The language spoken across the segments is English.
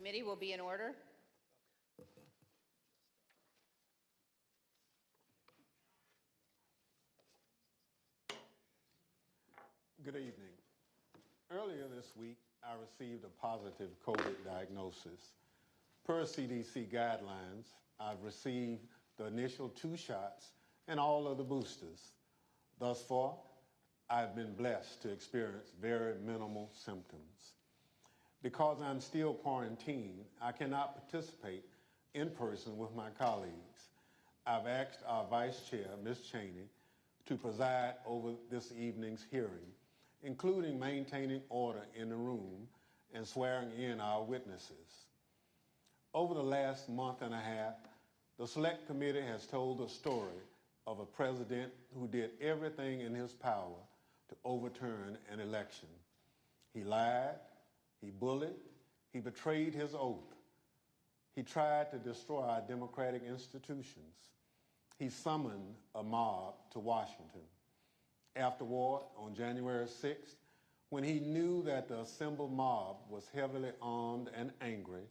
committee will be in order. Good evening. Earlier this week, I received a positive COVID diagnosis. Per CDC guidelines, I've received the initial 2 shots and all of the boosters. Thus far, I've been blessed to experience very minimal symptoms. Because I'm still quarantined, I cannot participate in person with my colleagues. I've asked our Vice Chair, Ms. Cheney, to preside over this evening's hearing, including maintaining order in the room and swearing in our witnesses. Over the last month and a half, the Select Committee has told the story of a president who did everything in his power to overturn an election. He lied, he bullied, he betrayed his oath. He tried to destroy our democratic institutions. He summoned a mob to Washington. Afterward, on January 6th, when he knew that the assembled mob was heavily armed and angry,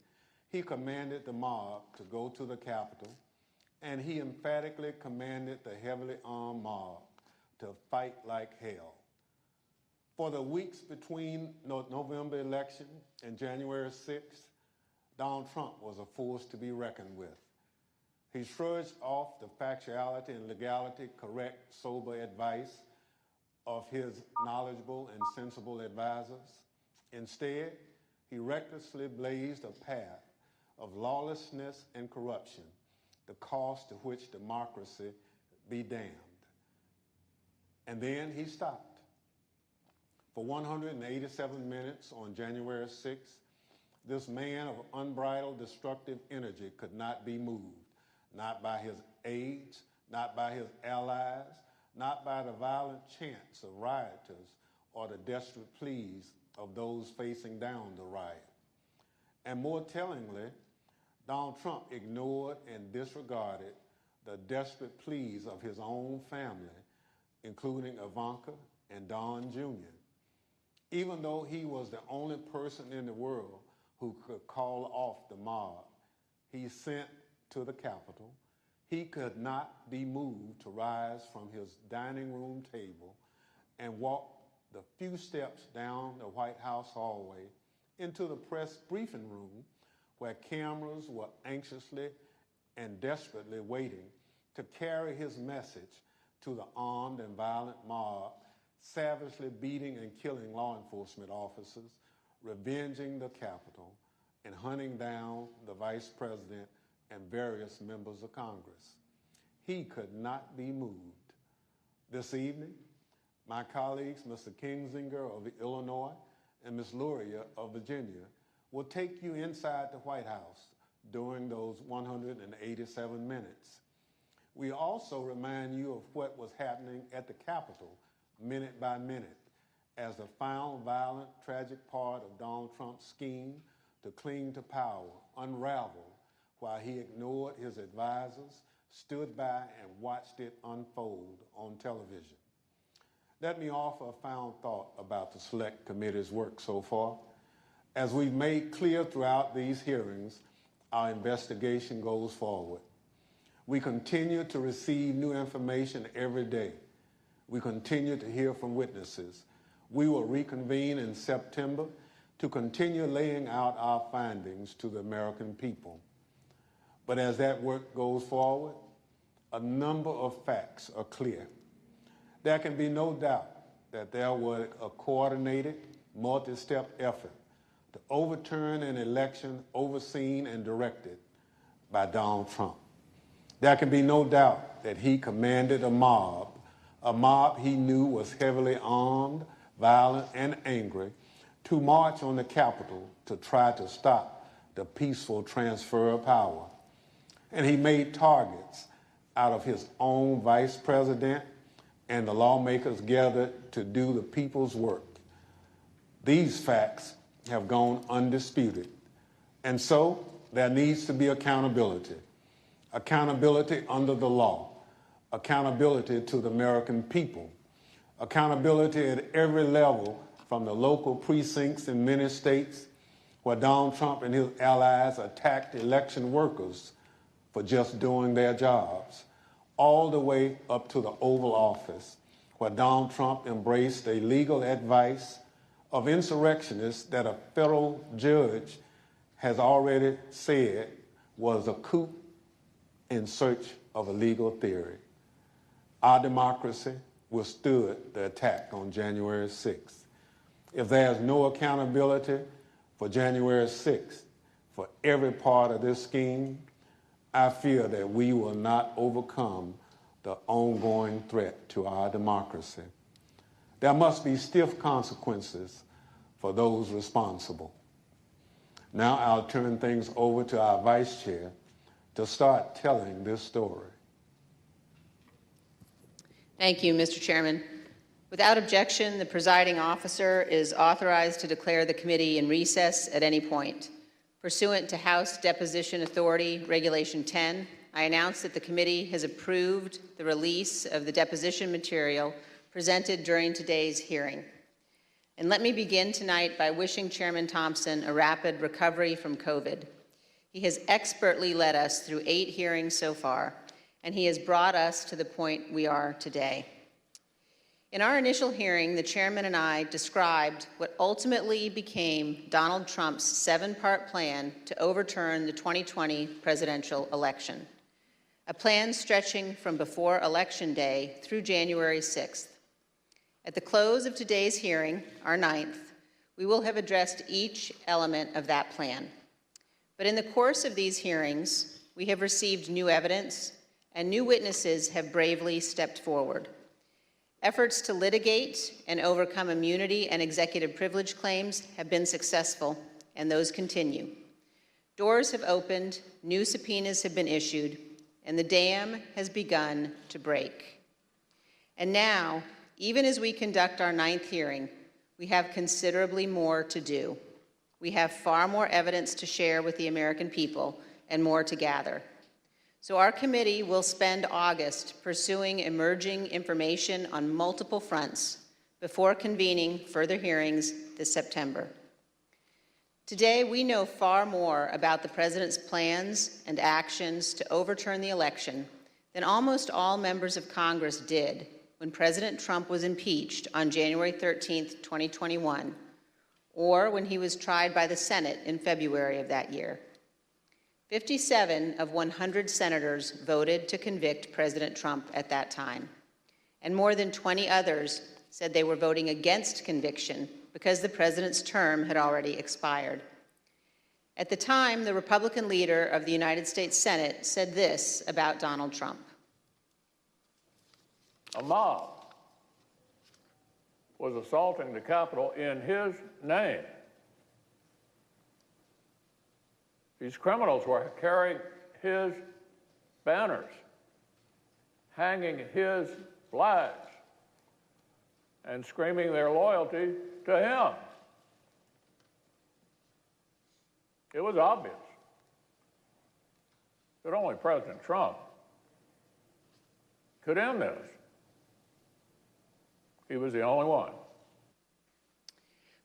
he commanded the mob to go to the Capitol, and he emphatically commanded the heavily armed mob to fight like hell. For the weeks between the November election and January 6th, Donald Trump was a force to be reckoned with. He shrugged off the factuality and legality correct, sober advice of his knowledgeable and sensible advisors. Instead, he recklessly blazed a path of lawlessness and corruption, the cost to which democracy be damned. And then he stopped. For 187 minutes on January 6th, this man of unbridled destructive energy could not be moved, not by his aides, not by his allies, not by the violent chants of rioters or the desperate pleas of those facing down the riot. And more tellingly, Donald Trump ignored and disregarded the desperate pleas of his own family, including Ivanka and Don Jr. Even though he was the only person in the world who could call off the mob he sent to the Capitol, he could not be moved to rise from his dining room table and walk the few steps down the White House hallway into the press briefing room where cameras were anxiously and desperately waiting to carry his message to the armed and violent mob, savagely beating and killing law enforcement officers, revenging the Capitol, and hunting down the Vice President and various members of Congress. He could not be moved. This evening, my colleagues, Mr. Kingsinger of Illinois and Ms. Luria of Virginia, will take you inside the White House during those 187 minutes. We also remind you of what was happening at the Capitol minute by minute as the final violent, tragic part of Donald Trump's scheme to cling to power unraveled while he ignored his advisors, stood by and watched it unfold on television. Let me offer a final thought about the Select Committee's work so far. As we've made clear throughout these hearings, our investigation goes forward. We continue to receive new information every day. We continue to hear from witnesses. We will reconvene in September to continue laying out our findings to the American people. But as that work goes forward, a number of facts are clear. There can be no doubt that there was a coordinated, multi-step effort to overturn an election overseen and directed by Donald Trump. There can be no doubt that he commanded a mob he knew was heavily armed, violent, and angry, to march on the Capitol to try to stop the peaceful transfer of power. And he made targets out of his own vice president and the lawmakers gathered to do the people's work. These facts have gone undisputed. And so there needs to be accountability. Accountability under the law. Accountability to the American people. Accountability at every level, from the local precincts in many states where Donald Trump and his allies attacked election workers for just doing their jobs, all the way up to the Oval Office, where Donald Trump embraced the legal advice of insurrectionists that a federal judge has already said was a coup in search of a legal theory. Our democracy withstood the attack on January 6th. If there's no accountability for January 6th, for every part of this scheme, I fear that we will not overcome the ongoing threat to our democracy. There must be stiff consequences for those responsible. Now I'll turn things over to our Vice Chair to start telling this story. Thank you, Mr. Chairman. Without objection, the presiding officer is authorized to declare the committee in recess at any point. Pursuant to House Deposition Authority Regulation 10, I announce that the committee has approved the release of the deposition material presented during today's hearing. And let me begin tonight by wishing Chairman Thompson a rapid recovery from COVID. He has expertly led us through 8 hearings so far, and he has brought us to the point we are today. In our initial hearing, the chairman and I described what ultimately became Donald Trump's 7-part plan to overturn the 2020 presidential election, a plan stretching from before Election Day through January 6th. At the close of today's hearing, our 9th, we will have addressed each element of that plan. But in the course of these hearings, we have received new evidence, and new witnesses have bravely stepped forward. Efforts to litigate and overcome immunity and executive privilege claims have been successful, and those continue. Doors have opened, new subpoenas have been issued, and the dam has begun to break. And now, even as we conduct our 9th hearing, we have considerably more to do. We have far more evidence to share with the American people and more to gather. So our committee will spend August pursuing emerging information on multiple fronts before convening further hearings this September. Today, we know far more about the President's plans and actions to overturn the election than almost all members of Congress did when President Trump was impeached on January 13th, 2021, or when he was tried by the Senate in February of that year. 57 of 100 senators voted to convict President Trump at that time, and more than 20 others said they were voting against conviction because the president's term had already expired. At the time, the Republican leader of the United States Senate said this about Donald Trump. A mob was assaulting the Capitol in his name. These criminals were carrying his banners, hanging his flags, and screaming their loyalty to him. It was obvious that only President Trump could end this. He was the only one.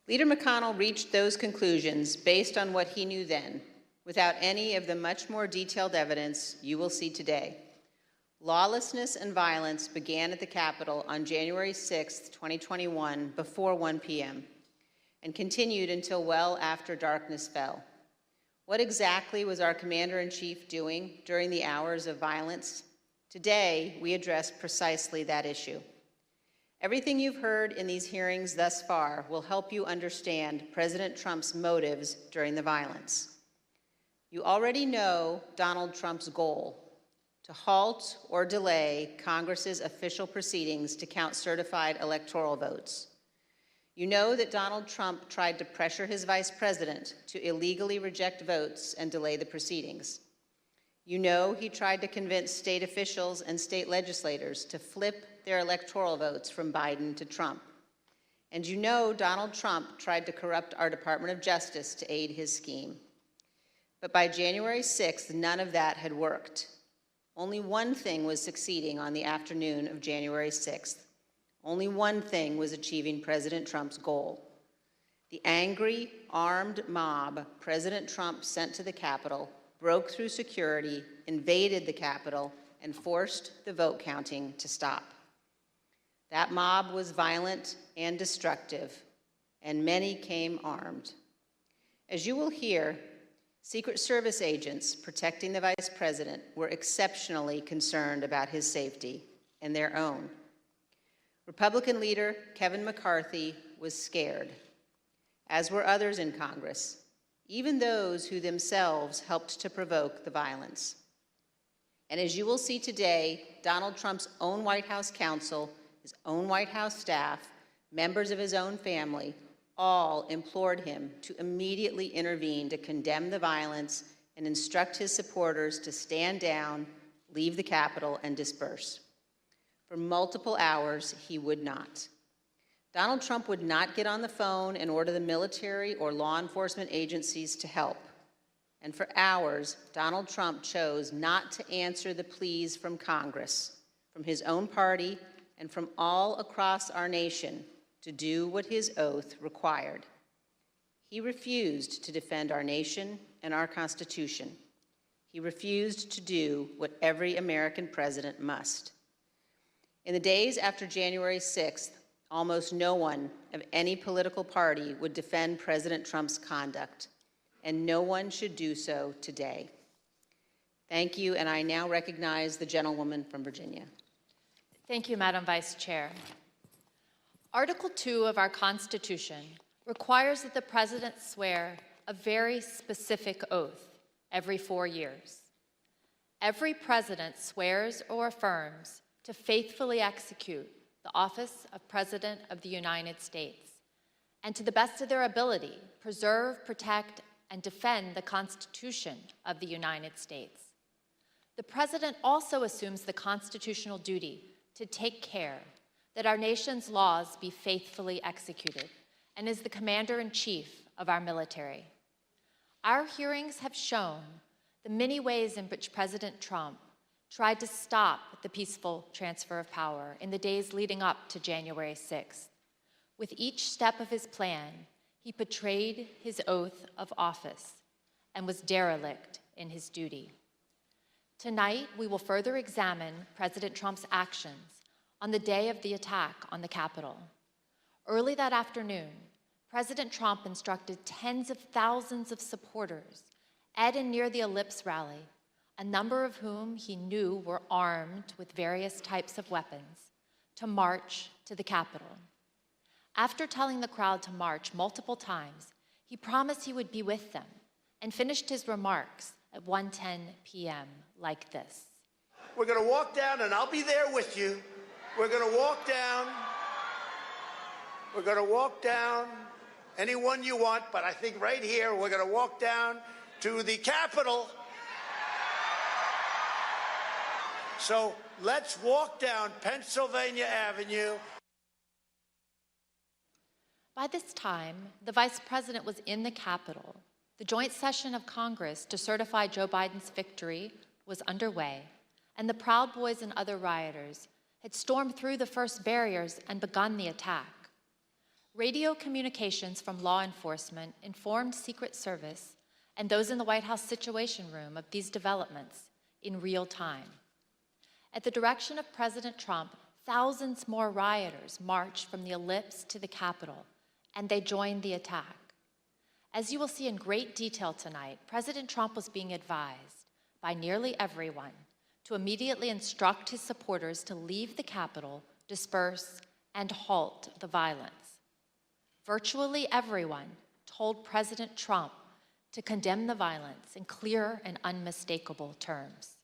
Leader McConnell reached those conclusions based on what he knew then, without any of the much more detailed evidence you will see today. Lawlessness and violence began at the Capitol on January 6, 2021, before 1 p.m., and continued until well after darkness fell. What exactly was our Commander-in-Chief doing during the hours of violence? Today, we address precisely that issue. Everything you've heard in these hearings thus far will help you understand President Trump's motives during the violence. You already know Donald Trump's goal: to halt or delay Congress's official proceedings to count certified electoral votes. You know that Donald Trump tried to pressure his vice president to illegally reject votes and delay the proceedings. You know he tried to convince state officials and state legislators to flip their electoral votes from Biden to Trump. And you know Donald Trump tried to corrupt our Department of Justice to aid his scheme. But by January 6th, none of that had worked. Only one thing was succeeding on the afternoon of January 6th. Only one thing was achieving President Trump's goal. The angry, armed mob President Trump sent to the Capitol broke through security, invaded the Capitol, and forced the vote counting to stop. That mob was violent and destructive, and many came armed. As you will hear, Secret Service agents protecting the Vice President were exceptionally concerned about his safety and their own. Republican leader Kevin McCarthy was scared, as were others in Congress, even those who themselves helped to provoke the violence. And as you will see today, Donald Trump's own White House counsel, his own White House staff, members of his own family, all implored him to immediately intervene to condemn the violence and instruct his supporters to stand down, leave the Capitol, and disperse. For multiple hours, he would not. Donald Trump would not get on the phone and order the military or law enforcement agencies to help. And for hours, Donald Trump chose not to answer the pleas from Congress, from his own party, and from all across our nation to do what his oath required. He refused to defend our nation and our Constitution. He refused to do what every American president must. In the days after January 6th, almost no one of any political party would defend President Trump's conduct, and no one should do so today. Thank you, and I now recognize the gentlewoman from Virginia. Thank you, Madam Vice Chair. Article 2 of our Constitution requires that the President swear a very specific oath every 4 years. Every President swears or affirms to faithfully execute the office of President of the United States, and to the best of their ability, preserve, protect, and defend the Constitution of the United States. The President also assumes the constitutional duty to take care that our nation's laws be faithfully executed, and is the commander-in-chief of our military. Our hearings have shown the many ways in which President Trump tried to stop the peaceful transfer of power in the days leading up to January 6th. With each step of his plan, he betrayed his oath of office and was derelict in his duty. Tonight, we will further examine President Trump's actions on the day of the attack on the Capitol. Early that afternoon, President Trump instructed tens of thousands of supporters at and near the Ellipse rally, a number of whom he knew were armed with various types of weapons, to march to the Capitol. After telling the crowd to march multiple times, he promised he would be with them and finished his remarks at 1:10 p.m. like this. We're going to walk down, and I'll be there with you. We're going to walk down. We're going to walk down anyone you want, but I think right here we're going to walk down to the Capitol. So let's walk down Pennsylvania Avenue. By this time, the Vice President was in the Capitol. The joint session of Congress to certify Joe Biden's victory was underway, and the Proud Boys and other rioters had stormed through the first barriers and begun the attack. Radio communications from law enforcement informed Secret Service and those in the White House Situation Room of these developments in real time. At the direction of President Trump, thousands more rioters marched from the Ellipse to the Capitol, and they joined the attack. As you will see in great detail tonight, President Trump was being advised by nearly everyone to immediately instruct his supporters to leave the Capitol, disperse, and halt the violence. Virtually everyone told President Trump to condemn the violence in clear and unmistakable terms.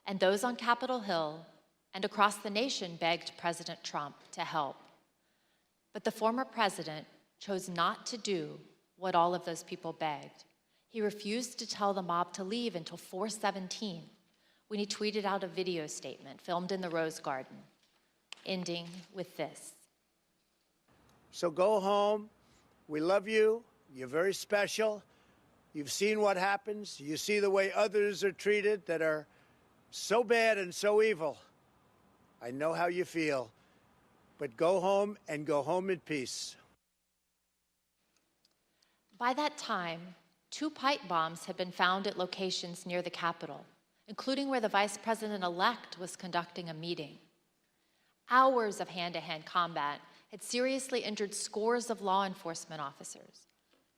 And those on Capitol Hill and across the nation begged President Trump to help. But the former president chose not to do what all of those people begged. He refused to tell the mob to leave until 4:17, when he tweeted out a video statement filmed in the Rose Garden, ending with this. So go home. We love you. You're very special. You've seen what happens. You see the way others are treated that are so bad and so evil. I know how you feel. But go home and go home in peace. By that time, 2 pipe bombs had been found at locations near the Capitol, including where the Vice President-elect was conducting a meeting. Hours of hand-to-hand combat had seriously injured scores of law enforcement officers.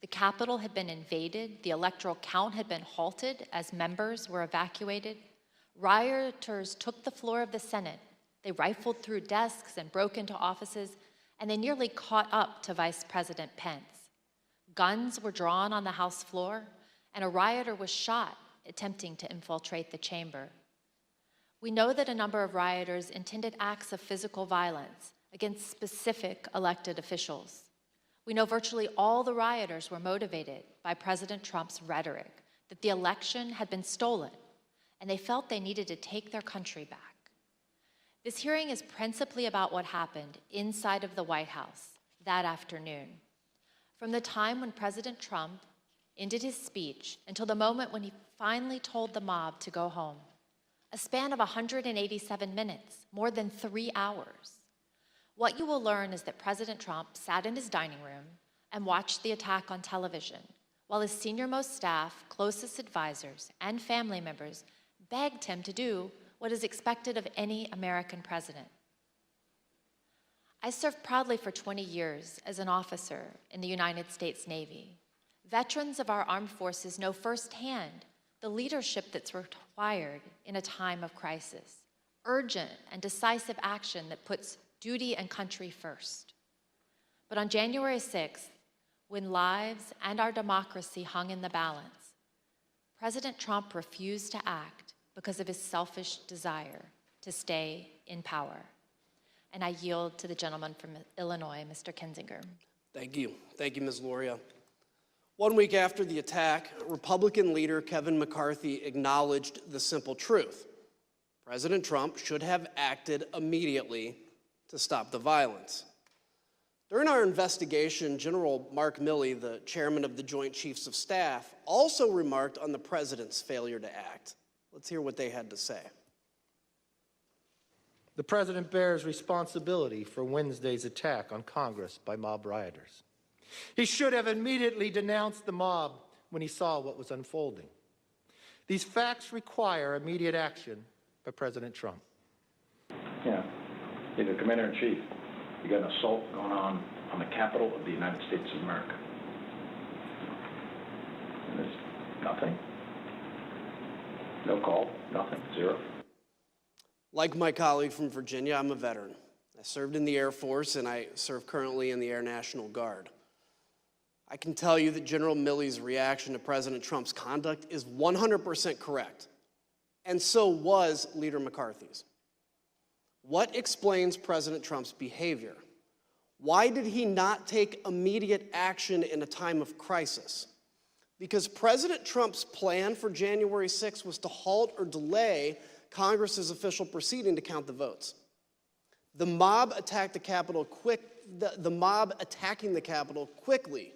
The Capitol had been invaded, the electoral count had been halted as members were evacuated. Rioters took the floor of the Senate. They rifled through desks and broke into offices, and they nearly caught up to Vice President Pence. Guns were drawn on the House floor, and a rioter was shot attempting to infiltrate the chamber. We know that a number of rioters intended acts of physical violence against specific elected officials. We know virtually all the rioters were motivated by President Trump's rhetoric that the election had been stolen, and they felt they needed to take their country back. This hearing is principally about what happened inside of the White House that afternoon. From the time when President Trump ended his speech until the moment when he finally told the mob to go home, a span of 187 minutes, more than 3 hours. What you will learn is that President Trump sat in his dining room and watched the attack on television, while his senior-most staff, closest advisors, and family members begged him to do what is expected of any American president. I served proudly for 20 years as an officer in the United States Navy. Veterans of our armed forces know firsthand the leadership that's required in a time of crisis, urgent and decisive action that puts duty and country first. But on January 6th, when lives and our democracy hung in the balance, President Trump refused to act because of his selfish desire to stay in power. And I yield to the gentleman from Illinois, Mr. Kinzinger. Thank you. Thank you, Ms. Loria. 1 week after the attack, Republican leader Kevin McCarthy acknowledged the simple truth. President Trump should have acted immediately to stop the violence. During our investigation, General Mark Milley, the chairman of the Joint Chiefs of Staff, also remarked on the president's failure to act. Let's hear what they had to say. The president bears responsibility for Wednesday's attack on Congress by mob rioters. He should have immediately denounced the mob when he saw what was unfolding. These facts require immediate action by President Trump. Yeah, he's the commander-in-chief. You got an assault going on the Capitol of the United States of America. And there's nothing. No call, nothing, zero. Like my colleague from Virginia, I'm a veteran. I served in the Air Force, and I serve currently in the Air National Guard. I can tell you that General Milley's reaction to President Trump's conduct is 100% correct, and so was Leader McCarthy's. What explains President Trump's behavior? Why did he not take immediate action in a time of crisis? Because President Trump's plan for January 6th was to halt or delay Congress's official proceeding to count the votes. The mob attacking the Capitol quickly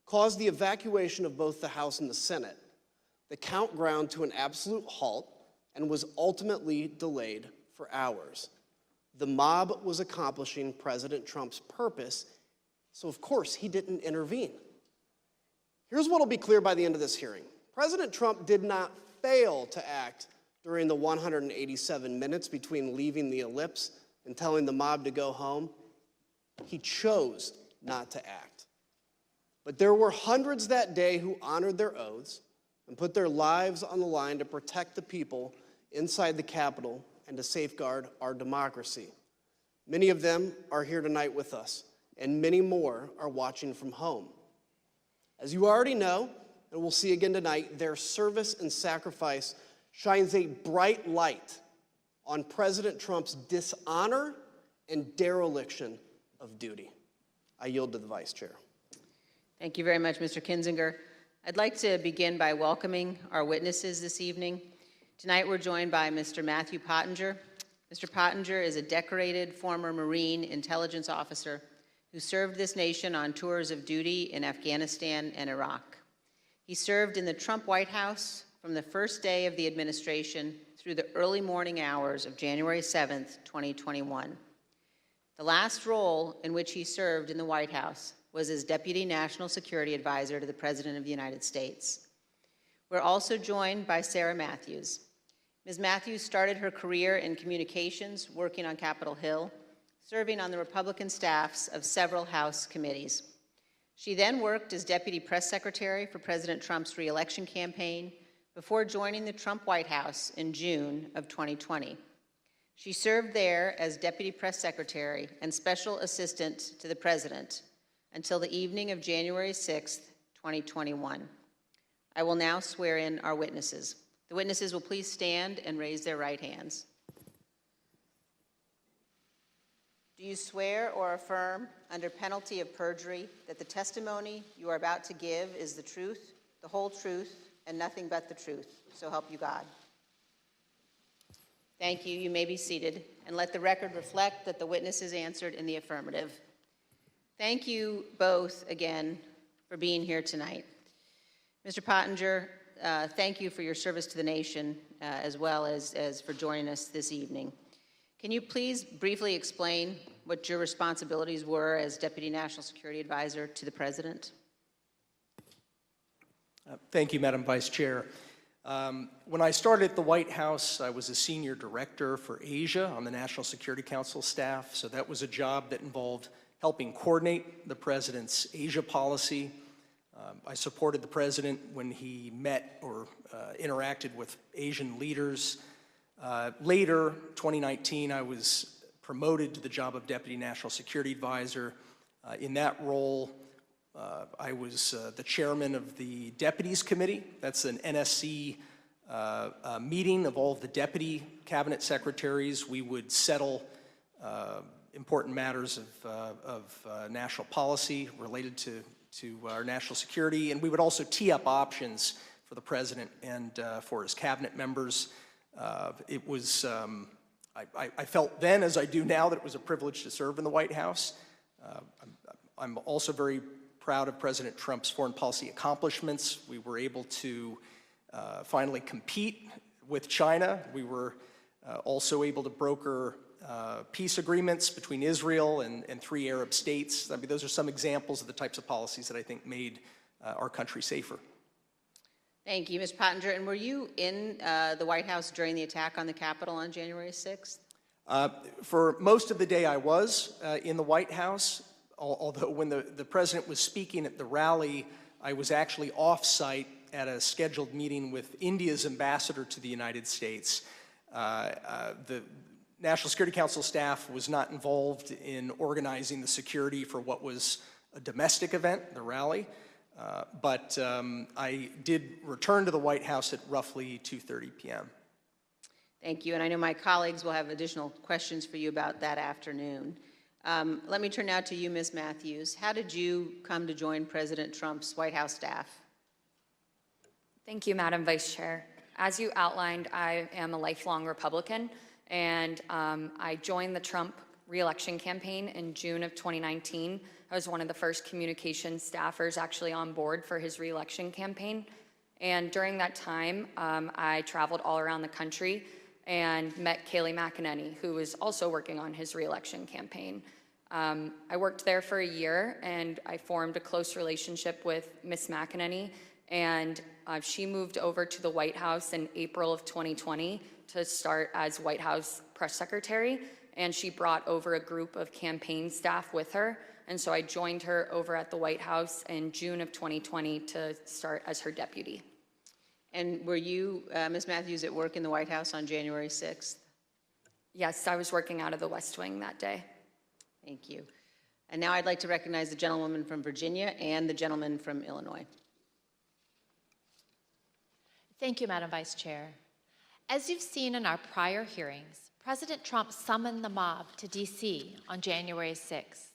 caused the evacuation of both the House and the Senate. The count ground to an absolute halt and was ultimately delayed for hours. The mob was accomplishing President Trump's purpose, so of course he didn't intervene. Here's what will be clear by the end of this hearing. President Trump did not fail to act during the 187 minutes between leaving the ellipse and telling the mob to go home. He chose not to act. But there were hundreds that day who honored their oaths and put their lives on the line to protect the people inside the Capitol and to safeguard our democracy. Many of them are here tonight with us, and many more are watching from home. As you already know, and we'll see again tonight, their service and sacrifice shines a bright light on President Trump's dishonor and dereliction of duty. I yield to the Vice Chair. Thank you very much, Mr. Kinzinger. I'd like to begin by welcoming our witnesses this evening. Tonight we're joined by Mr. Matthew Pottinger. Mr. Pottinger is a decorated former Marine intelligence officer who served this nation on tours of duty in Afghanistan and Iraq. He served in the Trump White House from the first day of the administration through the early morning hours of January 7th, 2021. The last role in which he served in the White House was as Deputy National Security Advisor to the President of the United States. We're also joined by Sarah Matthews. Ms. Matthews started her career in communications, working on Capitol Hill, serving on the Republican staffs of several House committees. She then worked as Deputy Press Secretary for President Trump's re-election campaign before joining the Trump White House in June of 2020. She served there as Deputy Press Secretary and Special Assistant to the President until the evening of January 6, 2021. I will now swear in our witnesses. The witnesses will please stand and raise their right hands. Do you swear or affirm, under penalty of perjury, that the testimony you are about to give is the truth, the whole truth, and nothing but the truth? So help you God. Thank you. You may be seated, and let the record reflect that the witnesses answered in the affirmative. Thank you both again for being here tonight. Mr. Pottinger, thank you for your service to the nation, as well as for joining us this evening. Can you please briefly explain what your responsibilities were as Deputy National Security Advisor to the President? Thank you, Madam Vice Chair. When I started at the White House, I was a senior director for Asia on the National Security Council staff, so that was a job that involved helping coordinate the President's Asia policy. I supported the President when he met or interacted with Asian leaders. Later, 2019, I was promoted to the job of Deputy National Security Advisor. In that role, I was the chairman of the Deputies Committee. That's an NSC meeting of all of the deputy cabinet secretaries. We would settle important matters of national policy related to our national security, and we would also tee up options for the President and for his cabinet members. It was, I felt then, as I do now, that it was a privilege to serve in the White House. I'm also very proud of President Trump's foreign policy accomplishments. We were able to finally compete with China. We were also able to broker peace agreements between Israel and 3 Arab states. I mean, those are some examples of the types of policies that I think made our country safer. Thank you, Ms. Pottinger. And were you in the White House during the attack on the Capitol on January 6th? For most of the day I was in the White House, although when the President was speaking at the rally, I was actually off-site at a scheduled meeting with India's ambassador to the United States. The National Security Council staff was not involved in organizing the security for what was a domestic event, the rally. But I did return to the White House at roughly 2:30 p.m. Thank you, and I know my colleagues will have additional questions for you about that afternoon. Let me turn now to you, Ms. Matthews. How did you come to join President Trump's White House staff? Thank you, Madam Vice Chair. As you outlined, I am a lifelong Republican, and I joined the Trump re-election campaign in June of 2019. I was one of the first communications staffers actually on board for his re-election campaign. And during that time, I traveled all around the country and met Kayleigh McEnany, who was also working on his re-election campaign. I worked there for a year, and I formed a close relationship with Ms. McEnany, and she moved over to the White House in April of 2020 to start as White House press secretary, and she brought over a group of campaign staff with her. And so I joined her over at the White House in June of 2020 to start as her deputy. And were you, Ms. Matthews, at work in the White House on January 6th? Yes, I was working out of the West Wing that day. Thank you. And now I'd like to recognize the gentlewoman from Virginia and the gentleman from Illinois. Thank you, Madam Vice Chair. As you've seen in our prior hearings, President Trump summoned the mob to D.C. on January 6th.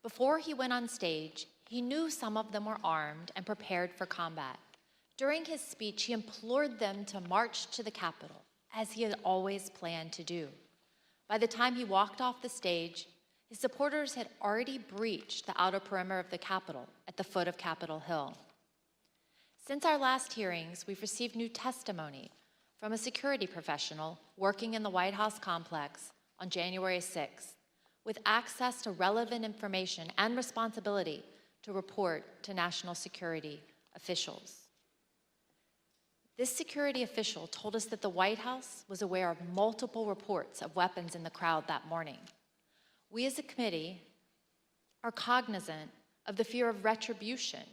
Before he went on stage, he knew some of them were armed and prepared for combat. During his speech, he implored them to march to the Capitol, as he had always planned to do. By the time he walked off the stage, his supporters had already breached the outer perimeter of the Capitol at the foot of Capitol Hill. Since our last hearings, we've received new testimony from a security professional working in the White House complex on January 6th, with access to relevant information and responsibility to report to national security officials. This security official told us that the White House was aware of multiple reports of weapons in the crowd that morning. We as a committee are cognizant of the fear of retribution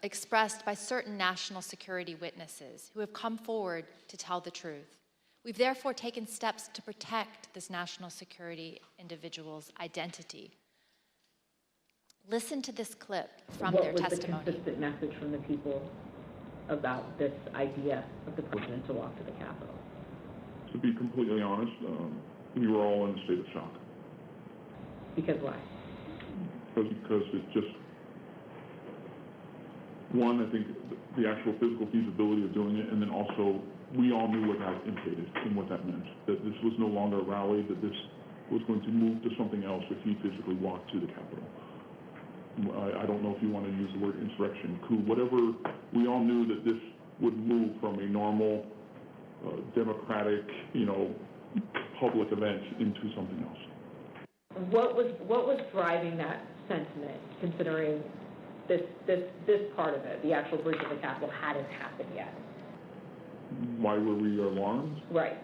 expressed by certain national security witnesses who have come forward to tell the truth. We've therefore taken steps to protect this national security individual's identity. Listen to this clip from their testimony. What was the consistent message from the people about this idea of the president to walk to the Capitol? To be completely honest, we were all in a state of shock. Because why? Because it's just, one, I think the actual physical feasibility of doing it, and then also we all knew what that entailed and what that meant. That this was no longer a rally, that this was going to move to something else if he physically walked to the Capitol. I don't know if you want to use the word insurrection, coup, whatever. We all knew that this would move from a normal, democratic, public event into something else. What was driving that sentiment, considering this part of it, the actual breach of the Capitol, hadn't happened yet? Why were we alarmed? Right.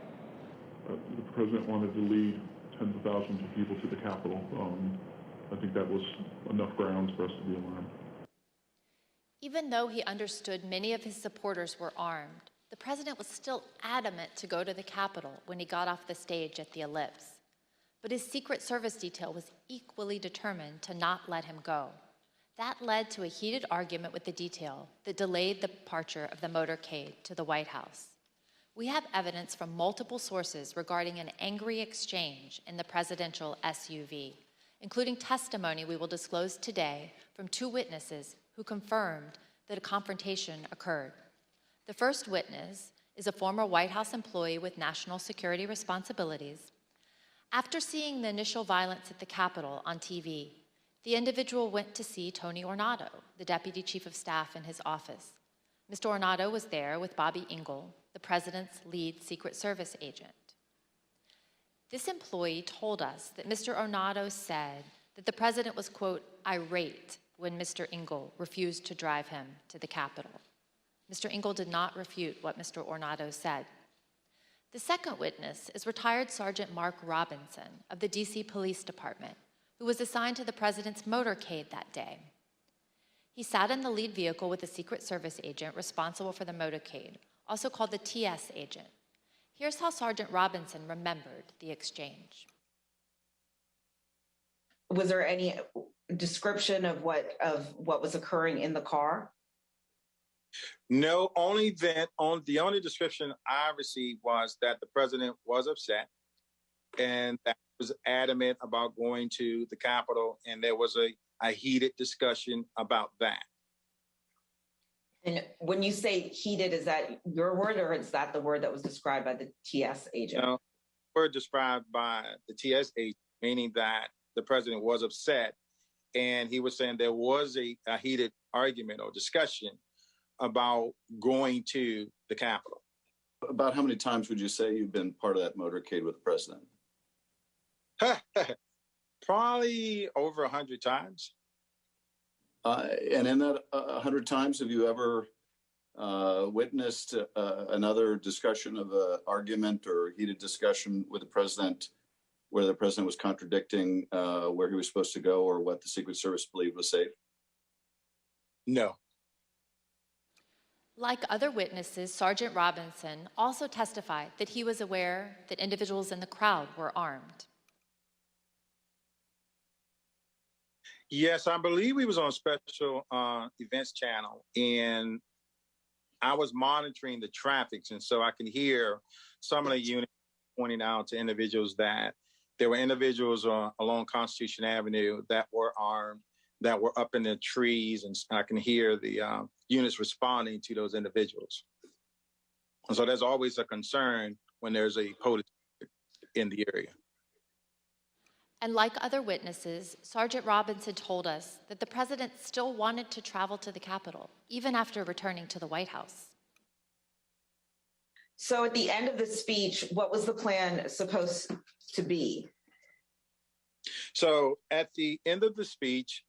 The president wanted to lead tens of thousands of people to the Capitol. I think that was enough grounds for us to be alarmed. Even though he understood many of his supporters were armed, the president was still adamant to go to the Capitol when he got off the stage at the Ellipse. But his Secret Service detail was equally determined to not let him go. That led to a heated argument with the detail that delayed the departure of the motorcade to the White House. We have evidence from multiple sources regarding an angry exchange in the presidential SUV, including testimony we will disclose today from two witnesses who confirmed that a confrontation occurred. The first witness is a former White House employee with national security responsibilities. After seeing the initial violence at the Capitol on TV, the individual went to see Tony Ornato, the Deputy Chief of Staff in his office. Mr. Ornato was there with Bobby Engel, the president's lead Secret Service agent. This employee told us that Mr. Ornato said that the president was, quote, irate when Mr. Engel refused to drive him to the Capitol. Mr. Engel did not refute what Mr. Ornato said. The second witness is retired Sergeant Mark Robinson of the DC Police Department, who was assigned to the president's motorcade that day. He sat in the lead vehicle with a Secret Service agent responsible for the motorcade, also called the TS agent. Here's how Sergeant Robinson remembered the exchange. Was there any description of what was occurring in the car? No, the only description I received was that the president was upset and that he was adamant about going to the Capitol, and there was a heated discussion about that. And when you say heated, is that your word or is that the word that was described by the TS agent? No, word described by the TS agent, meaning that the president was upset, and he was saying there was a heated argument or discussion about going to the Capitol. About how many times would you say you've been part of that motorcade with the president? Probably over 100 times. And in that 100 times, have you ever witnessed another discussion of an argument or heated discussion with the president where the president was contradicting where he was supposed to go or what the Secret Service believed was safe? No. Like other witnesses, Sergeant Robinson also testified that he was aware that individuals in the crowd were armed. Yes, I believe he was on special events channel, and I was monitoring the traffic, and so I can hear some of the units pointing out to individuals that there were individuals along Constitution Avenue that were armed, that were up in the trees, and I can hear the units responding to those individuals. And so there's always a concern when there's a protest in the area. And like other witnesses, Sergeant Robinson told us that the president still wanted to travel to the Capitol, even after returning to the White House. So at the end of the speech, what was the plan supposed to be? So at the end of the speech,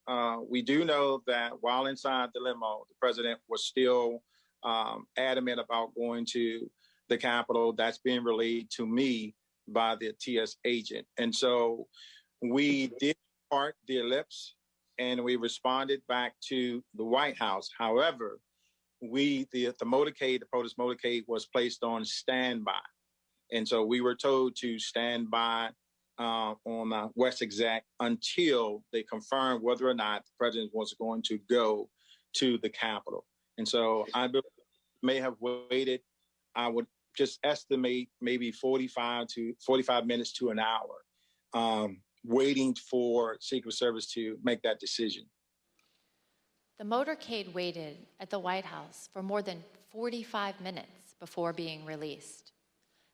we do know that while inside the limo, the president was still adamant about going to the Capitol. That's being relayed to me by the TS agent. And so we did park the ellipse and we responded back to the White House. However, the motorcade, the POTUS motorcade was placed on standby. And so we were told to stand by on West Exec until they confirmed whether or not the president was going to go to the Capitol. And so I may have waited, I would just estimate maybe 45 minutes to an hour, waiting for Secret Service to make that decision. The motorcade waited at the White House for more than 45 minutes before being released.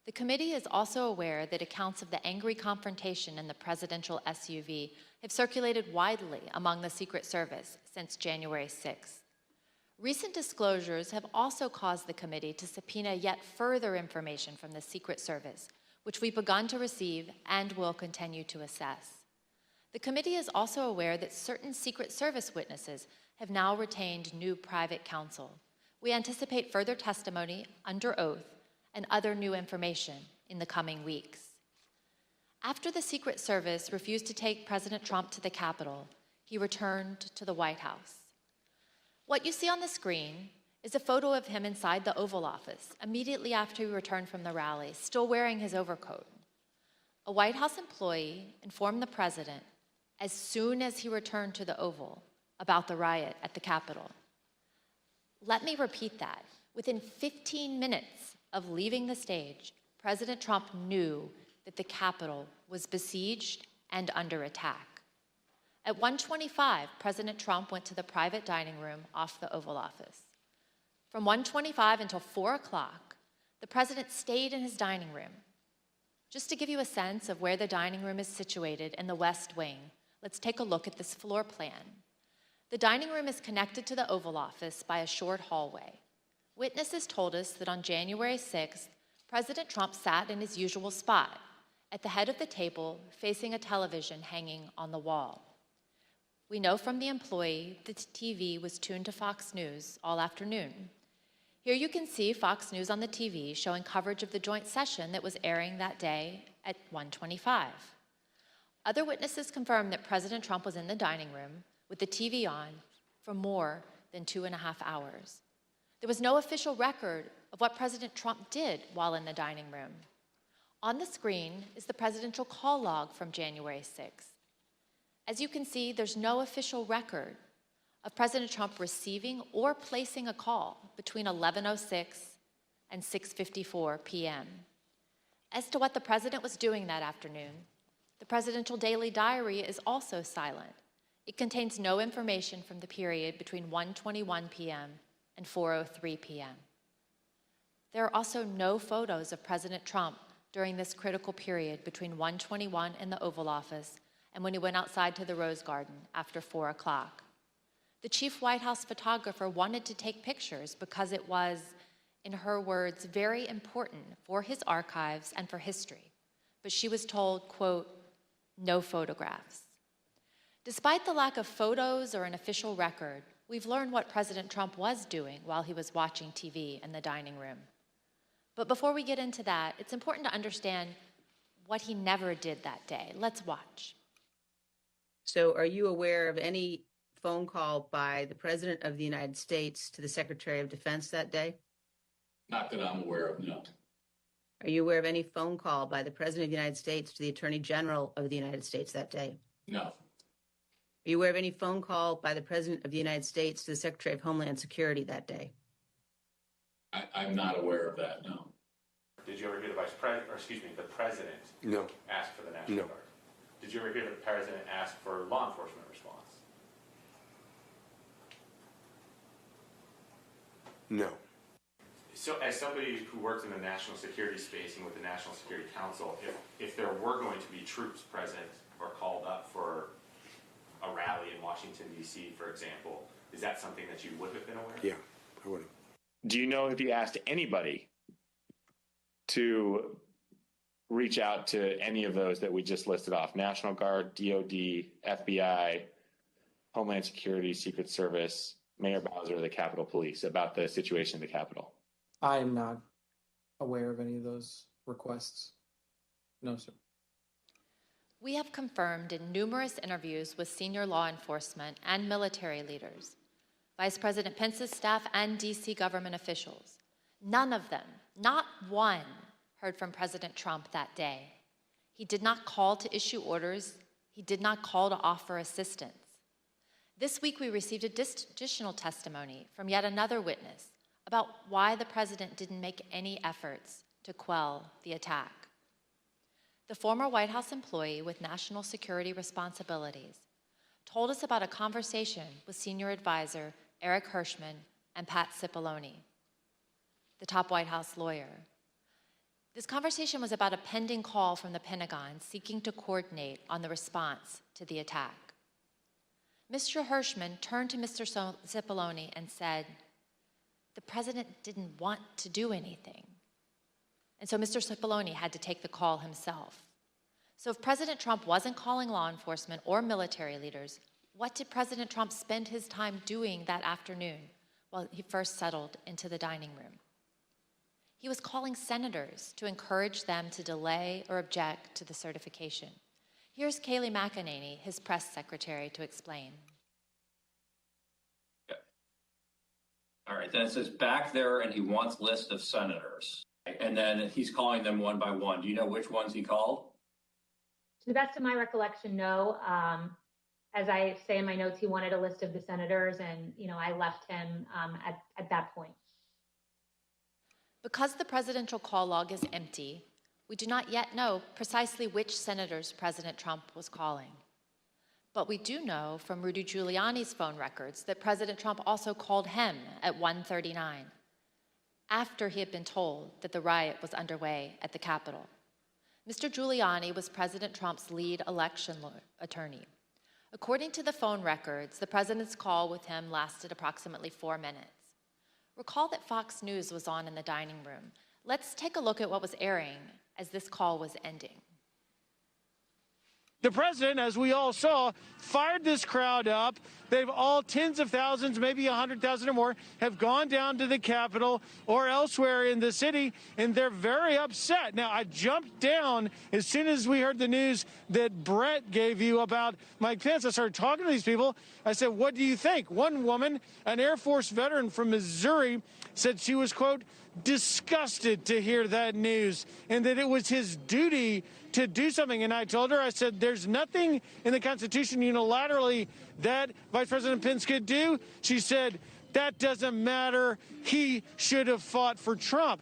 The committee is also aware that accounts of the angry confrontation in the presidential SUV have circulated widely among the Secret Service since January 6th. Recent disclosures have also caused the committee to subpoena yet further information from the Secret Service, which we've begun to receive and will continue to assess. The committee is also aware that certain Secret Service witnesses have now retained new private counsel. We anticipate further testimony under oath and other new information in the coming weeks. After the Secret Service refused to take President Trump to the Capitol, he returned to the White House. What you see on the screen is a photo of him inside the Oval Office immediately after he returned from the rally, still wearing his overcoat. A White House employee informed the president as soon as he returned to the Oval about the riot at the Capitol. Let me repeat that. Within 15 minutes of leaving the stage, President Trump knew that the Capitol was besieged and under attack. At 1:25, President Trump went to the private dining room off the Oval Office. From 1:25 until 4 o'clock, the president stayed in his dining room. Just to give you a sense of where the dining room is situated in the West Wing, let's take a look at this floor plan. The dining room is connected to the Oval Office by a short hallway. Witnesses told us that on January 6th, President Trump sat in his usual spot, at the head of the table, facing a television hanging on the wall. We know from the employee that the TV was tuned to Fox News all afternoon. Here you can see Fox News on the TV showing coverage of the joint session that was airing that day at 1:25. Other witnesses confirmed that President Trump was in the dining room with the TV on for more than 2.5 hours. There was no official record of what President Trump did while in the dining room. On the screen is the presidential call log from January 6th. As you can see, there's no official record of President Trump receiving or placing a call between 11:06 and 6:54 p.m. As to what the president was doing that afternoon, the presidential daily diary is also silent. It contains no information from the period between 1:21 p.m. and 4:03 p.m. There are also no photos of President Trump during this critical period between 1:21 in the Oval Office and when he went outside to the Rose Garden after 4 o'clock. The chief White House photographer wanted to take pictures because it was, in her words, very important for his archives and for history. But she was told, quote, no photographs. Despite the lack of photos or an official record, we've learned what President Trump was doing while he was watching TV in the dining room. But before we get into that, it's important to understand what he never did that day. Let's watch. So are you aware of any phone call by the President of the United States to the Secretary of Defense that day? Not that I'm aware of, no. Are you aware of any phone call by the President of the United States to the Attorney General of the United States that day? No. Are you aware of any phone call by the President of the United States to the Secretary of Homeland Security that day? I'm not aware of that, no. Did you ever hear the the president No. ask for the National No. Guard? Did you ever hear the president ask for law enforcement response? No. So as somebody who worked in the national security space and with the National Security Council, if there were going to be troops present or called up for a rally in Washington, D.C., for example, is that something that you would have been aware of? Yeah, I would have. Do you know if he asked anybody to reach out to any of those that we just listed off: National Guard, DOD, FBI, Homeland Security, Secret Service, Mayor Bowser, the Capitol Police, about the situation at the Capitol? I am not aware of any of those requests. No, sir. We have confirmed in numerous interviews with senior law enforcement and military leaders, Vice President Pence's staff and DC government officials. None of them, not one, heard from President Trump that day. He did not call to issue orders. He did not call to offer assistance. This week, we received additional testimony from yet another witness about why the president didn't make any efforts to quell the attack. The former White House employee with national security responsibilities told us about a conversation with senior advisor Eric Hirschman and Pat Cipollone, the top White House lawyer. This conversation was about a pending call from the Pentagon seeking to coordinate on the response to the attack. Mr. Hirschman turned to Mr. Cipollone and said, the president didn't want to do anything. And so Mr. Cipollone had to take the call himself. So if President Trump wasn't calling law enforcement or military leaders, what did President Trump spend his time doing that afternoon while he first settled into the dining room? He was calling senators to encourage them to delay or object to the certification. Here's Kayleigh McEnany, his press secretary, to explain. Okay. All right, then it says back there, and he wants list of senators. And then he's calling them one by one. Do you know which ones he called? To the best of my recollection, no. As I say in my notes, he wanted a list of the senators, and I left him at that point. Because the presidential call log is empty, we do not yet know precisely which senators President Trump was calling. But we do know from Rudy Giuliani's phone records that President Trump also called him at 1:39, after he had been told that the riot was underway at the Capitol. Mr. Giuliani was President Trump's lead election attorney. According to the phone records, the president's call with him lasted approximately 4 minutes. Recall that Fox News was on in the dining room. Let's take a look at what was airing as this call was ending. The president, as we all saw, fired this crowd up. They've all, tens of thousands, maybe 100,000 or more, have gone down to the Capitol or elsewhere in the city, and they're very upset. Now, I jumped down as soon as we heard the news that Brett gave you about Mike Pence. I started talking to these people. I said, what do you think? One woman, an Air Force veteran from Missouri, said she was, quote, disgusted to hear that news and that it was his duty to do something. And I told her, I said, there's nothing in the Constitution unilaterally that Vice President Pence could do. She said, that doesn't matter. He should have fought for Trump.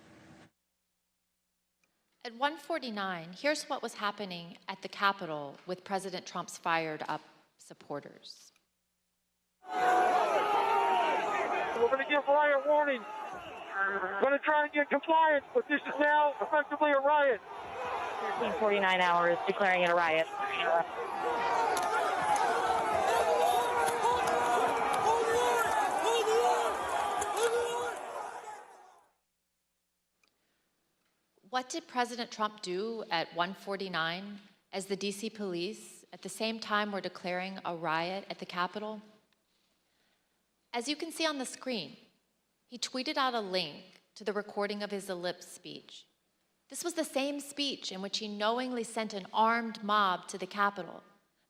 At 1:49, here's what was happening at the Capitol with President Trump's fired up supporters. We're going to give riot warning. We're going to try and get compliance, but this is now effectively a riot. 49 hours declaring it a riot. What did President Trump do at 1:49 as the DC police at the same time were declaring a riot at the Capitol? As you can see on the screen, he tweeted out a link to the recording of his ellipse speech. This was the same speech in which he knowingly sent an armed mob to the Capitol.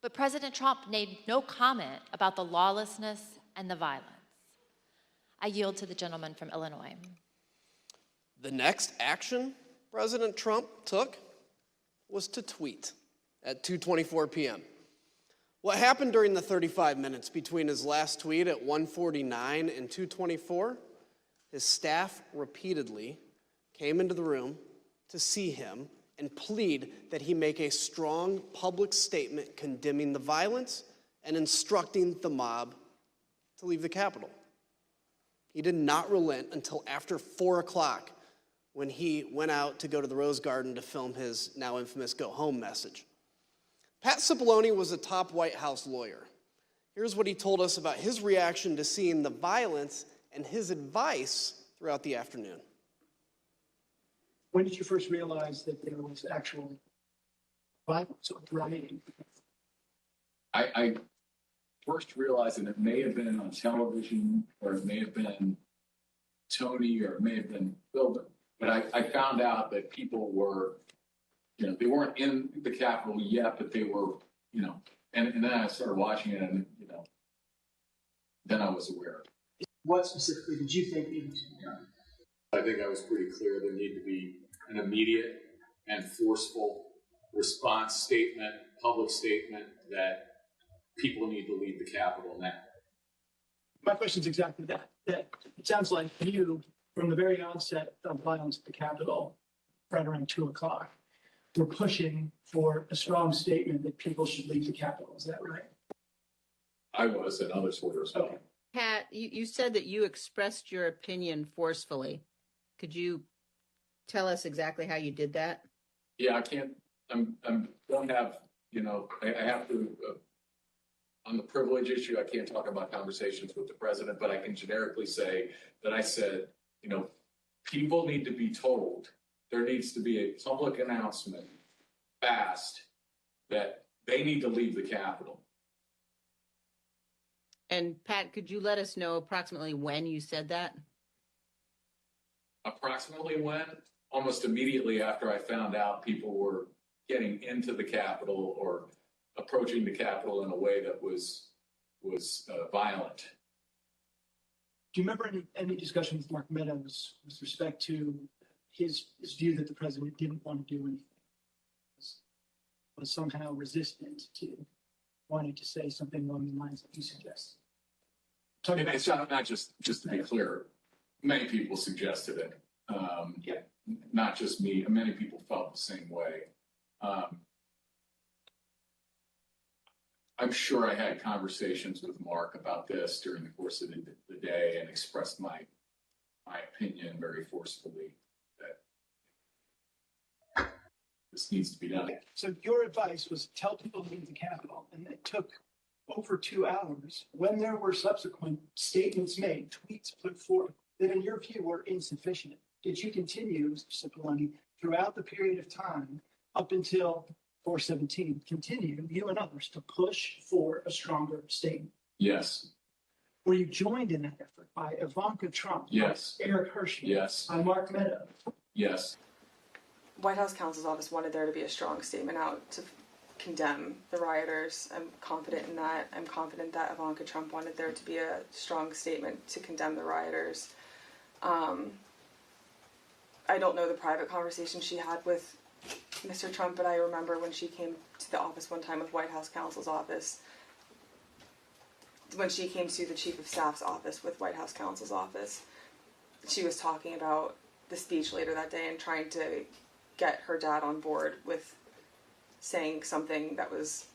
But President Trump made no comment about the lawlessness and the violence. I yield to the gentleman from Illinois. The next action President Trump took was to tweet at 2:24 p.m. What happened during the 35 minutes between his last tweet at 1:49 and 2:24? His staff repeatedly came into the room to see him and plead that he make a strong public statement condemning the violence and instructing the mob to leave the Capitol. He did not relent until after 4 o'clock when he went out to go to the Rose Garden to film his now infamous go home message. Pat Cipollone was a top White House lawyer. Here's what he told us about his reaction to seeing the violence and his advice throughout the afternoon. When did you first realize that there was actual violence or rioting? I first realized that it may have been on television, or it may have been Tony, or it may have been Philbin. But I found out that people were, they weren't in the Capitol yet, but they were, and then I started watching it, and, then I was aware. What specifically did you think needed to be done? I think I was pretty clear there needed to be an immediate and forceful response statement, public statement that people need to leave the Capitol now. My question is exactly that. That it sounds like you, from the very onset of violence at the Capitol, right around 2 o'clock, were pushing for a strong statement that people should leave the Capitol. Is that right? I was, and others were as well. Okay. Pat, you said that you expressed your opinion forcefully. Could you tell us exactly how you did that? Yeah, I can't, don't have, I have to, on the privilege issue, I can't talk about conversations with the president, but I can generically say that I said, people need to be told, there needs to be a public announcement fast that they need to leave the Capitol. And Pat, could you let us know approximately when you said that? Approximately when? Almost immediately after I found out people were getting into the Capitol or approaching the Capitol in a way that was violent. Do you remember any discussion with Mark Meadows with respect to his view that the president didn't want to do anything, was somehow resistant to wanting to say something along the lines that you suggest? And it's not just to be clear, many people suggested it. Not just me, many people felt the same way. I'm sure I had conversations with Mark about this during the course of the day and expressed my opinion very forcefully that this needs to be done. So your advice was tell people to leave the Capitol, and it took over 2 hours when there were subsequent statements made, tweets put forth that in your view were insufficient. Did you continue, Mr. Cipollone, throughout the period of time up until 4/17, continue, you and others, to push for a stronger statement? Yes. Were you joined in that effort by Ivanka Trump? Yes. By Eric Hirschman? Yes. By Mark Meadows? Yes. White House counsel's office wanted there to be a strong statement out to condemn the rioters. I'm confident in that. I'm confident that Ivanka Trump wanted there to be a strong statement to condemn the rioters. I don't know the private conversation she had with Mr. Trump, but I remember when she came to the office one time with White House counsel's office, when she came to the chief of staff's office with White House counsel's office, she was talking about the speech later that day and trying to get her dad on board with saying something that was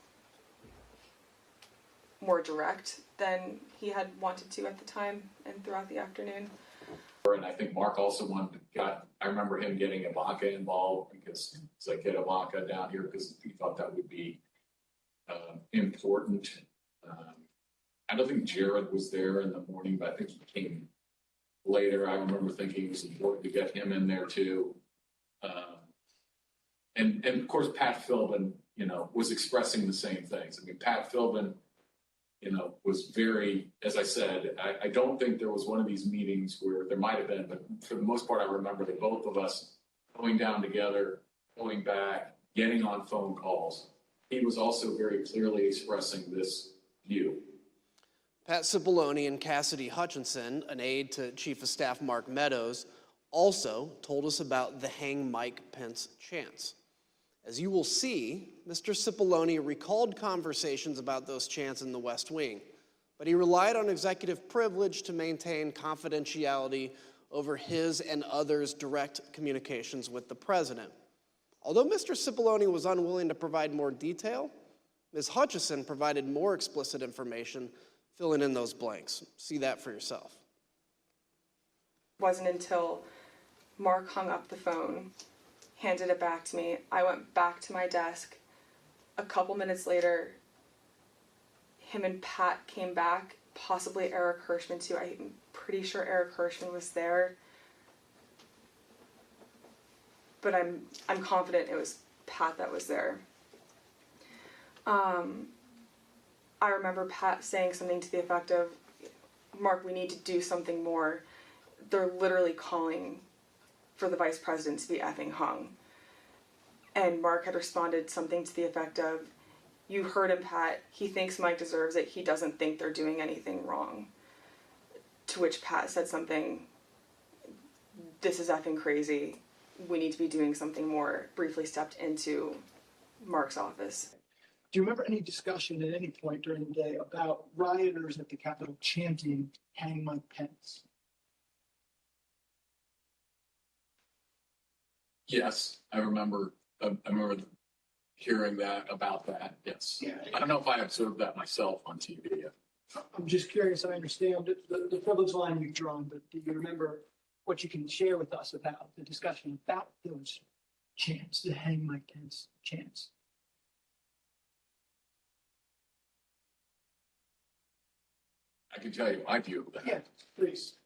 more direct than he had wanted to at the time and throughout the afternoon. And I think Mark also I remember him getting Ivanka involved because it's like, get Ivanka down here because he thought that would be important. I don't think Jared was there in the morning, but I think he came later. I remember thinking it was important to get him in there too. And of course, Pat Philbin, was expressing the same things. I mean, Pat Philbin, was very, as I said, I don't think there was one of these meetings where there might have been, but for the most part, I remember that both of us going down together, going back, getting on phone calls. He was also very clearly expressing this view. Pat Cipollone and Cassidy Hutchinson, an aide to Chief of Staff Mark Meadows, also told us about the Hang Mike Pence chants. As you will see, Mr. Cipollone recalled conversations about those chants in the West Wing, but he relied on executive privilege to maintain confidentiality over his and others' direct communications with the president. Although Mr. Cipollone was unwilling to provide more detail, Ms. Hutchison provided more explicit information, filling in those blanks. See that for yourself. It wasn't until Mark hung up the phone, handed it back to me. I went back to my desk. A couple minutes later, him and Pat came back, possibly Eric Hirschman too. I'm pretty sure Eric Hirschman was there. but I'm confident it was Pat that was there. I remember Pat saying something to the effect of, "Mark, we need to do something more. They're literally calling for the vice president to be effing hung." And Mark had responded something to the effect of, "You heard him, Pat. He thinks Mike deserves it. He doesn't think they're doing anything wrong." To which Pat said something, "This is effing crazy. We need to be doing something more." Briefly stepped into Mark's office. Do you remember any discussion at any point during the day about rioters at the Capitol chanting "Hang Mike Pence"? Yes, I remember hearing that about that. Yes. Yeah. I don't know if I observed that myself on TV. I'm just curious. I understand the privilege line you've drawn, but do you remember what you can share with us about the discussion about those chants, the "Hang Mike Pence" chants? I can tell you my view of that. Yeah, please.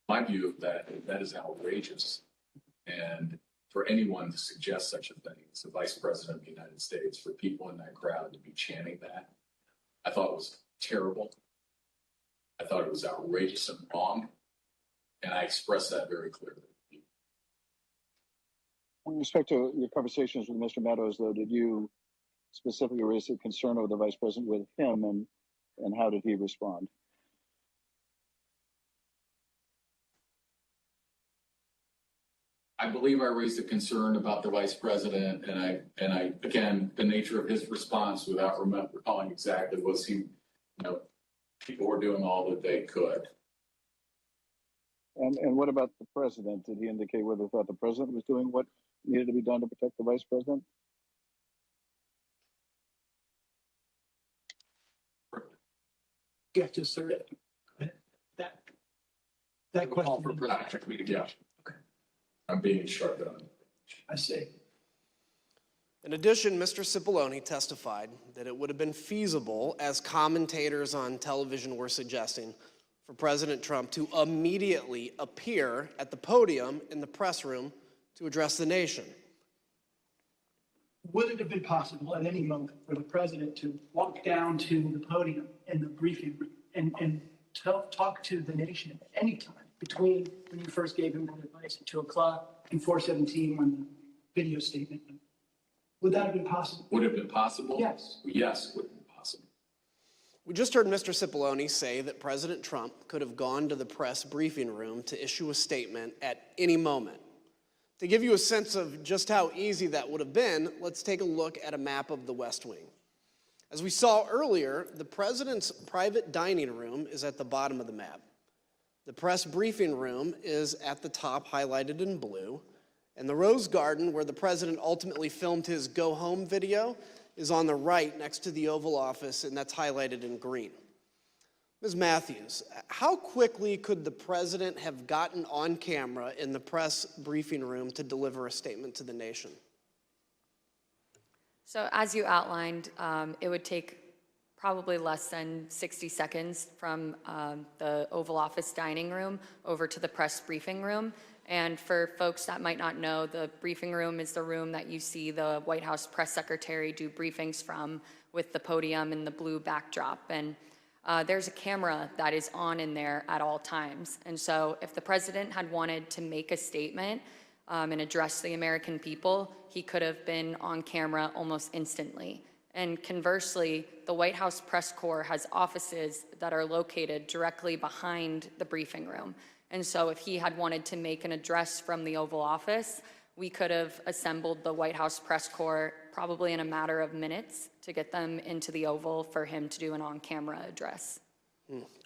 My view of that is outrageous. And for anyone to suggest such a thing as the Vice President of the United States, for people in that crowd to be chanting that, I thought it was terrible. I thought it was outrageous and wrong. And I expressed that very clearly. With respect to your conversations with Mr. Meadows, though, did you specifically raise a concern over the Vice President with him, and how did he respond? I believe I raised a concern about the Vice President, and I again, the nature of his response, without recalling exactly, was people were doing all that they could. And what about the President? Did he indicate whether he thought the President was doing what needed to be done to protect the Vice President? Yeah, just sort of that question. For production, yeah. Okay. I'm being sharp on it. I see. In addition, Mr. Cipollone testified that it would have been feasible, as commentators on television were suggesting, for President Trump to immediately appear at the podium in the press room to address the nation. Would it have been possible at any moment for the president to walk down to the podium in the briefing room and talk to the nation at any time between when you first gave him that advice at 2 o'clock and 4:17 when the video statement? Would that have been possible? Would it have been possible? Yes. Yes, it would have been possible. We just heard Mr. Cipollone say that President Trump could have gone to the press briefing room to issue a statement at any moment. To give you a sense of just how easy that would have been, let's take a look at a map of the West Wing. As we saw earlier, the president's private dining room is at the bottom of the map. The press briefing room is at the top, highlighted in blue. And the Rose Garden, where the president ultimately filmed his go home video, is on the right next to the Oval Office, and that's highlighted in green. Ms. Matthews, how quickly could the president have gotten on camera in the press briefing room to deliver a statement to the nation? So as you outlined, it would take probably less than 60 seconds from the Oval Office dining room over to the press briefing room. And for folks that might not know, the briefing room is the room that you see the White House press secretary do briefings from, with the podium and the blue backdrop. And there's a camera that is on in there at all times. And so if the president had wanted to make a statement and address the American people, he could have been on camera almost instantly. And conversely, the White House press corps has offices that are located directly behind the briefing room. And so if he had wanted to make an address from the Oval Office, we could have assembled the White House press corps probably in a matter of minutes to get them into the Oval for him to do an on-camera address.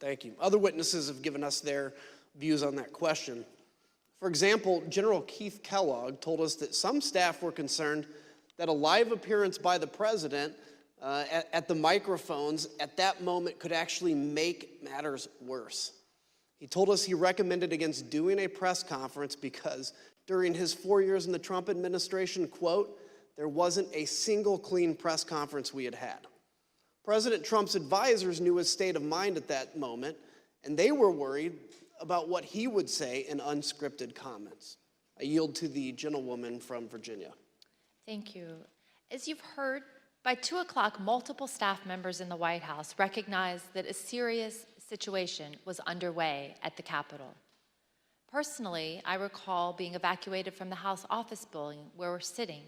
Thank you. Other witnesses have given us their views on that question. For example, General Keith Kellogg told us that some staff were concerned that a live appearance by the president at the microphones at that moment could actually make matters worse. He told us he recommended against doing a press conference because during his 4 years in the Trump administration, quote, there wasn't a single clean press conference we had had. President Trump's advisors knew his state of mind at that moment, and they were worried about what he would say in unscripted comments. I yield to the gentlewoman from Virginia. Thank you. As you've heard, by 2 o'clock, multiple staff members in the White House recognized that a serious situation was underway at the Capitol. Personally, I recall being evacuated from the House office building where we're sitting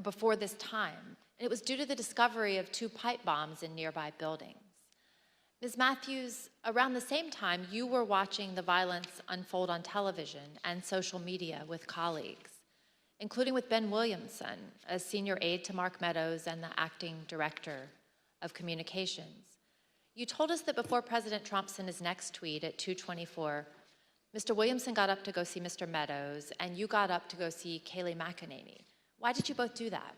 before this time. It was due to the discovery of 2 pipe bombs in nearby buildings. Ms. Matthews, around the same time, you were watching the violence unfold on television and social media with colleagues, including with Ben Williamson, a senior aide to Mark Meadows and the acting director of communications. You told us that before President Trump sent his next tweet at 2:24, Mr. Williamson got up to go see Mr. Meadows, and you got up to go see Kayleigh McEnany. Why did you both do that?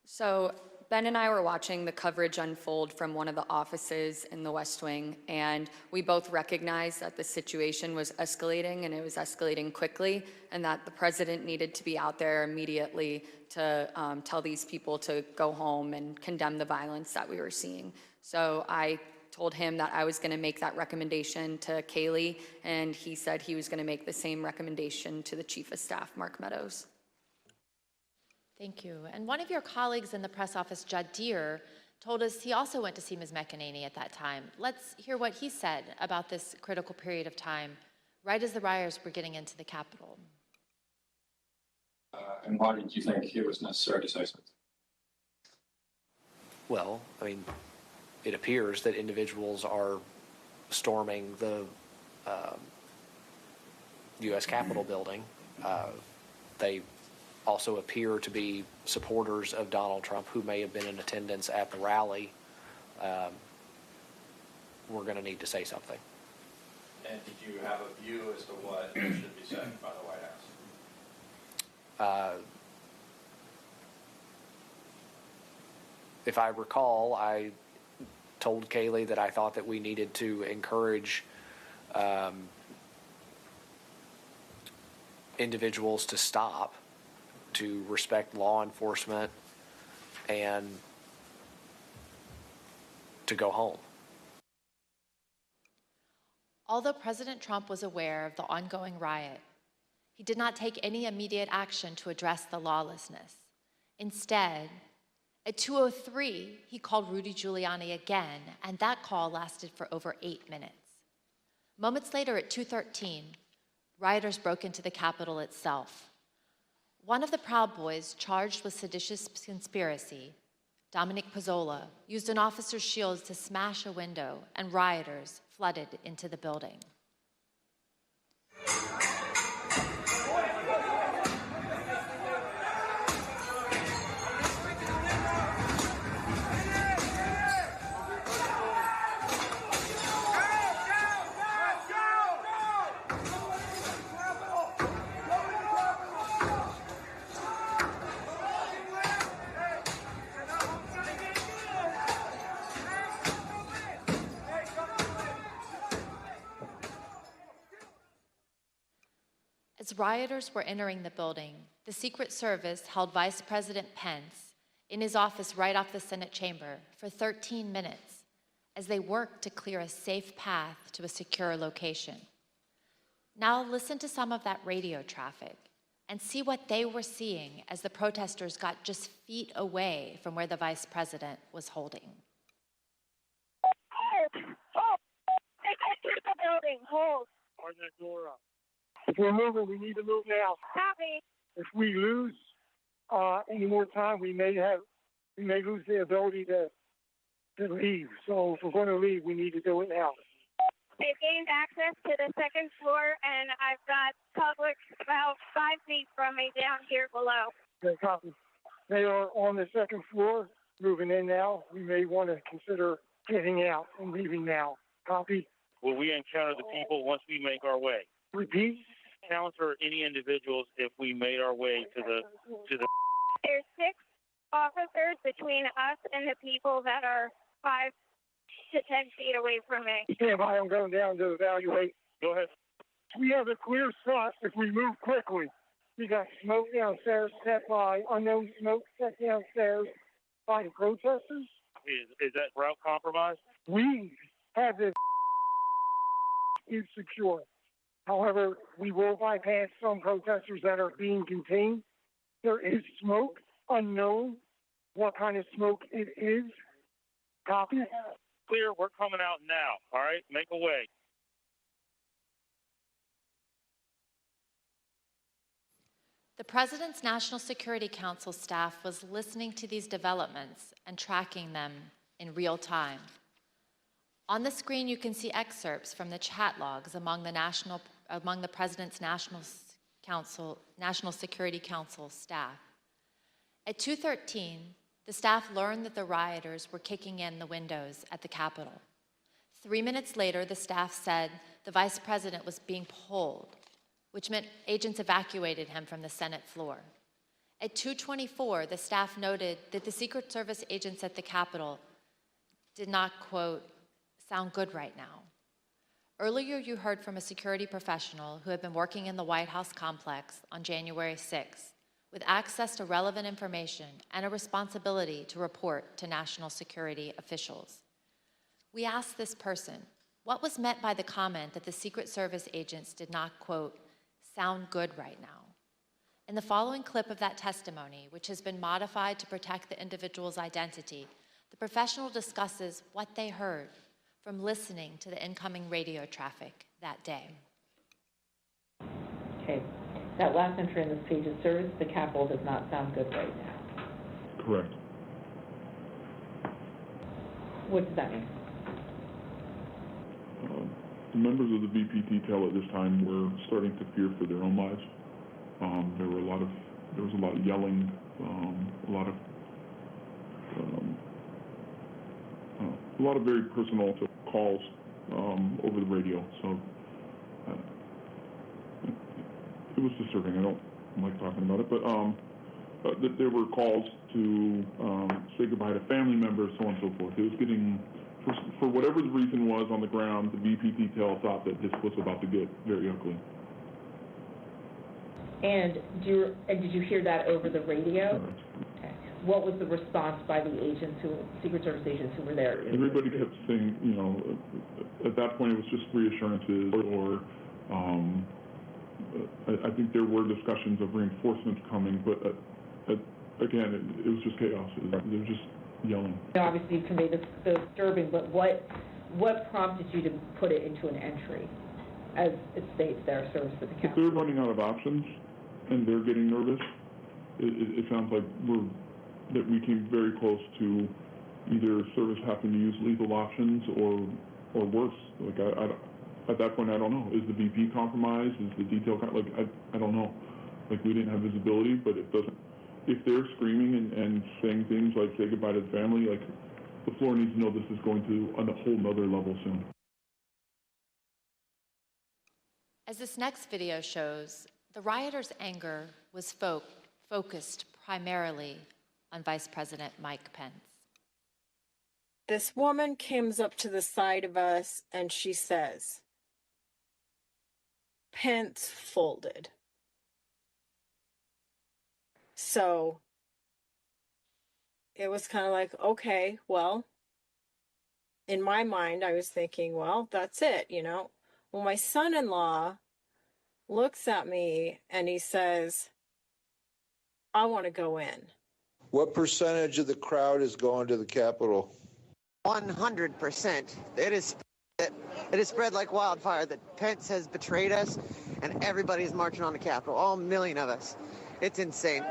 So Ben and I were watching the coverage unfold from one of the offices in the West Wing, and we both recognized that the situation was escalating, and it was escalating quickly, and that the president needed to be out there immediately to tell these people to go home and condemn the violence that we were seeing. So I told him that I was going to make that recommendation to Kayleigh, and he said he was going to make the same recommendation to the Chief of Staff, Mark Meadows. Thank you. And one of your colleagues in the press office, Judd Deere, told us he also went to see Ms. McEnany at that time. Let's hear what he said about this critical period of time, right as the rioters were getting into the Capitol. And why did you think it was necessary to say something? Well, I mean, it appears that individuals are storming the U.S. Capitol building. They also appear to be supporters of Donald Trump who may have been in attendance at the rally. We're going to need to say something. And did you have a view as to what should be said by the White House? If I recall, I told Kayleigh that I thought that we needed to encourage individuals to stop, to respect law enforcement, and to go home. Although President Trump was aware of the ongoing riot, he did not take any immediate action to address the lawlessness. Instead, at 2:03, he called Rudy Giuliani again, and that call lasted for over 8 minutes. Moments later, at 2:13, rioters broke into the Capitol itself. One of the Proud Boys charged with seditious conspiracy, Dominic Pizzola, used an officer's shield to smash a window, and rioters flooded into the building. As rioters were entering the building, the Secret Service held Vice President Pence in his office right off the Senate chamber for 13 minutes as they worked to clear a safe path to a secure location. Now listen to some of that radio traffic and see what they were seeing as the protesters got just feet away from where the Vice President was holding. Oh! They can't keep the building. Hold. Open that door up. If we're moving, we need to move now. Copy. If we lose any more time, we may lose the ability to leave. So if we're going to leave, we need to do it now. They've gained access to the second floor, and I've got public about 5 feet from me down here below. Okay, copy. They are on the second floor, moving in now. We may want to consider getting out and leaving now. Copy. Will we encounter the people once we make our way? Repeat. Encounter any individuals if we made our way to the. There's 6 officers between us and the people that are 5 to 10 feet away from me. Stand by. I'm going down to evaluate. Go ahead. We have a clear shot if we move quickly. We got smoke downstairs set by unknown smoke set downstairs by the protesters. Is that route compromised? We have this is secure. However, we will bypass some protesters that are being contained. There is smoke, unknown what kind of smoke it is. Copy. Clear, we're coming out now. All right, make a way. The President's National Security Council staff was listening to these developments and tracking them in real time. On the screen, you can see excerpts from the chat logs among the President's National Security Council staff. At 2:13, the staff learned that the rioters were kicking in the windows at the Capitol. 3 minutes later, the staff said the Vice President was being pulled, which meant agents evacuated him from the Senate floor. At 2:24, the staff noted that the Secret Service agents at the Capitol did not, quote, sound good right now. Earlier, you heard from a security professional who had been working in the White House complex on January 6th with access to relevant information and a responsibility to report to national security officials. We asked this person, what was meant by the comment that the Secret Service agents did not, quote, sound good right now? In the following clip of that testimony, which has been modified to protect the individual's identity, the professional discusses what they heard from listening to the incoming radio traffic that day. Okay, that last entry in this page of service, the Capitol does not sound good right now. Correct. What does that mean? The members of the VP detail at this time were starting to fear for their own lives. There was a lot of yelling, a lot of very personal calls over the radio. So it was disturbing. I don't like talking about it, but there were calls to say goodbye to family members, so on and so forth. It was getting, for whatever the reason was on the ground, the VP detail thought that this was about to get very ugly. And did you hear that over the radio? Correct. Okay. What was the response by the agents, Secret Service agents who were there? Everybody kept saying, at that point it was just reassurances, or I think there were discussions of reinforcements coming, but again, it was just chaos. They were just yelling. Obviously, you conveyed the disturbing, but what prompted you to put it into an entry, as it states there, service to the Capitol? If they're running out of options and they're getting nervous, it sounds like that we came very close to either service having to use lethal options or worse. Like at that point, I don't know. Is the VP compromised? Is the detail I don't know. Like, we didn't have visibility, but it doesn't. If they're screaming and saying things like say goodbye to the family, like, the floor needs to know this is going to a whole nother level soon. As this next video shows, the rioters' anger was focused primarily on Vice President Mike Pence. This woman comes up to the side of us and she says, Pence folded. So it was kind of like, okay, well, in my mind, I was thinking, well, that's it, Well, my son-in-law looks at me and he says, I want to go in. What percentage of the crowd is going to the Capitol? 100%. It is spread like wildfire that Pence has betrayed us and everybody's marching on the Capitol, all 1 million of us. It's insane.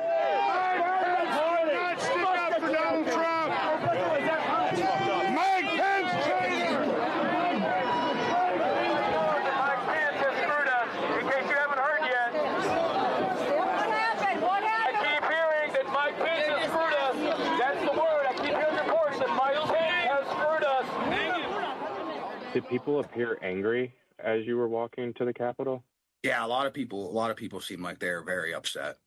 Did people appear angry as you were walking to the Capitol? Yeah, a lot of people seem like they're very upset.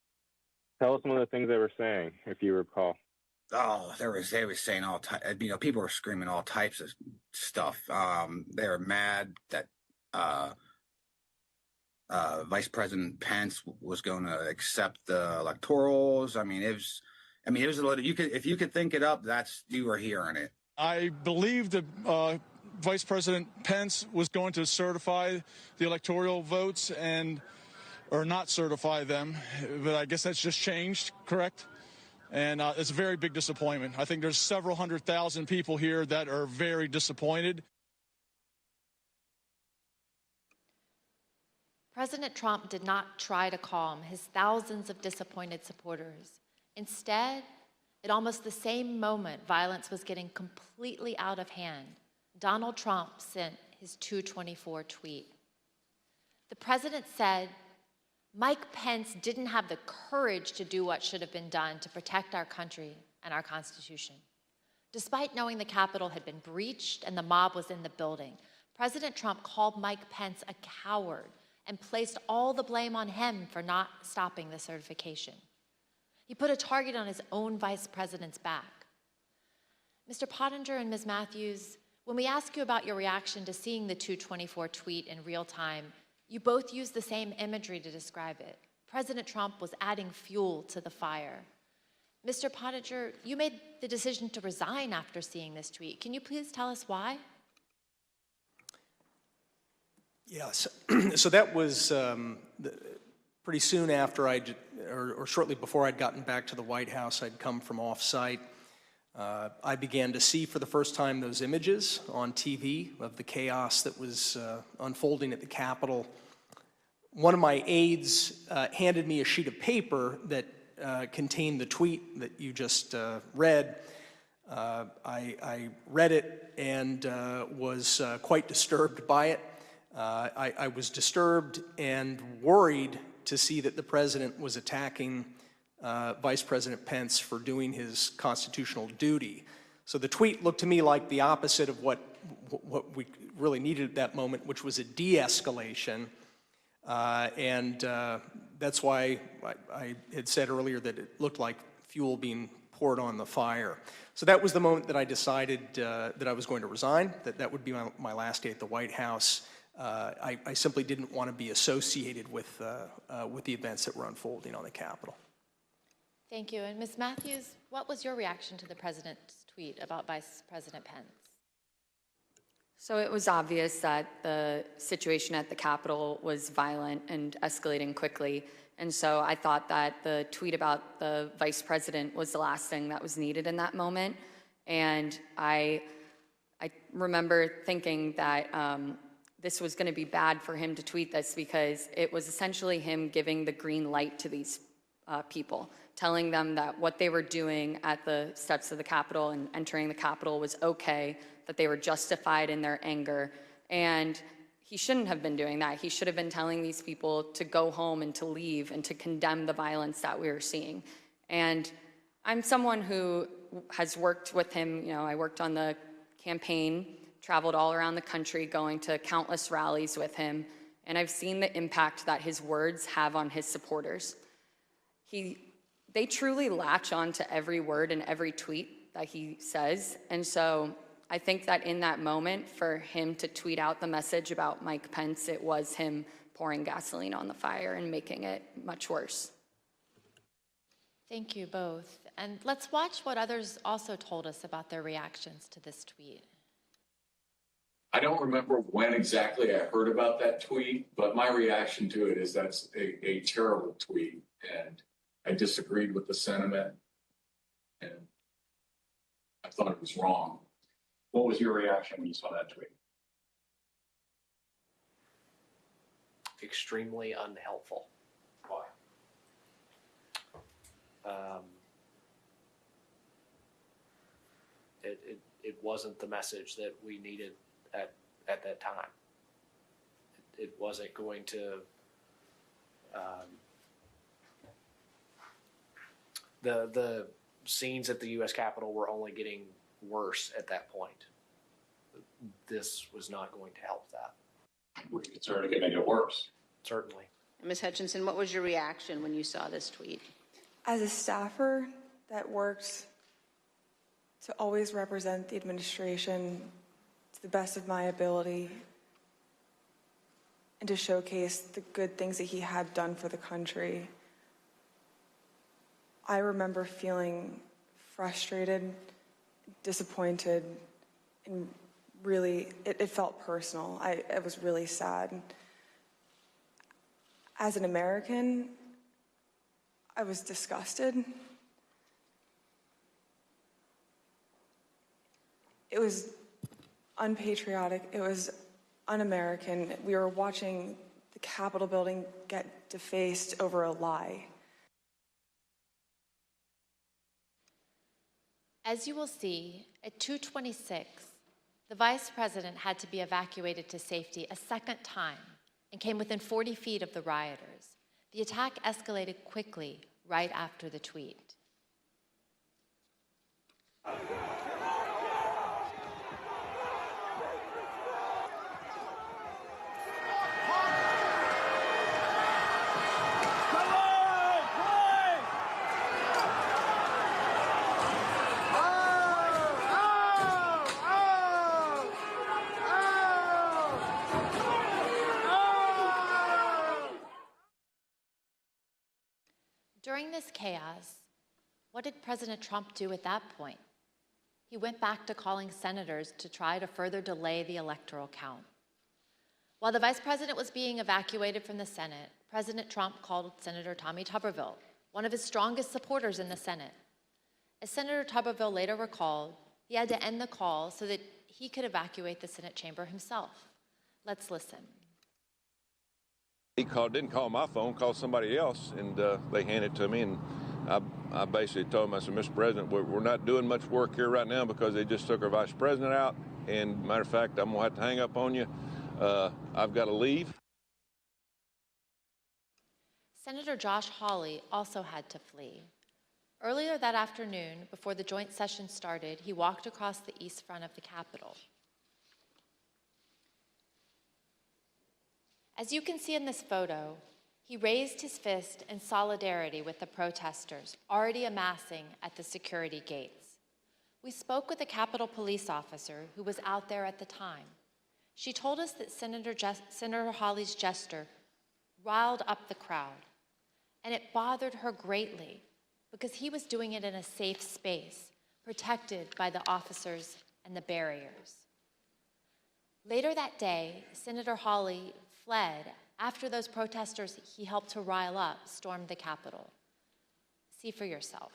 Tell us some of the things they were saying, if you recall. Oh, they were saying all types. People were screaming all types of stuff. They were mad that Vice President Pence was going to accept the electorals. It was a lot. If you could think it up, you were hearing it. I believe that Vice President Pence was going to certify the electoral votes or not certify them, but I guess that's just changed, correct? And it's a very big disappointment. I think there's several 100,000 people here that are very disappointed. President Trump did not try to calm his thousands of disappointed supporters. Instead, at almost the same moment violence was getting completely out of hand, Donald Trump sent his 224 tweet. The president said, Mike Pence didn't have the courage to do what should have been done to protect our country and our Constitution. Despite knowing the Capitol had been breached and the mob was in the building, President Trump called Mike Pence a coward and placed all the blame on him for not stopping the certification. He put a target on his own vice president's back. Mr. Pottinger and Ms. Matthews, when we ask you about your reaction to seeing the 224 tweet in real time, you both used the same imagery to describe it. President Trump was adding fuel to the fire. Mr. Pottinger, you made the decision to resign after seeing this tweet. Can you please tell us why? Yes. So that was pretty soon after or shortly before I'd gotten back to the White House. I'd come from off-site. I began to see for the first time those images on TV of the chaos that was unfolding at the Capitol. One of my aides handed me a sheet of paper that contained the tweet that you just read. I read it and was quite disturbed by it. I was disturbed and worried to see that the president was attacking Vice President Pence for doing his constitutional duty. So the tweet looked to me like the opposite of what we really needed at that moment, which was a de-escalation. And that's why I had said earlier that it looked like fuel being poured on the fire. So that was the moment that I decided that I was going to resign, that would be my last day at the White House. I simply didn't want to be associated with the events that were unfolding on the Capitol. Thank you. And Ms. Matthews, what was your reaction to the president's tweet about Vice President Pence? So it was obvious that the situation at the Capitol was violent and escalating quickly. And so I thought that the tweet about the vice president was the last thing that was needed in that moment. And I remember thinking that this was going to be bad for him to tweet this because it was essentially him giving the green light to these people, telling them that what they were doing at the steps of the Capitol and entering the Capitol was okay, that they were justified in their anger. And he shouldn't have been doing that. He should have been telling these people to go home and to leave and to condemn the violence that we were seeing. And I'm someone who has worked with him. You know, I worked on the campaign, traveled all around the country, going to countless rallies with him, and I've seen the impact that his words have on his supporters. They truly latch on to every word and every tweet that he says, and so I think that in that moment, for him to tweet out the message about Mike Pence, it was him pouring gasoline on the fire and making it much worse. Thank you both. And let's watch what others also told us about their reactions to this tweet. I don't remember when exactly I heard about that tweet, but my reaction to it is that's a terrible tweet, and I disagreed with the sentiment, and I thought it was wrong. What was your reaction when you saw that tweet? Extremely unhelpful. Why? It wasn't the message that we needed at that time. It wasn't going to, the scenes at the U.S. Capitol were only getting worse at that point. This was not going to help that. Were you concerned it could make it worse? Certainly. Ms. Hutchinson, what was your reaction when you saw this tweet? As a staffer that worked to always represent the administration to the best of my ability and to showcase the good things that he had done for the country, I remember feeling frustrated, disappointed, and really, it felt personal. It was really sad. As an American, I was disgusted. It was unpatriotic. It was un-American. We were watching the Capitol building get defaced over a lie. As you will see, at 2:26, the Vice President had to be evacuated to safety a second time and came within 40 feet of the rioters. The attack escalated quickly right after the tweet. During this chaos, what did President Trump do at that point? He went back to calling senators to try to further delay the electoral count. While the Vice President was being evacuated from the Senate, President Trump called Senator Tommy Tuberville, one of his strongest supporters in the Senate. As Senator Tuberville later recalled, he had to end the call so that he could evacuate the Senate chamber himself. Let's listen. He didn't call my phone, called somebody else, and they handed it to me. And I basically told him, I said, Mr. President, we're not doing much work here right now because they just took our vice president out. And matter of fact, I'm going to have to hang up on you. I've got to leave. Senator Josh Hawley also had to flee. Earlier that afternoon, before the joint session started, he walked across the east front of the Capitol. As you can see in this photo, he raised his fist in solidarity with the protesters already amassing at the security gates. We spoke with a Capitol police officer who was out there at the time. She told us that Senator Hawley's gesture riled up the crowd, and it bothered her greatly because he was doing it in a safe space, protected by the officers and the barriers. Later that day, Senator Hawley fled after those protesters he helped to rile up stormed the Capitol. See for yourself.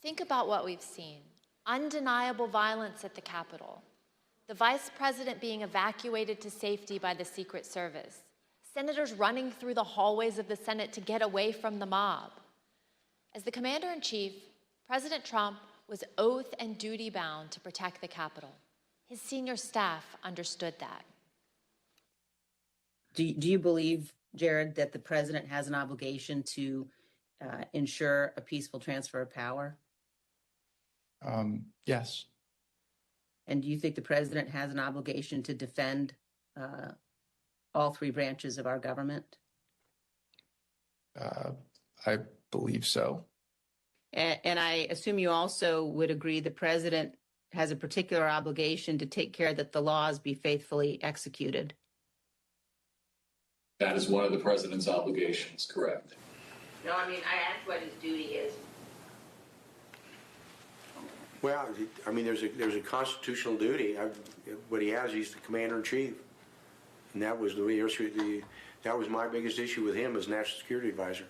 Think about what we've seen. Undeniable violence at the Capitol. The Vice President being evacuated to safety by the Secret Service. Senators running through the hallways of the Senate to get away from the mob. As the Commander-in-Chief, President Trump was oath and duty bound to protect the Capitol. His senior staff understood that. Do you believe, Jared, that the President has an obligation to ensure a peaceful transfer of power? Yes. And do you think the President has an obligation to defend all three branches of our government? I believe so. And I assume you also would agree the President has a particular obligation to take care that the laws be faithfully executed. That is one of the President's obligations, correct? No, I mean, I asked what his duty is. Well, I mean, there's a constitutional duty. What he has, he's the commander-in-chief, and that was that was my biggest issue with him as national security advisor.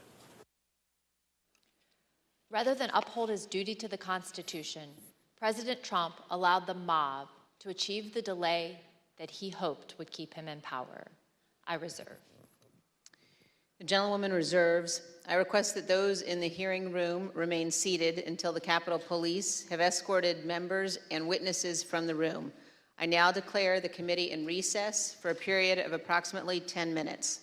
Rather than uphold his duty to the Constitution, President Trump allowed the mob to achieve the delay that he hoped would keep him in power. I reserve. The gentlewoman reserves. I request that those in the hearing room remain seated until the Capitol Police have escorted members and witnesses from the room. I now declare the committee in recess for a period of approximately 10 minutes.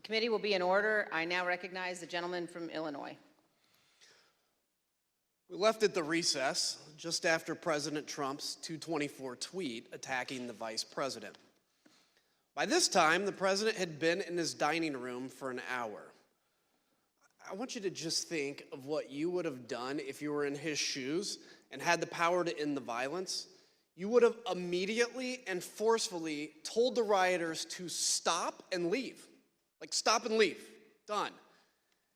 Committee will be in order. I now recognize the gentleman from Illinois. We left at the recess just after President Trump's 224 tweet attacking the vice president. By this time, the president had been in his dining room for an hour. I want you to just think of what you would have done if you were in his shoes and had the power to end the violence. You would have immediately and forcefully told the rioters to stop and leave. Like, stop and leave. Done.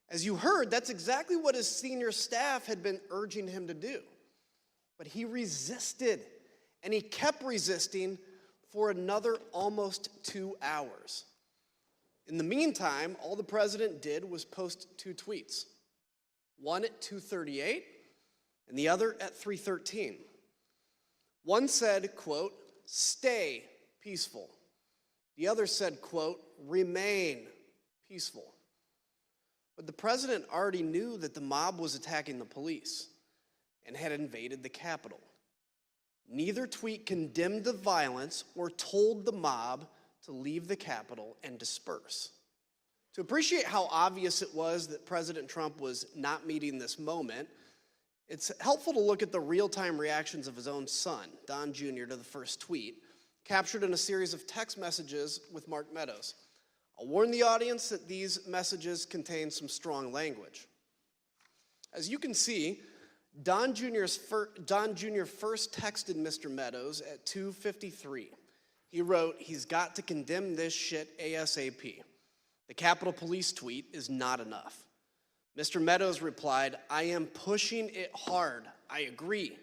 As you heard, that's exactly what his senior staff had been urging him to do. But he resisted, and he kept resisting for another almost 2 hours. In the meantime, all the president did was post 2 tweets. One at 2:38 and the other at 3:13. One said, quote, "Stay peaceful." The other said, quote, "Remain peaceful." But the president already knew that the mob was attacking the police and had invaded the Capitol. Neither tweet condemned the violence or told the mob to leave the Capitol and disperse. To appreciate how obvious it was that President Trump was not meeting this moment, it's helpful to look at the real-time reactions of his own son, Don Jr., to the first tweet, captured in a series of text messages with Mark Meadows. I'll warn the audience that these messages contain some strong language. As you can see, Don Jr. first texted Mr. Meadows at 2:53. He wrote, "He's got to condemn this shit ASAP. The Capitol Police tweet is not enough." Mr. Meadows replied, "I am pushing it hard. I agree."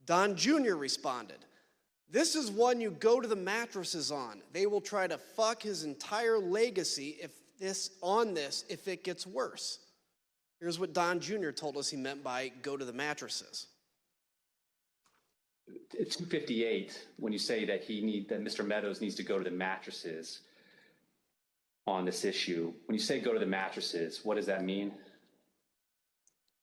Don Jr. responded, "This is one you go to the mattresses on. They will try to fuck his entire legacy if it gets worse." Here's what Don Jr. told us he meant by "go to the mattresses." At 2:58, when you say that that Mr. Meadows needs to go to the mattresses on this issue, when you say go to the mattresses, what does that mean?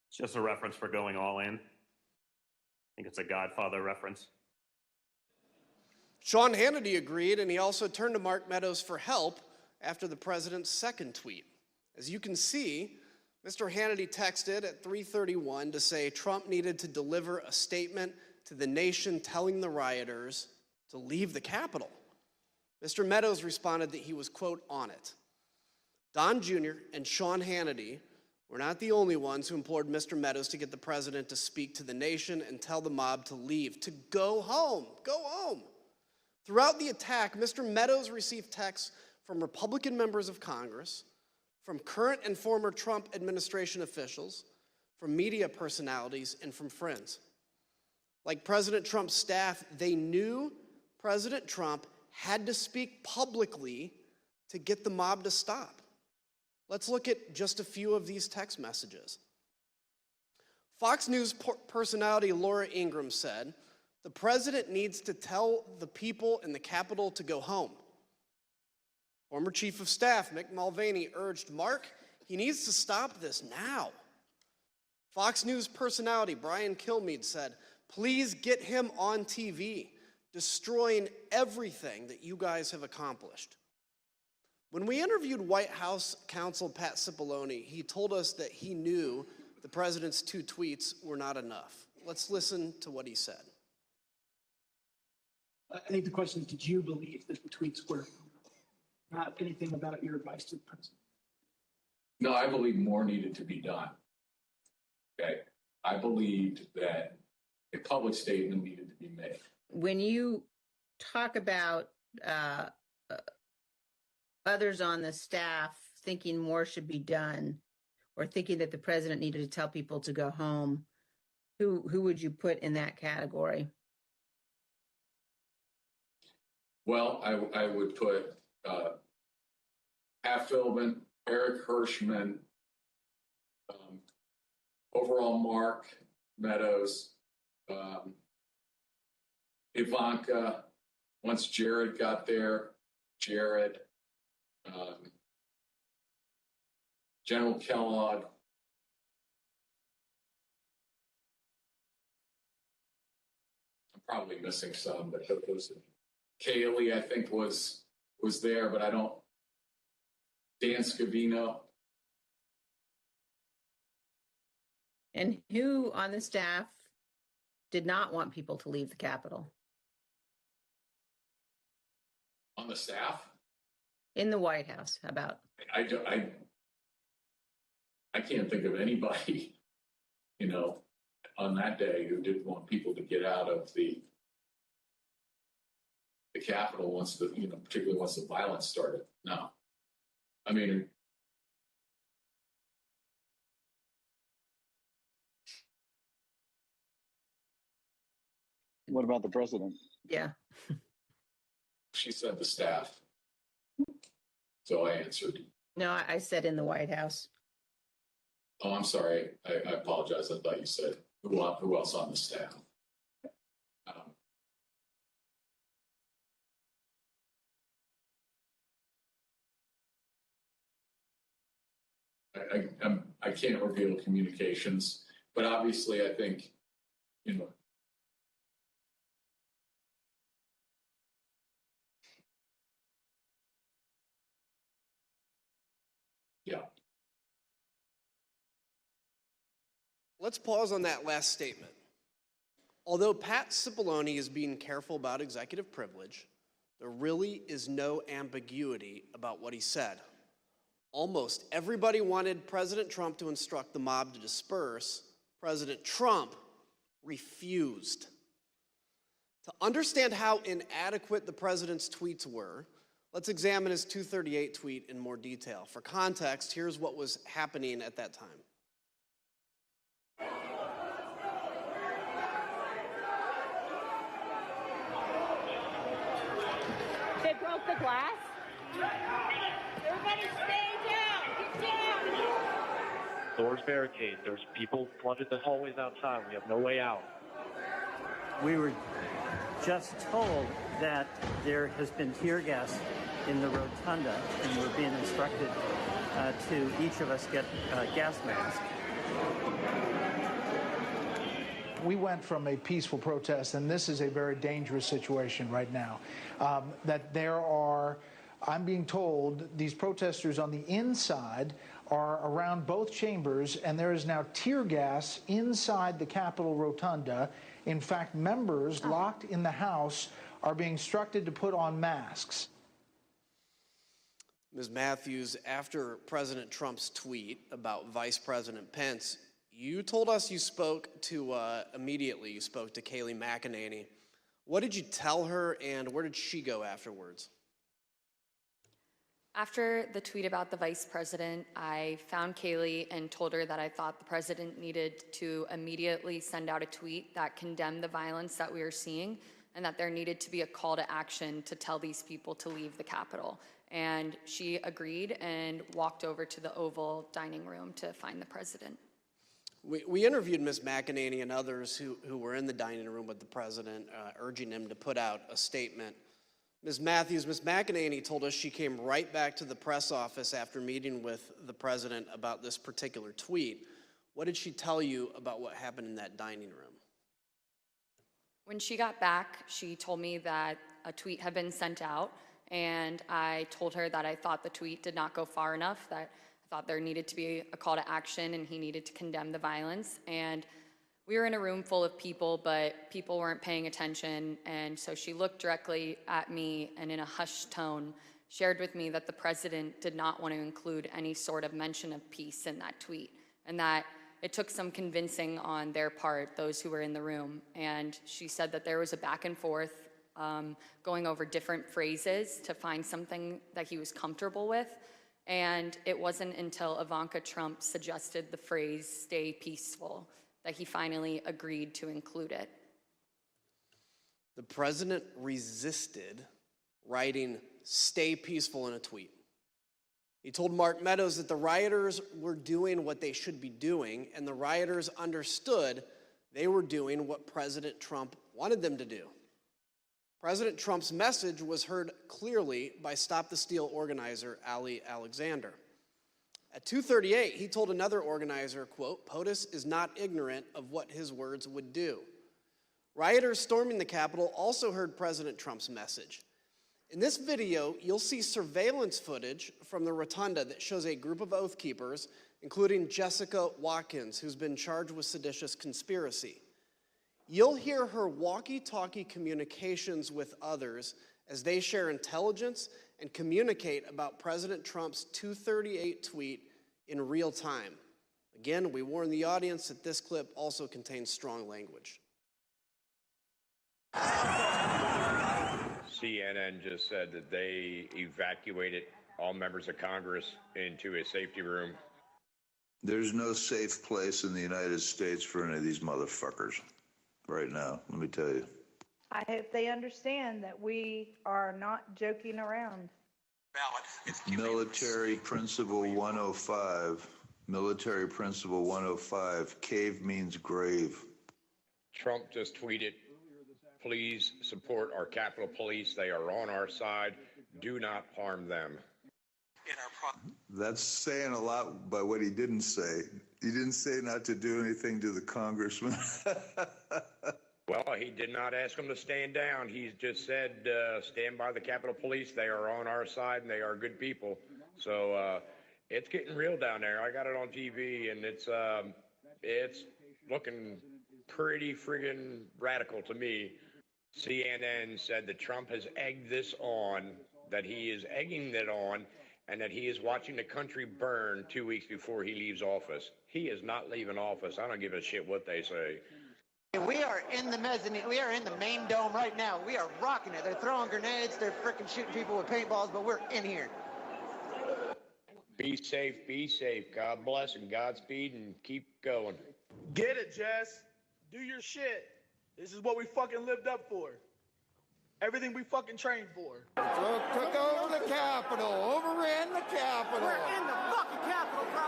It's just a reference for going all in. I think it's a Godfather reference. Sean Hannity agreed, and he also turned to Mark Meadows for help after the president's second tweet. As you can see, Mr. Hannity texted at 3:31 to say Trump needed to deliver a statement to the nation telling the rioters to leave the Capitol. Mr. Meadows responded that he was, quote, "on it." Don Jr. and Sean Hannity were not the only ones who implored Mr. Meadows to get the president to speak to the nation and tell the mob to leave, to go home, go home. Throughout the attack, Mr. Meadows received texts from Republican members of Congress, from current and former Trump administration officials, from media personalities, and from friends. Like President Trump's staff, they knew President Trump had to speak publicly to get the mob to stop. Let's look at just a few of these text messages. Fox News personality Laura Ingraham said, "The president needs to tell the people in the Capitol to go home." Former Chief of Staff Mick Mulvaney urged Mark, he needs to stop this now. Fox News personality Brian Kilmeade said, "Please get him on TV, destroying everything that you guys have accomplished." When we interviewed White House counsel Pat Cipollone, he told us that he knew the president's 2 tweets were not enough. Let's listen to what he said. I think the question is, did you believe that the tweets were not anything about your advice to the president? No, I believe more needed to be done. Okay. I believed that a public statement needed to be made. When you talk about others on the staff thinking more should be done, or thinking that the president needed to tell people to go home, who would you put in that category? Well, I would put Pat Philbin, Eric Hirschman, overall Mark Meadows, Ivanka, once Jared got there, Jared, General Kellogg. I'm probably missing some, but those Kaylee, I think, was there, but I don't. Dan Scavino. And who on the staff did not want people to leave the Capitol? On the staff? In the White House, how about? I can't think of anybody, you know, on that day who didn't want people to get out of the Capitol once the, you know, particularly once the violence started. No. I mean, what about the president? Yeah. she said the staff. So I answered. No, I said in the White House. Oh, I'm sorry. I apologize. I thought you said who else on the staff. I can't reveal communications, but obviously I think, you know, yeah. Let's pause on that last statement. Although Pat Cipollone is being careful about executive privilege, there really is no ambiguity about what he said. Almost everybody wanted President Trump to instruct the mob to disperse. President Trump refused. To understand how inadequate the president's tweets were, let's examine his 238 tweet in more detail. For context, here's what was happening at that time. They broke the glass? Everybody stay down! Get down! Doors barricade. There's people flooded the hallways outside. We have no way out. We were just told that there has been tear gas in the rotunda, and we're being instructed to each of us get gas masks. We went from a peaceful protest, and this is a very dangerous situation right now, that there are, I'm being told, these protesters on the inside are around both chambers, and there is now tear gas inside the Capitol Rotunda. In fact, members locked in the House are being instructed to put on masks. Ms. Matthews, after President Trump's tweet about Vice President Pence, you told us you spoke to, immediately you spoke to Kayleigh McEnany. What did you tell her, and where did she go afterwards? After the tweet about the vice president, I found Kayleigh and told her that I thought the president needed to immediately send out a tweet that condemned the violence that we are seeing, and that there needed to be a call to action to tell these people to leave the Capitol. And she agreed and walked over to the Oval dining room to find the president. We interviewed Ms. McEnany and others who were in the dining room with the president, urging him to put out a statement. Ms. Matthews, Ms. McEnany told us she came right back to the press office after meeting with the president about this particular tweet. What did she tell you about what happened in that dining room? When she got back, she told me that a tweet had been sent out, and I told her that I thought the tweet did not go far enough, that I thought there needed to be a call to action and he needed to condemn the violence. And we were in a room full of people, but people weren't paying attention, and so she looked directly at me and in a hushed tone shared with me that the president did not want to include any sort of mention of peace in that tweet, and that it took some convincing on their part, those who were in the room. And she said that there was a back and forth going over different phrases to find something that he was comfortable with, and it wasn't until Ivanka Trump suggested the phrase "stay peaceful" that he finally agreed to include it. The president resisted writing "stay peaceful" in a tweet. He told Mark Meadows that the rioters were doing what they should be doing, and the rioters understood they were doing what President Trump wanted them to do. President Trump's message was heard clearly by Stop the Steal organizer Ali Alexander. At 2:38, he told another organizer, quote, "POTUS is not ignorant of what his words would do." Rioters storming the Capitol also heard President Trump's message. In this video, you'll see surveillance footage from the rotunda that shows a group of Oath Keepers, including Jessica Watkins, who's been charged with seditious conspiracy. You'll hear her walkie-talkie communications with others as they share intelligence and communicate about President Trump's 238 tweet in real time. Again, we warn the audience that this clip also contains strong language. CNN just said that they evacuated all members of Congress into a safety room. There's no safe place in the United States for any of these motherfuckers right now, let me tell you. I hope they understand that we are not joking around. Military Principle 105. Military Principle 105. Cave means grave. Trump just tweeted, please support our Capitol Police. They are on our side. Do not harm them. That's saying a lot by what he didn't say. He didn't say not to do anything to the congressman. Well, he did not ask them to stand down. He just said, stand by the Capitol Police. They are on our side and they are good people. So it's getting real down there. I got it on TV and it's looking pretty friggin' radical to me. CNN said that Trump has egged this on, that he is egging it on, and that he is watching the country burn 2 weeks before he leaves office. He is not leaving office. I don't give a shit what they say. We are in the mezzanine. We are in the main dome right now. We are rocking it. They're throwing grenades. They're freaking shooting people with paintballs, but we're in here. Be safe, be safe. God bless and Godspeed and keep going. Get it, Jess. Do your shit. This is what we fucking lived up for. Everything we fucking trained for. Took over the Capitol. Overran the Capitol. We're in the fucking Capitol, bro.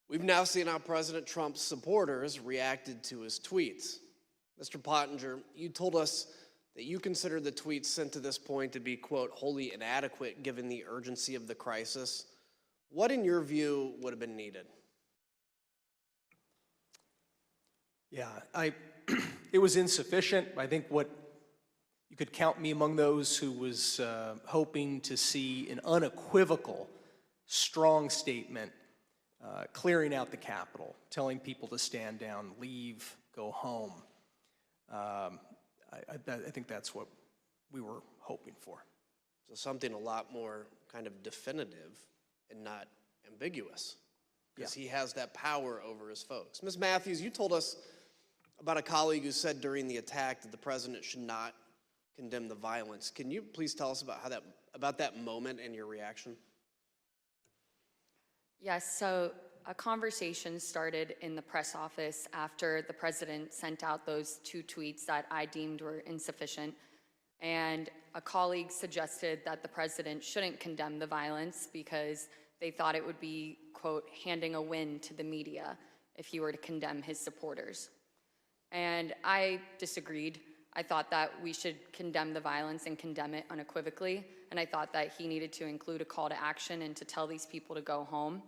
We've now seen how President Trump's supporters reacted to his tweets. Mr. Pottinger, you told us that you consider the tweets sent to this point to be, quote, wholly inadequate given the urgency of the crisis. What, in your view, would have been needed? Yeah, it was insufficient. I think what you could count me among those who was hoping to see an unequivocal, strong statement clearing out the Capitol, telling people to stand down, leave, go home. I think that's what we were hoping for. So something a lot more kind of definitive and not ambiguous, because he has that power over his folks. Ms. Matthews, you told us about a colleague who said during the attack that the president should not condemn the violence. Can you please tell us about that moment and your reaction? Yes, so a conversation started in the press office after the president sent out those 2 tweets that I deemed were insufficient. And a colleague suggested that the president shouldn't condemn the violence because they thought it would be, quote, handing a win to the media if he were to condemn his supporters. And I disagreed. I thought that we should condemn the violence and condemn it unequivocally. And I thought that he needed to include a call to action and to tell these people to go home.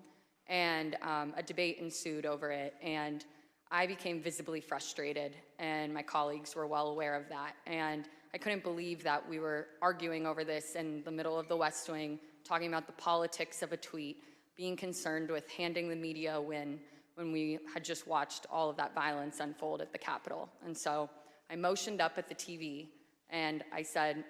And a debate ensued over it. And I became visibly frustrated, and my colleagues were well aware of that. And I couldn't believe that we were arguing over this in the middle of the West Wing, talking about the politics of a tweet, being concerned with handing the media a win when we had just watched all of that violence unfold at the Capitol. And so I motioned up at the TV and I said,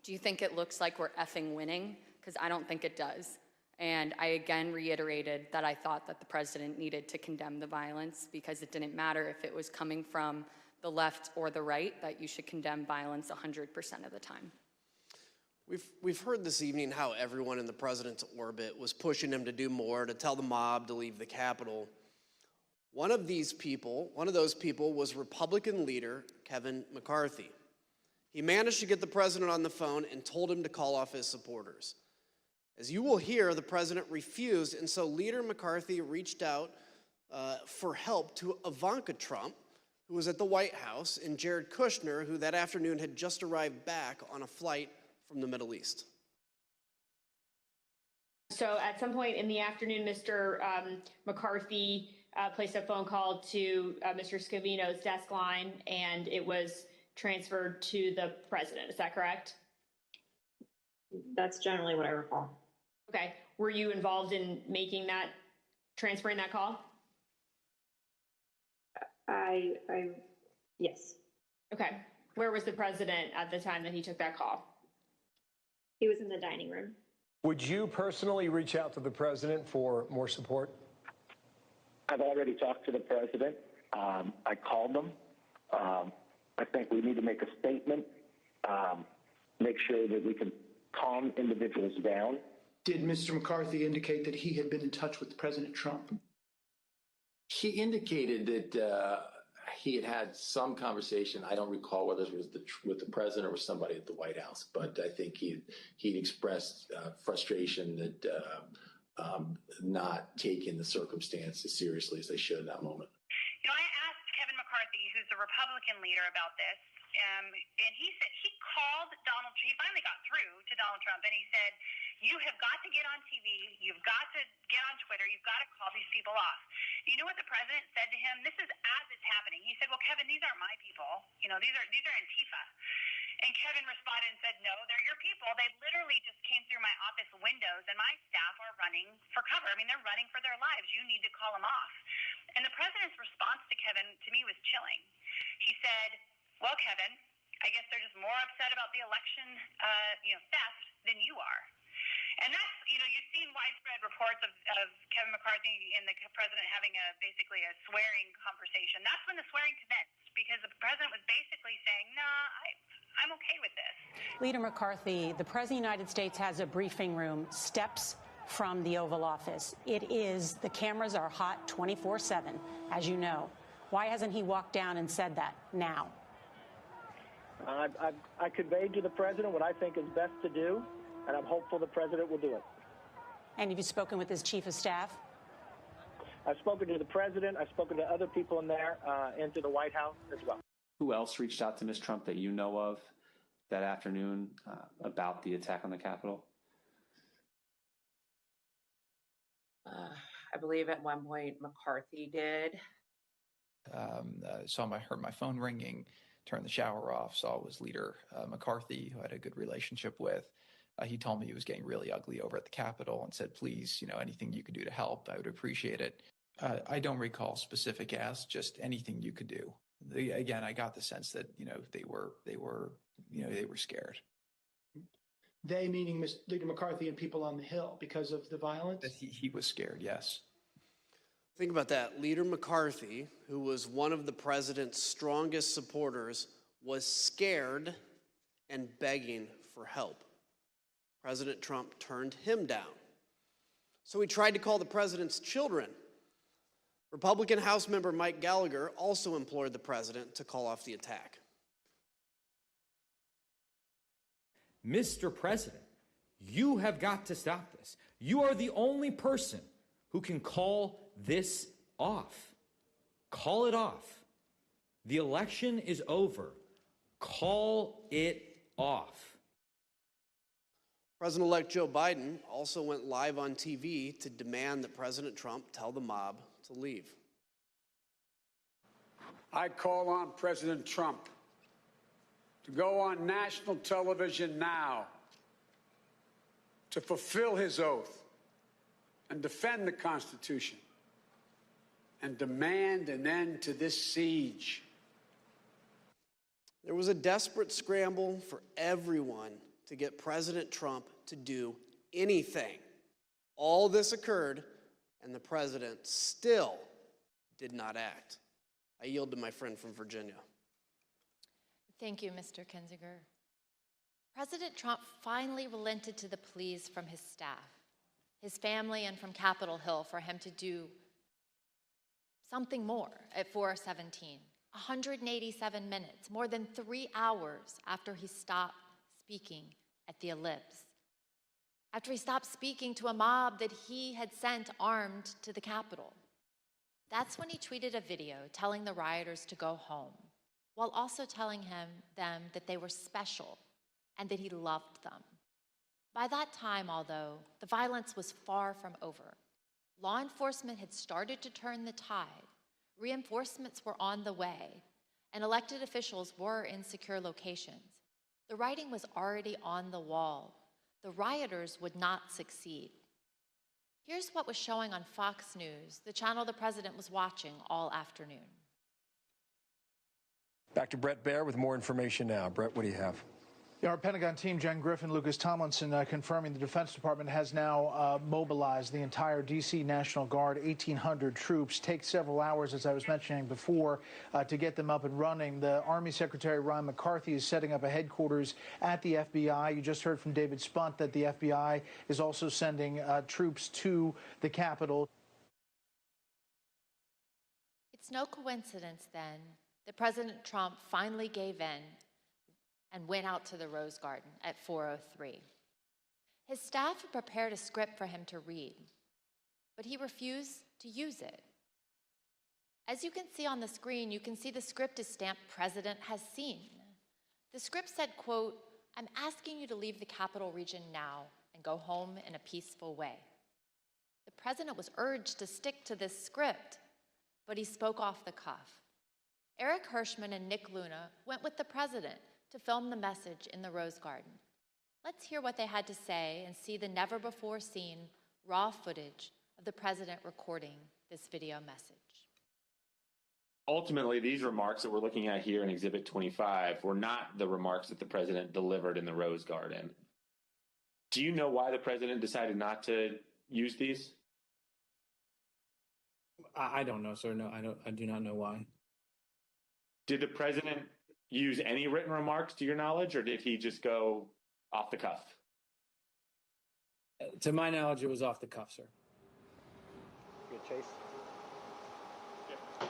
do you think it looks like we're effing winning? Because I don't think it does. And I again reiterated that I thought that the president needed to condemn the violence because it didn't matter if it was coming from the left or the right, that you should condemn violence 100% of the time. We've heard this evening how everyone in the president's orbit was pushing him to do more, to tell the mob to leave the Capitol. One of those people was Republican leader Kevin McCarthy. He managed to get the president on the phone and told him to call off his supporters. As you will hear, the president refused, and so Leader McCarthy reached out for help to Ivanka Trump, who was at the White House, and Jared Kushner, who that afternoon had just arrived back on a flight from the Middle East. So at some point in the afternoon, Mr. McCarthy placed a phone call to Mr. Scavino's desk line, and it was transferred to the president. Is that correct? That's generally what I recall. Okay. Were you involved in transferring that call? Yes. Okay. Where was the president at the time that he took that call? He was in the dining room. Would you personally reach out to the president for more support? I've already talked to the president. I called him. I think we need to make a statement, make sure that we can calm individuals down. Did Mr. McCarthy indicate that he had been in touch with President Trump? He indicated that he had had some conversation. I don't recall whether it was with the president or with somebody at the White House, but I think he'd expressed frustration that not taking the circumstance as seriously as they should in that moment. You know, I asked Kevin McCarthy, who's the Republican leader, about this, and he said he called Donald. He finally got through to Donald Trump, and he said, "You have got to get on TV. You've got to get on Twitter. You've got to call these people off." You know what the president said to him? This is as it's happening. He said, "Well, Kevin, these aren't my people. You know, these are Antifa." And Kevin responded and said, "No, they're your people. They literally just came through my office windows, and my staff are running for cover. I mean, they're running for their lives. You need to call them off." And the president's response to Kevin, to me, was chilling. He said, "Well, Kevin, I guess they're just more upset about the election, theft than you are." And that's, you've seen widespread reports of Kevin McCarthy and the president having basically a swearing conversation. That's when the swearing commenced, because the president was basically saying, I'm okay with this. Leader McCarthy, the President of the United States has a briefing room steps from the Oval Office. The cameras are hot 24/7, as you know. Why hasn't he walked down and said that now? I conveyed to the president what I think is best to do, and I'm hopeful the president will do it. And have you spoken with his chief of staff? I've spoken to the president. I've spoken to other people in there and to the White House as well. Who else reached out to Ms. Trump that you know of that afternoon about the attack on the Capitol? I believe at one point McCarthy did. I heard my phone ringing, turned the shower off, saw it was Leader McCarthy, who I had a good relationship with. He told me he was getting really ugly over at the Capitol and said, "Please, anything you could do to help, I would appreciate it." I don't recall specific asks, just anything you could do. Again, I got the sense that they were scared. They meaning Leader McCarthy and people on the Hill because of the violence? That he was scared, yes. Think about that. Leader McCarthy, who was one of the president's strongest supporters, was scared and begging for help. President Trump turned him down. So he tried to call the president's children. Republican House member Mike Gallagher also implored the president to call off the attack. Mr. President, you have got to stop this. You are the only person who can call this off. Call it off. The election is over. Call it off. President-elect Joe Biden also went live on TV to demand that President Trump tell the mob to leave. I call on President Trump to go on national television now to fulfill his oath and defend the Constitution and demand an end to this siege. There was a desperate scramble for everyone to get President Trump to do anything. All this occurred, and the president still did not act. I yield to my friend from Virginia. Thank you, Mr. Kinzinger. President Trump finally relented to the pleas from his staff, his family, and from Capitol Hill for him to do something more at 4:17. 187 minutes, more than 3 hours after he stopped speaking at the ellipse. After he stopped speaking to a mob that he had sent armed to the Capitol. That's when he tweeted a video telling the rioters to go home, while also telling them that they were special and that he loved them. By that time, although, the violence was far from over. Law enforcement had started to turn the tide. Reinforcements were on the way, and elected officials were in secure locations. The writing was already on the wall. The rioters would not succeed. Here's what was showing on Fox News, the channel the president was watching all afternoon. Back to Brett Baer with more information now. Brett, what do you have? Yeah, our Pentagon team, Jen Griffin, Lucas Tomlinson, confirming the Defense Department has now mobilized the entire D.C. National Guard, 1,800 troops. Takes several hours, as I was mentioning before, to get them up and running. The Army Secretary Ron McCarthy is setting up a headquarters at the FBI. You just heard from David Spunt that the FBI is also sending troops to the Capitol. It's no coincidence, then, that President Trump finally gave in and went out to the Rose Garden at 4:03. His staff had prepared a script for him to read, but he refused to use it. As you can see on the screen, you can see the script is stamped "President has seen." The script said, quote, "I'm asking you to leave the capital region now and go home in a peaceful way." The president was urged to stick to this script, but he spoke off the cuff. Eric Hirschman and Nick Luna went with the president to film the message in the Rose Garden. Let's hear what they had to say and see the never-before-seen raw footage of the president recording this video message. Ultimately, these remarks that we're looking at here in Exhibit 25 were not the remarks that the president delivered in the Rose Garden. Do you know why the president decided not to use these? I don't know, sir. No, I do not know why. Did the president use any written remarks to your knowledge, or did he just go off the cuff? To my knowledge, it was off the cuff, sir. Good, Chase.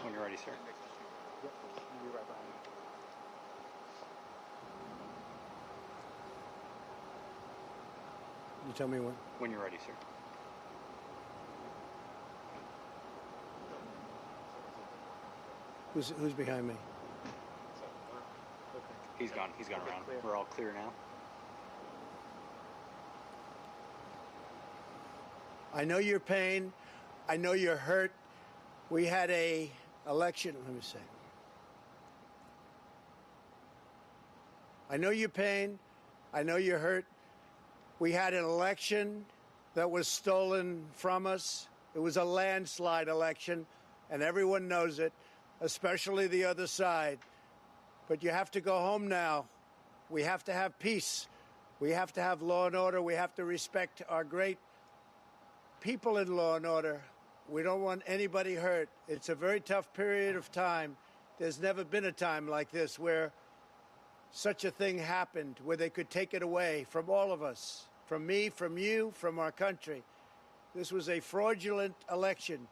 When you're ready, sir. Yep, we'll be right behind you. You tell me when. When you're ready, sir. Who's behind me? He's gone around. We're all clear now. I know your pain. I know you're hurt. We had a election. Let me see. I know your pain. I know you're hurt. We had an election that was stolen from us. It was a landslide election, and everyone knows it, especially the other side. But you have to go home now. We have to have peace. We have to have law and order. We have to respect our great people in law and order. We don't want anybody hurt. It's a very tough period of time. There's never been a time like this where such a thing happened, where they could take it away from all of us, from me, from you, from our country. This was a fraudulent election,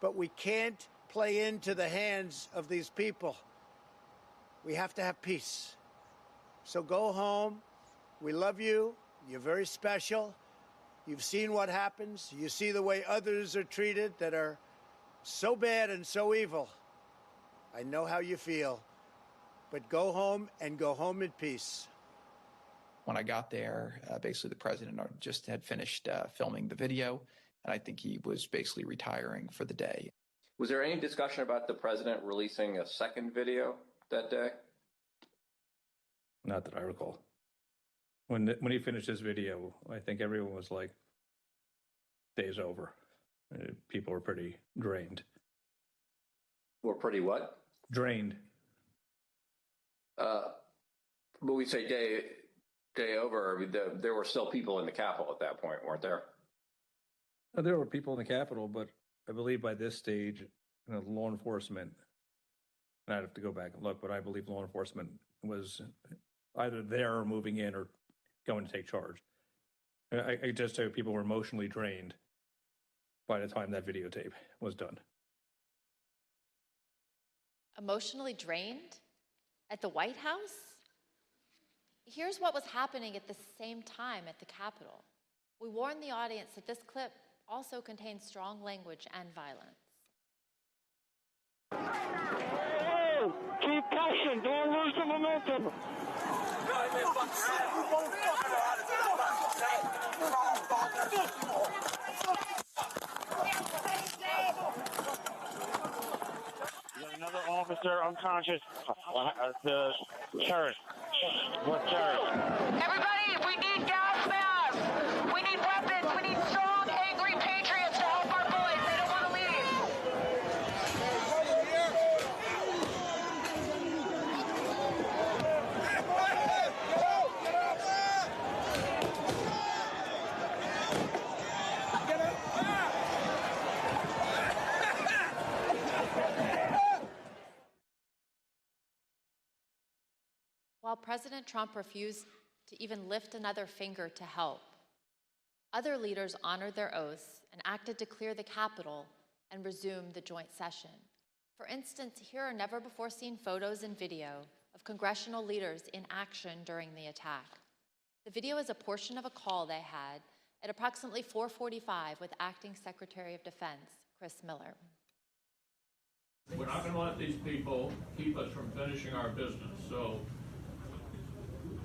but we can't play into the hands of these people. We have to have peace. So go home. We love you. You're very special. You've seen what happens. You see the way others are treated that are so bad and so evil. I know how you feel. But go home and go home in peace. When I got there, basically the president just had finished filming the video, and I think he was basically retiring for the day. Was there any discussion about the president releasing a second video that day? Not that I recall. When he finished his video, I think everyone was like, "Day's over." People were pretty drained. Were pretty what? Drained. But we say day over. I mean, there were still people in the Capitol at that point, weren't there? There were people in the Capitol, but I believe by this stage, law enforcement, and I'd have to go back and look, but I believe law enforcement was either there or moving in or going to take charge. I just say people were emotionally drained by the time that videotape was done. Emotionally drained at the White House? Here's what was happening at the same time at the Capitol. We warned the audience that this clip also contains strong language and violence. Hey, keep pushing, don't lose the momentum. another officer unconscious. The terrorist. What terrorist? Everybody, we need gas masks. We need weapons. We need strong, angry patriots to help our boys. They don't want to leave. While President Trump refused to even lift another finger to help, other leaders honored their oaths and acted to clear the Capitol and resume the joint session. For instance, here are never-before-seen photos and video of congressional leaders in action during the attack. The video is a portion of a call they had at approximately 4:45 with Acting Secretary of Defense, Chris Miller. We're not going to let these people keep us from finishing our business, so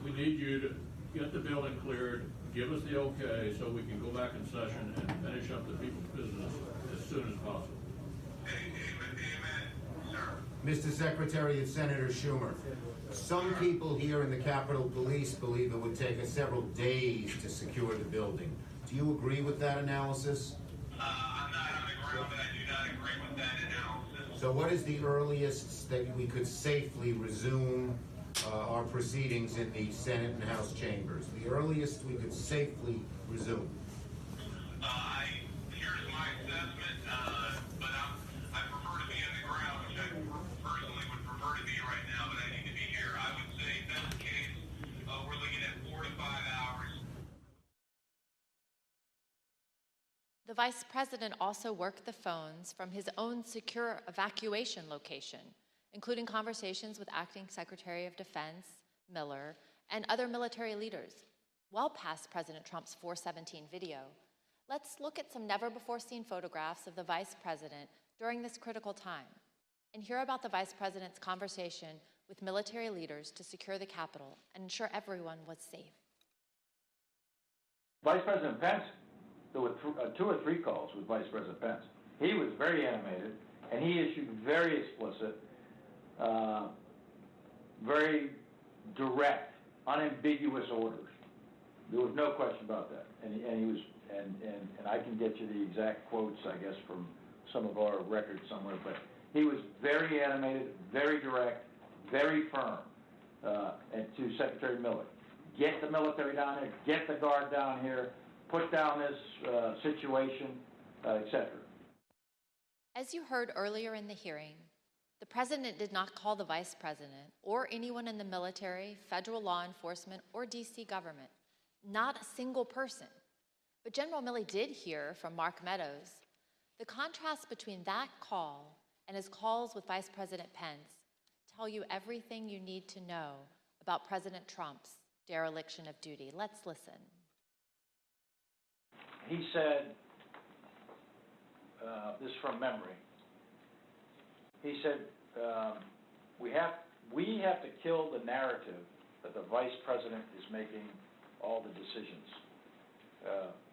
we need you to get the building cleared, give us the okay so we can go back in session and finish up the people's business as soon as possible. Mr. Secretary, it's Senator Schumer. Some people here in the Capitol Police believe it would take us several days to secure the building. Do you agree with that analysis? I'm not on the ground, but I do not agree with that analysis. So what is the earliest that we could safely resume our proceedings in the Senate and House chambers? The earliest we could safely resume? Here's my assessment, but I prefer to be on the ground, which I personally would prefer to be right now, but I need to be here. I would say, best case, we're looking at 4 to 5 hours. The Vice President also worked the phones from his own secure evacuation location, including conversations with Acting Secretary of Defense, Miller, and other military leaders, well past President Trump's 417 video. Let's look at some never-before-seen photographs of the Vice President during this critical time, and hear about the Vice President's conversation with military leaders to secure the Capitol and ensure everyone was safe. Vice President Pence, there were 2 or 3 calls with Vice President Pence. He was very animated, and he issued very explicit, very direct, unambiguous orders. There was no question about that, and he was, and I can get you the exact quotes, I guess, from some of our records somewhere. But he was very animated, very direct, very firm, and to Secretary Miller, get the military down here, get the Guard down here, put down this situation, etc. As you heard earlier in the hearing, the President did not call the Vice President or anyone in the military, federal law enforcement, or DC government. Not a single person. But General Milley did hear from Mark Meadows. The contrast between that call and his calls with Vice President Pence tell you everything you need to know about President Trump's dereliction of duty. Let's listen. He said, this is from memory, he said, we have to kill the narrative that the Vice President is making all the decisions.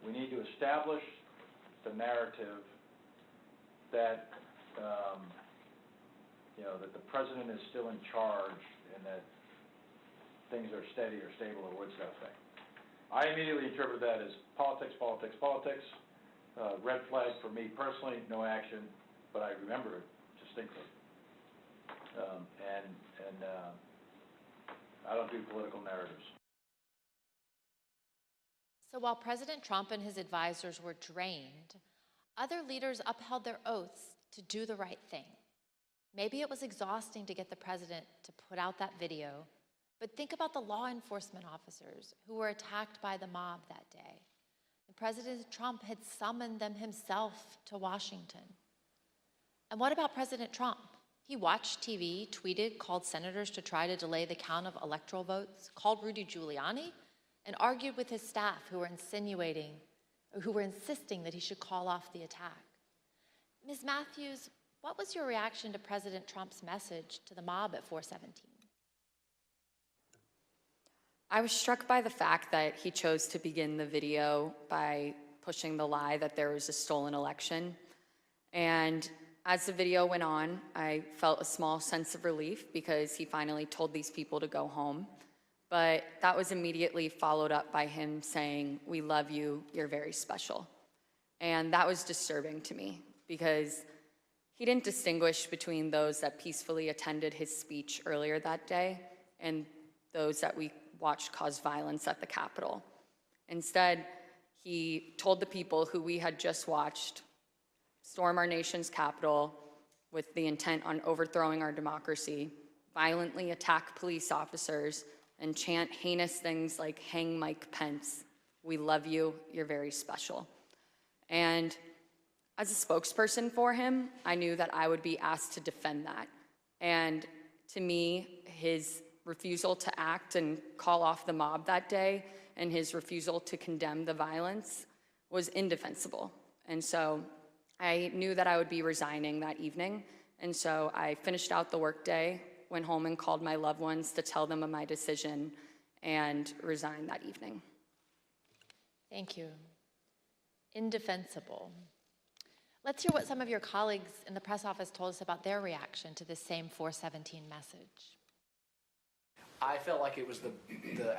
We need to establish the narrative that, that the President is still in charge and that things are steady or stable or what's that thing. I immediately interpret that as politics, politics, politics. Red flag for me personally, no action, but I remember it distinctly. I don't do political narratives. So while President Trump and his advisors were drained, other leaders upheld their oaths to do the right thing. Maybe it was exhausting to get the president to put out that video, but think about the law enforcement officers who were attacked by the mob that day. And President Trump had summoned them himself to Washington. And what about President Trump? He watched TV, tweeted, called senators to try to delay the count of electoral votes, called Rudy Giuliani, and argued with his staff who were insisting that he should call off the attack. Ms. Matthews, what was your reaction to President Trump's message to the mob at 417? I was struck by the fact that he chose to begin the video by pushing the lie that there was a stolen election. And As the video went on, I felt a small sense of relief because he finally told these people to go home. But that was immediately followed up by him saying, "We love you, you're very special." And that was disturbing to me because he didn't distinguish between those that peacefully attended his speech earlier that day and those that we watched cause violence at the Capitol. Instead, he told the people who we had just watched storm our nation's Capitol with the intent on overthrowing our democracy, violently attack police officers, and chant heinous things like "Hang Mike Pence, we love you, you're very special." And as a spokesperson for him, I knew that I would be asked to defend that. And to me, his refusal to act and call off the mob that day and his refusal to condemn the violence was indefensible. And so I knew that I would be resigning that evening. And so I finished out the workday, went home and called my loved ones to tell them of my decision, and resigned that evening. Thank you. Indefensible. Let's hear what some of your colleagues in the press office told us about their reaction to this same 417 message. I felt like it was the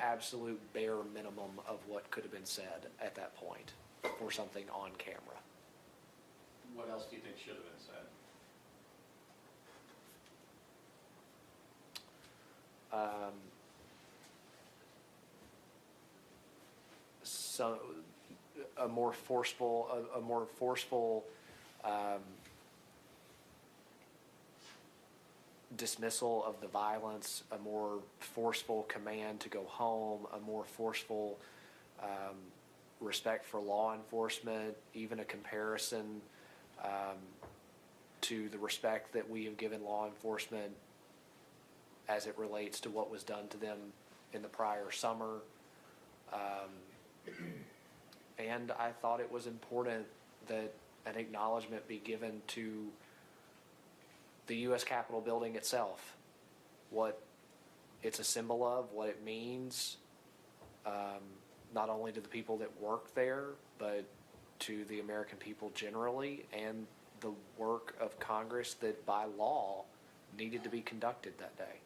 absolute bare minimum of what could have been said at that point for something on camera. What else do you think should have been said? So a more forceful dismissal of the violence, a more forceful command to go home, a more forceful respect for law enforcement, even a comparison to the respect that we have given law enforcement as it relates to what was done to them in the prior summer. And I thought it was important that an acknowledgement be given to the U.S. Capitol building itself, what it's a symbol of, what it means, not only to the people that work there, but to the American people generally, and the work of Congress that by law needed to be conducted that day.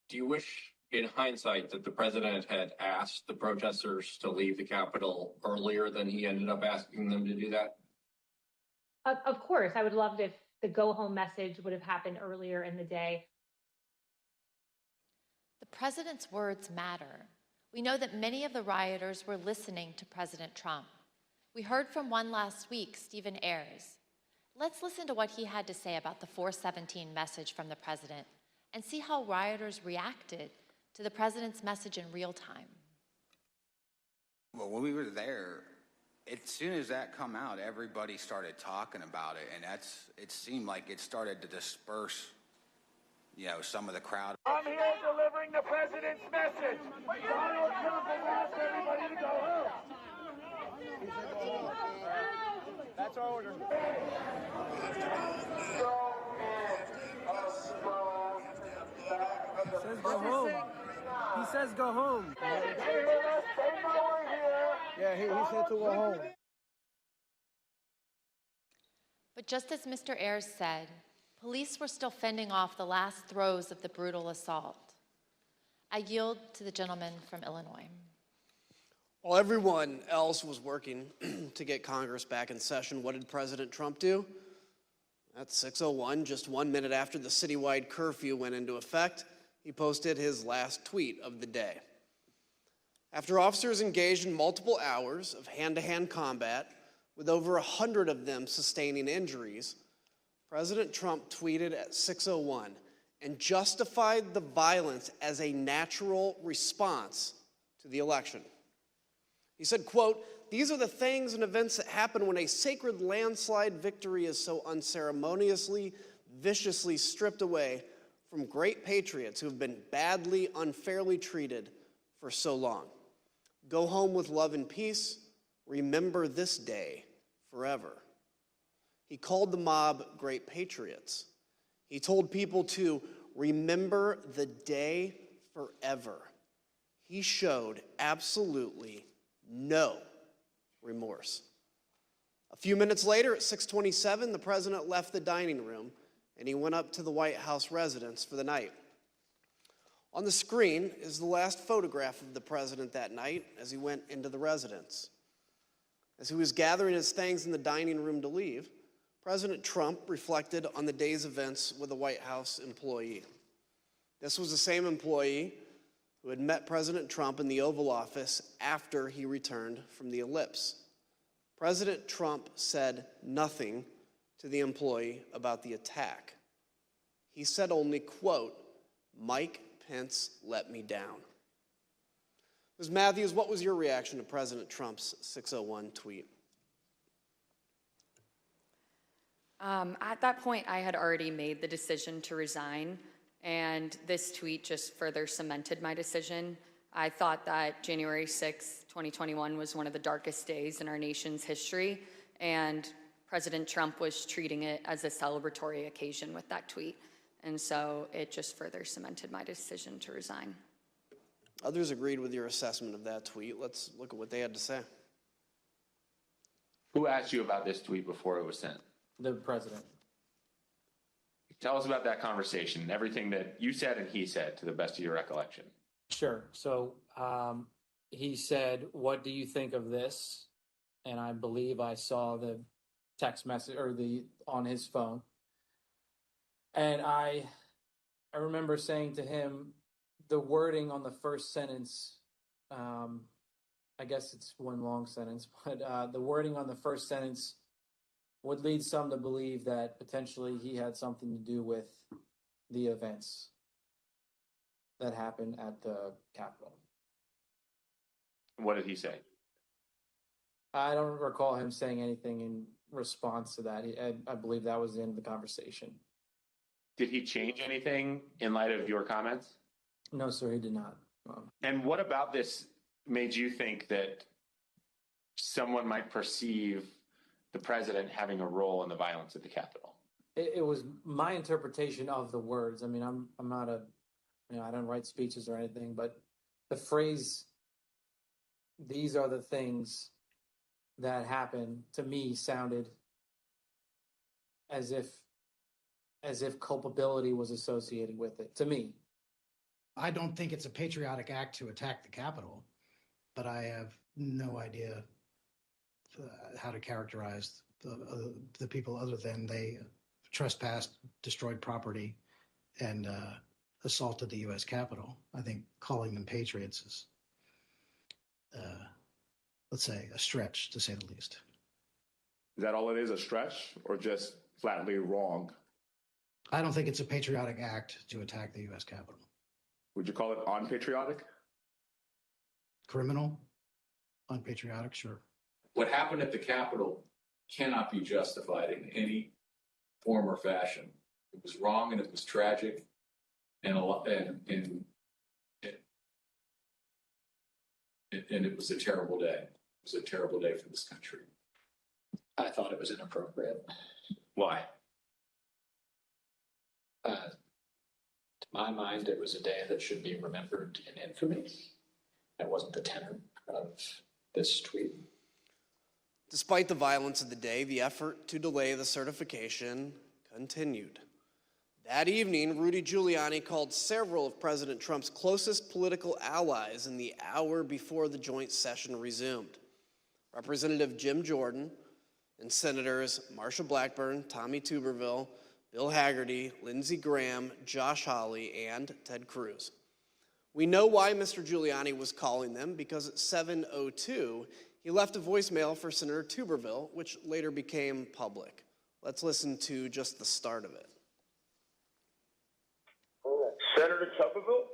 Do you wish, in hindsight, that the president had asked the protesters to leave the Capitol earlier than he ended up asking them to do that? Of course, I would love if the go home message would have happened earlier in the day. The president's words matter. We know that many of the rioters were listening to President Trump. We heard from one last week, Stephen Ayers. Let's listen to what he had to say about the 417 message from the president and see how rioters reacted to the president's message in real time. Well, when we were there, as soon as that come out, everybody started talking about it, and it seemed like it started to disperse, some of the crowd. I'm here delivering the president's message. Donald Trump has asked everybody to go home. That's our order. He says go home. He says go home. Yeah, he said to go home. But just as Mr. Ayers said, police were still fending off the last throes of the brutal assault. I yield to the gentleman from Illinois. While everyone else was working to get Congress back in session, what did President Trump do? At 6:01, just 1 minute after the citywide curfew went into effect, he posted his last tweet of the day. After officers engaged in multiple hours of hand-to-hand combat, with over 100 of them sustaining injuries, President Trump tweeted at 6:01 and justified the violence as a natural response to the election. He said, quote, "These are the things and events that happen when a sacred landslide victory is so unceremoniously, viciously stripped away from great patriots who have been badly, unfairly treated for so long. Go home with love and peace. Remember this day forever." He called the mob great patriots. He told people to remember the day forever. He showed absolutely no remorse. A few minutes later, at 6:27, the president left the dining room and he went up to the White House residence for the night. On the screen is the last photograph of the president that night as he went into the residence. As he was gathering his things in the dining room to leave, President Trump reflected on the day's events with a White House employee. This was the same employee who had met President Trump in the Oval Office after he returned from the ellipse. President Trump said nothing to the employee about the attack. He said only, quote, "Mike Pence let me down." Ms. Matthews, what was your reaction to President Trump's 6:01 tweet? At that point, I had already made the decision to resign, and this tweet just further cemented my decision. I thought that January 6, 2021 was one of the darkest days in our nation's history, and President Trump was treating it as a celebratory occasion with that tweet. And so it just further cemented my decision to resign. Others agreed with your assessment of that tweet. Let's look at what they had to say. Who asked you about this tweet before it was sent? The president. Tell us about that conversation, everything that you said and he said, to the best of your recollection. Sure. So he said, "What do you think of this?" And I believe I saw the text message or on his phone. And I remember saying to him, the wording on the first sentence, I guess it's one long sentence, but the wording on the first sentence would lead some to believe that potentially he had something to do with the events that happened at the Capitol. What did he say? I don't recall him saying anything in response to that. I believe that was the end of the conversation. Did he change anything in light of your comments? No, sir, he did not. And what about this made you think that someone might perceive the president having a role in the violence at the Capitol? It was my interpretation of the words. I mean, I'm not I don't write speeches or anything, but the phrase, "these are the things that happened," to me sounded as if culpability was associated with it, to me. I don't think it's a patriotic act to attack the Capitol, but I have no idea how to characterize the people other than they trespassed, destroyed property, and assaulted the U.S. Capitol. I think calling them patriots is, let's say, a stretch, to say the least. Is that all it is, a stretch, or just flatly wrong? I don't think it's a patriotic act to attack the U.S. Capitol. Would you call it unpatriotic? Criminal? Unpatriotic? Sure. What happened at the Capitol cannot be justified in any form or fashion. It was wrong and it was tragic, and it was a terrible day. It was a terrible day for this country. I thought it was inappropriate. Why? To my mind, it was a day that should be remembered in infamy. That wasn't the tenor of this tweet. Despite the violence of the day, the effort to delay the certification continued. That evening, Rudy Giuliani called several of President Trump's closest political allies in the hour before the joint session resumed. Representative Jim Jordan and Senators Marsha Blackburn, Tommy Tuberville, Bill Hagerty, Lindsey Graham, Josh Hawley, and Ted Cruz. We know why Mr. Giuliani was calling them, because at 7:02, he left a voicemail for Senator Tuberville, which later became public. Let's listen to just the start of it. Senator Tuberville,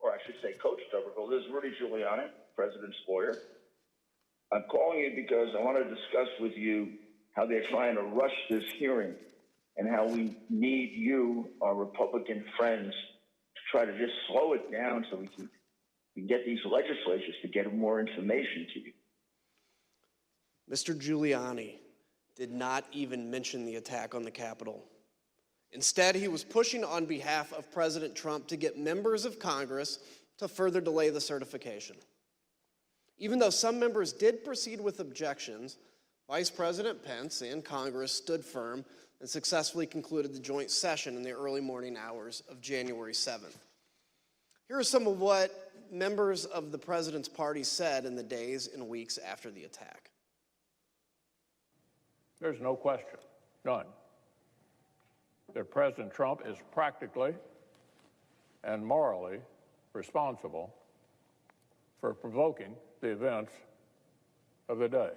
or I should say Coach Tuberville, this is Rudy Giuliani, President's lawyer. I'm calling you because I want to discuss with you how they're trying to rush this hearing and how we need you, our Republican friends, to try to just slow it down so we can get these legislatures to get more information to you. Mr. Giuliani did not even mention the attack on the Capitol. Instead, he was pushing on behalf of President Trump to get members of Congress to further delay the certification. Even though some members did proceed with objections, Vice President Pence and Congress stood firm and successfully concluded the joint session in the early morning hours of January 7th. Here are some of what members of the president's party said in the days and weeks after the attack. There's no question, none, that President Trump is practically and morally responsible for provoking the events of the day.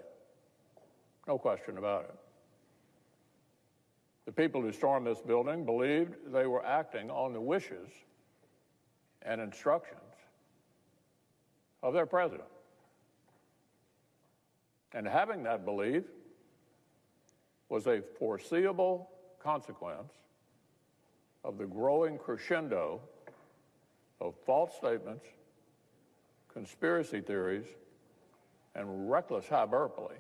No question about it. The people who stormed this building believed they were acting on the wishes and instructions of their president. And having that belief was a foreseeable consequence of the growing crescendo of false statements, conspiracy theories, and reckless hyperbole,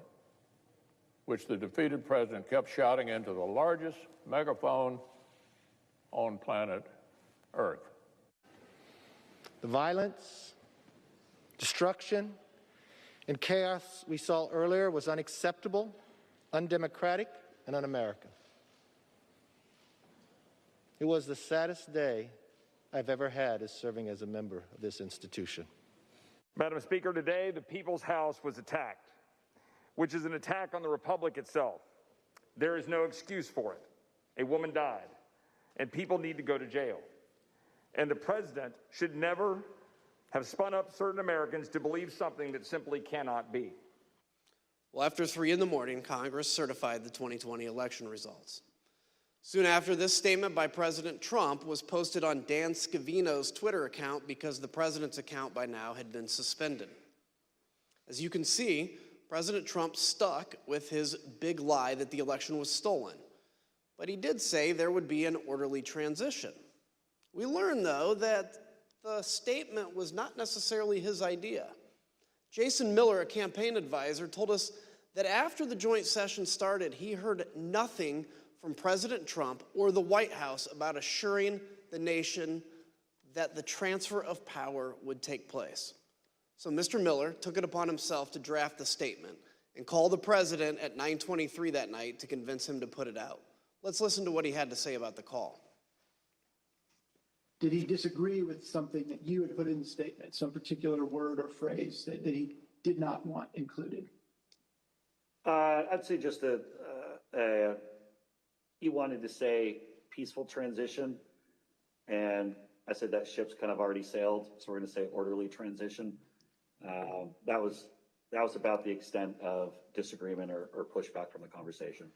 which the defeated president kept shouting into the largest megaphone on planet Earth. The violence, destruction, and chaos we saw earlier was unacceptable, undemocratic, and un-American. It was the saddest day I've ever had as serving as a member of this institution. Madam Speaker, today the People's House was attacked, which is an attack on the Republic itself. There is no excuse for it. A woman died, and people need to go to jail. And the president should never have spun up certain Americans to believe something that simply cannot be. Well, after 3 in the morning, Congress certified the 2020 election results. Soon after, this statement by President Trump was posted on Dan Scavino's Twitter account because the president's account by now had been suspended. As you can see, President Trump stuck with his big lie that the election was stolen. But he did say there would be an orderly transition. We learned, though, that the statement was not necessarily his idea. Jason Miller, a campaign advisor, told us that after the joint session started, he heard nothing from President Trump or the White House about assuring the nation that the transfer of power would take place. So Mr. Miller took it upon himself to draft the statement and call the president at 9:23 that night to convince him to put it out. Let's listen to what he had to say about the call. Did he disagree with something that you had put in the statement, some particular word or phrase that he did not want included? I'd say just he wanted to say peaceful transition, and I said that ship's kind of already sailed, so we're going to say orderly transition. That was about the extent of disagreement or pushback from the conversation.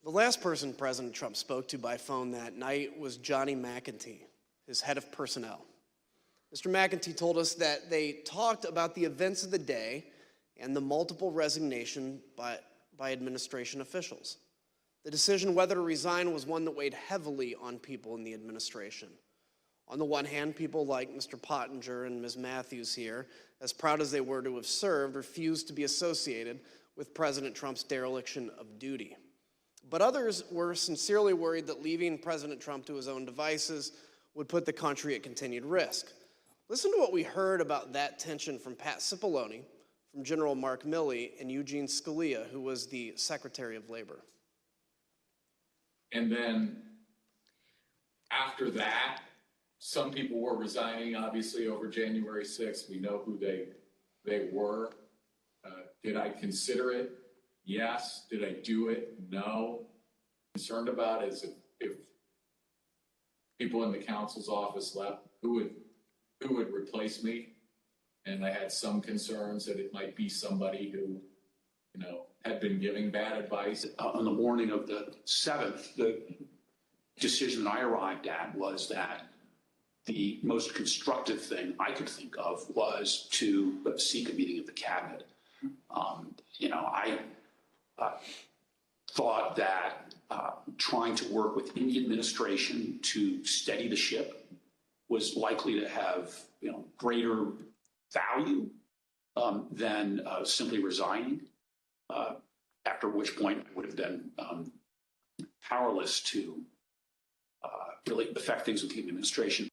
The last person President Trump spoke to by phone that night was Johnny McEntee, his head of personnel. Mr. McEntee told us that they talked about the events of the day and the multiple resignation by administration officials. The decision whether to resign was one that weighed heavily on people in the administration. On the one hand, people like Mr. Pottinger and Ms. Matthews here, as proud as they were to have served, refused to be associated with President Trump's dereliction of duty. But others were sincerely worried that leaving President Trump to his own devices would put the country at continued risk. Listen to what we heard about that tension from Pat Cipollone, from General Mark Milley, and Eugene Scalia, who was the Secretary of Labor. And then after that, some people were resigning, obviously, over January 6th. We know who they were. Did I consider it? Yes. Did I do it? No. Concerned about is if people in the counsel's office left, who would replace me? And I had some concerns that it might be somebody who, had been giving bad advice. On the morning of the 7th, the decision I arrived at was that the most constructive thing I could think of was to seek a meeting of the cabinet. I thought that trying to work within the administration to steady the ship was likely to have greater value than simply resigning, after which point I would have been powerless to really affect things within the administration.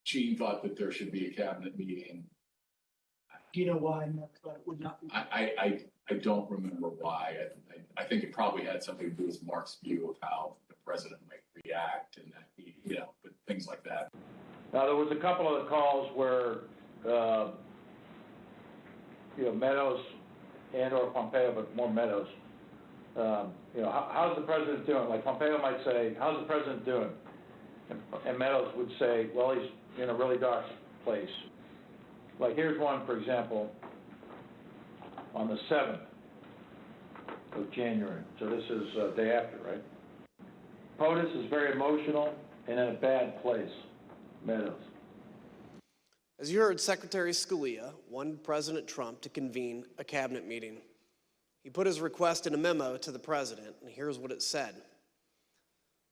Gene thought that there should be a cabinet meeting. Do you know why Mark thought it would not be? I don't remember why. I think it probably had something to do with Mark's view of how the president might react and that he, but things like that. Now, there was a couple of calls where, Meadows and or Pompeo, but more Meadows, how's the president doing? Like Pompeo might say, how's the president doing? And Meadows would say, well, he's in a really dark place. Like here's one, for example, on the 7th of January. So this is day after, right? POTUS is very emotional and in a bad place, Meadows. As you heard, Secretary Scalia wanted President Trump to convene a cabinet meeting. He put his request in a memo to the president, and here's what it said.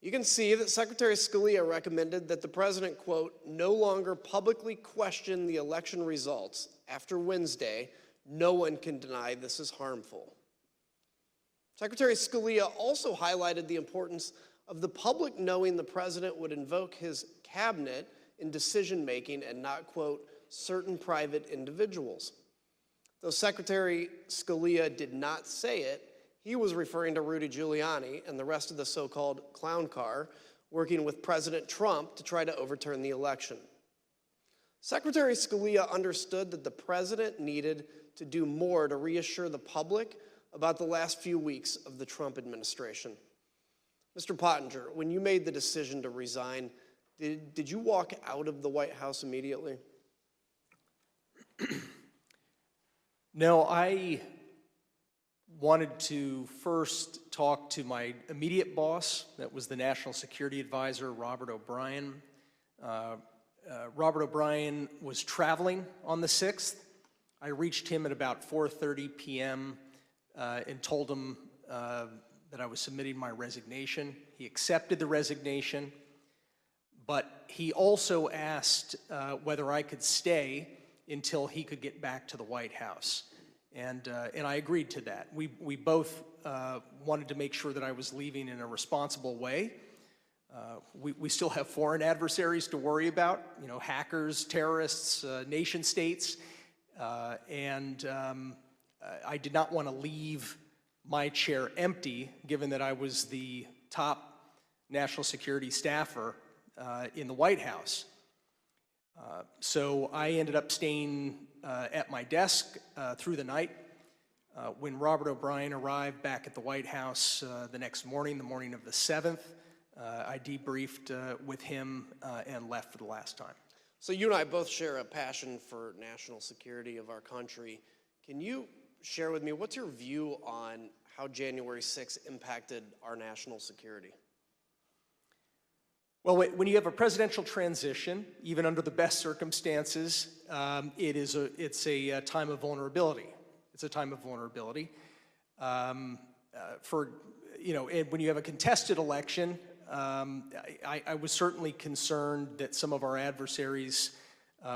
You can see that Secretary Scalia recommended that the president, quote, no longer publicly question the election results. After Wednesday, no one can deny this is harmful. Secretary Scalia also highlighted the importance of the public knowing the president would invoke his cabinet in decision-making and not, quote, certain private individuals. Though Secretary Scalia did not say it, he was referring to Rudy Giuliani and the rest of the so-called clown car working with President Trump to try to overturn the election. Secretary Scalia understood that the president needed to do more to reassure the public about the last few weeks of the Trump administration. Mr. Pottinger, when you made the decision to resign, did you walk out of the White House immediately? No, I wanted to first talk to my immediate boss, that was the National Security Advisor, Robert O'Brien. Robert O'Brien was traveling on the 6th. I reached him at about 4:30 p.m. And told him that I was submitting my resignation. He accepted the resignation, but he also asked whether I could stay until he could get back to the White House. And I agreed to that. We both wanted to make sure that I was leaving in a responsible way. We still have foreign adversaries to worry about, hackers, terrorists, nation states. I did not want to leave my chair empty, given that I was the top national security staffer in the White House. So I ended up staying at my desk through the night. When Robert O'Brien arrived back at the White House the next morning, the morning of the 7th, I debriefed with him and left for the last time. So you and I both share a passion for national security of our country. Can you share with me, what's your view on how January 6th impacted our national security? Well, when you have a presidential transition, even under the best circumstances, it's a time of vulnerability. It's a time of vulnerability. And when you have a contested election, I was certainly concerned that some of our adversaries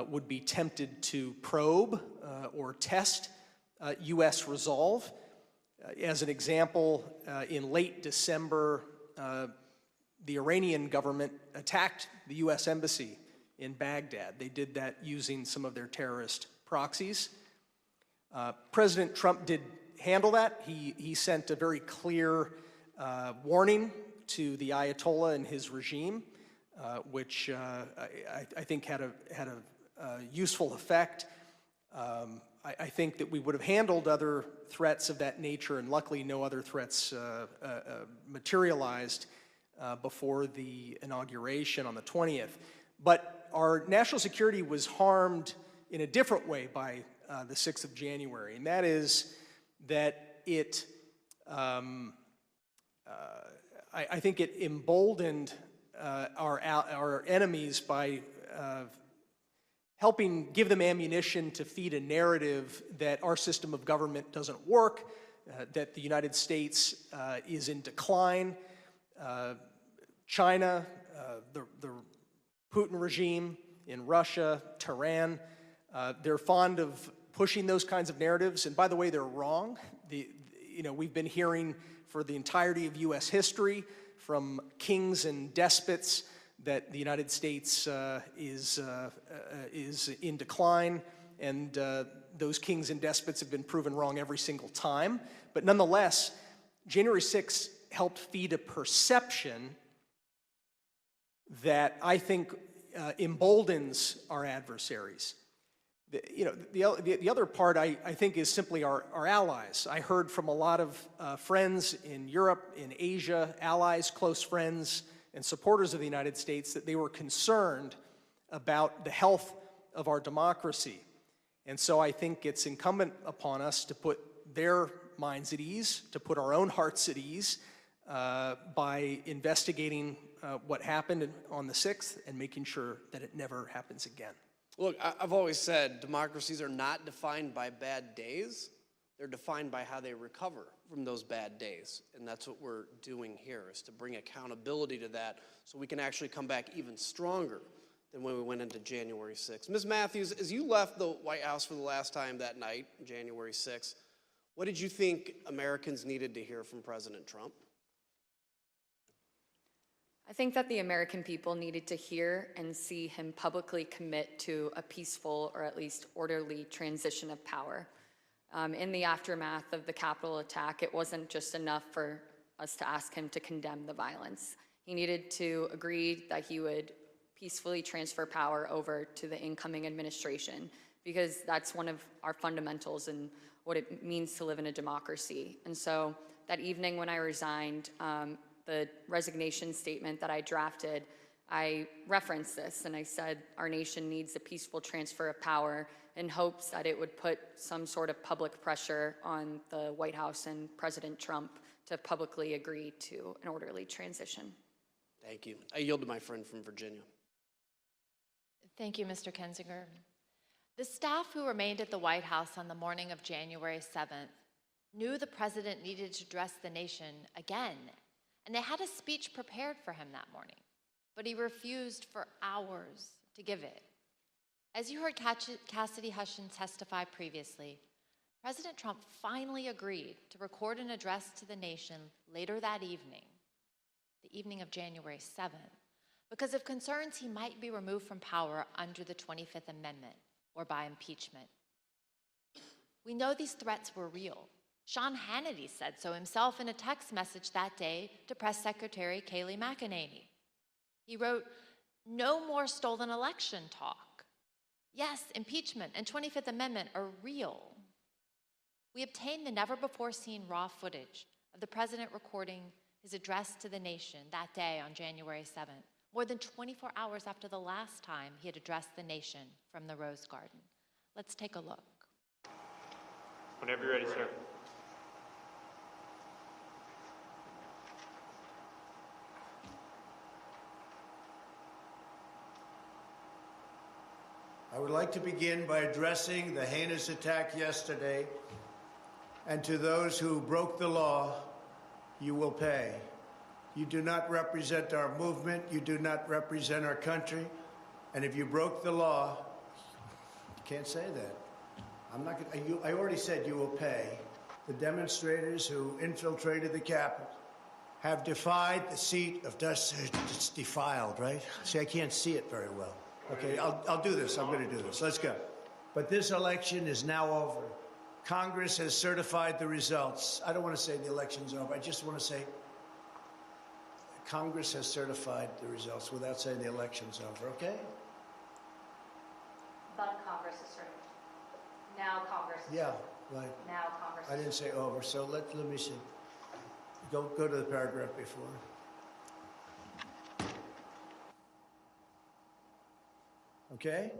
would be tempted to probe or test U.S. resolve. As an example, in late December, the Iranian government attacked the U.S. Embassy in Baghdad. They did that using some of their terrorist proxies. President Trump did handle that. He sent a very clear warning to the Ayatollah and his regime, which I think had a useful effect. I think that we would have handled other threats of that nature, and luckily no other threats materialized before the inauguration on the 20th. But our national security was harmed in a different way by the 6th of January, and that is that it, I think it emboldened our enemies by helping give them ammunition to feed a narrative that our system of government doesn't work, that the United States is in decline. China, the Putin regime in Russia, Tehran, they're fond of pushing those kinds of narratives. And by the way, they're wrong. We've been hearing for the entirety of U.S. history from kings and despots that the United States is in decline and those kings and despots have been proven wrong every single time. But nonetheless, January 6th helped feed a perception that I think emboldens our adversaries. The other part I think is simply our allies. I heard from a lot of friends in Europe, in Asia, allies, close friends, and supporters of the United States that they were concerned about the health of our democracy. And so I think it's incumbent upon us to put their minds at ease, to put our own hearts at ease by investigating what happened on the 6th and making sure that it never happens again. Look, I've always said democracies are not defined by bad days. They're defined by how they recover from those bad days. And that's what we're doing here, is to bring accountability to that so we can actually come back even stronger than when we went into January 6th. Ms. Matthews, as you left the White House for the last time that night, January 6th, what did you think Americans needed to hear from President Trump? I think that the American people needed to hear and see him publicly commit to a peaceful or at least orderly transition of power. In the aftermath of the Capitol attack, it wasn't just enough for us to ask him to condemn the violence. He needed to agree that he would peacefully transfer power over to the incoming administration, because that's one of our fundamentals and what it means to live in a democracy. And so that evening when I resigned, the resignation statement that I drafted, I referenced this and I said our nation needs a peaceful transfer of power, in hopes that it would put some sort of public pressure on the White House and President Trump to publicly agree to an orderly transition. Thank you. I yield to my friend from Virginia. Thank you, Mr. Kinzinger. The staff who remained at the White House on the morning of January 7th knew the president needed to address the nation again, and they had a speech prepared for him that morning, but he refused for hours to give it. As you heard Cassidy Hutchins testify previously, President Trump finally agreed to record an address to the nation later that evening, the evening of January 7th, because of concerns he might be removed from power under the 25th Amendment or by impeachment. We know these threats were real. Sean Hannity said so himself in a text message that day to Press Secretary Kayleigh McEnany. He wrote, "No more stolen election talk. Yes, impeachment and 25th Amendment are real." We obtained the never-before-seen raw footage of the president recording his address to the nation that day on January 7th, more than 24 hours after the last time he had addressed the nation from the Rose Garden. Let's take a look. Whenever you're ready, sir. I would like to begin by addressing the heinous attack yesterday, and to those who broke the law, you will pay. You do not represent our movement, you do not represent our country, and if you broke the law, you can't say that. I already said you will pay. The demonstrators who infiltrated the Capitol have defied the seat of justice. It's defiled, right? See, I can't see it very well. Okay, I'll do this. I'm going to do this. Let's go. But this election is now over. Congress has certified the results. I don't want to say the election's over. I just want to say Congress has certified the results without saying the election's over, okay? But Congress is certified. Now Congress is Yeah, right. Now Congress I didn't say over, so let me see. Go to the paragraph before. Okay?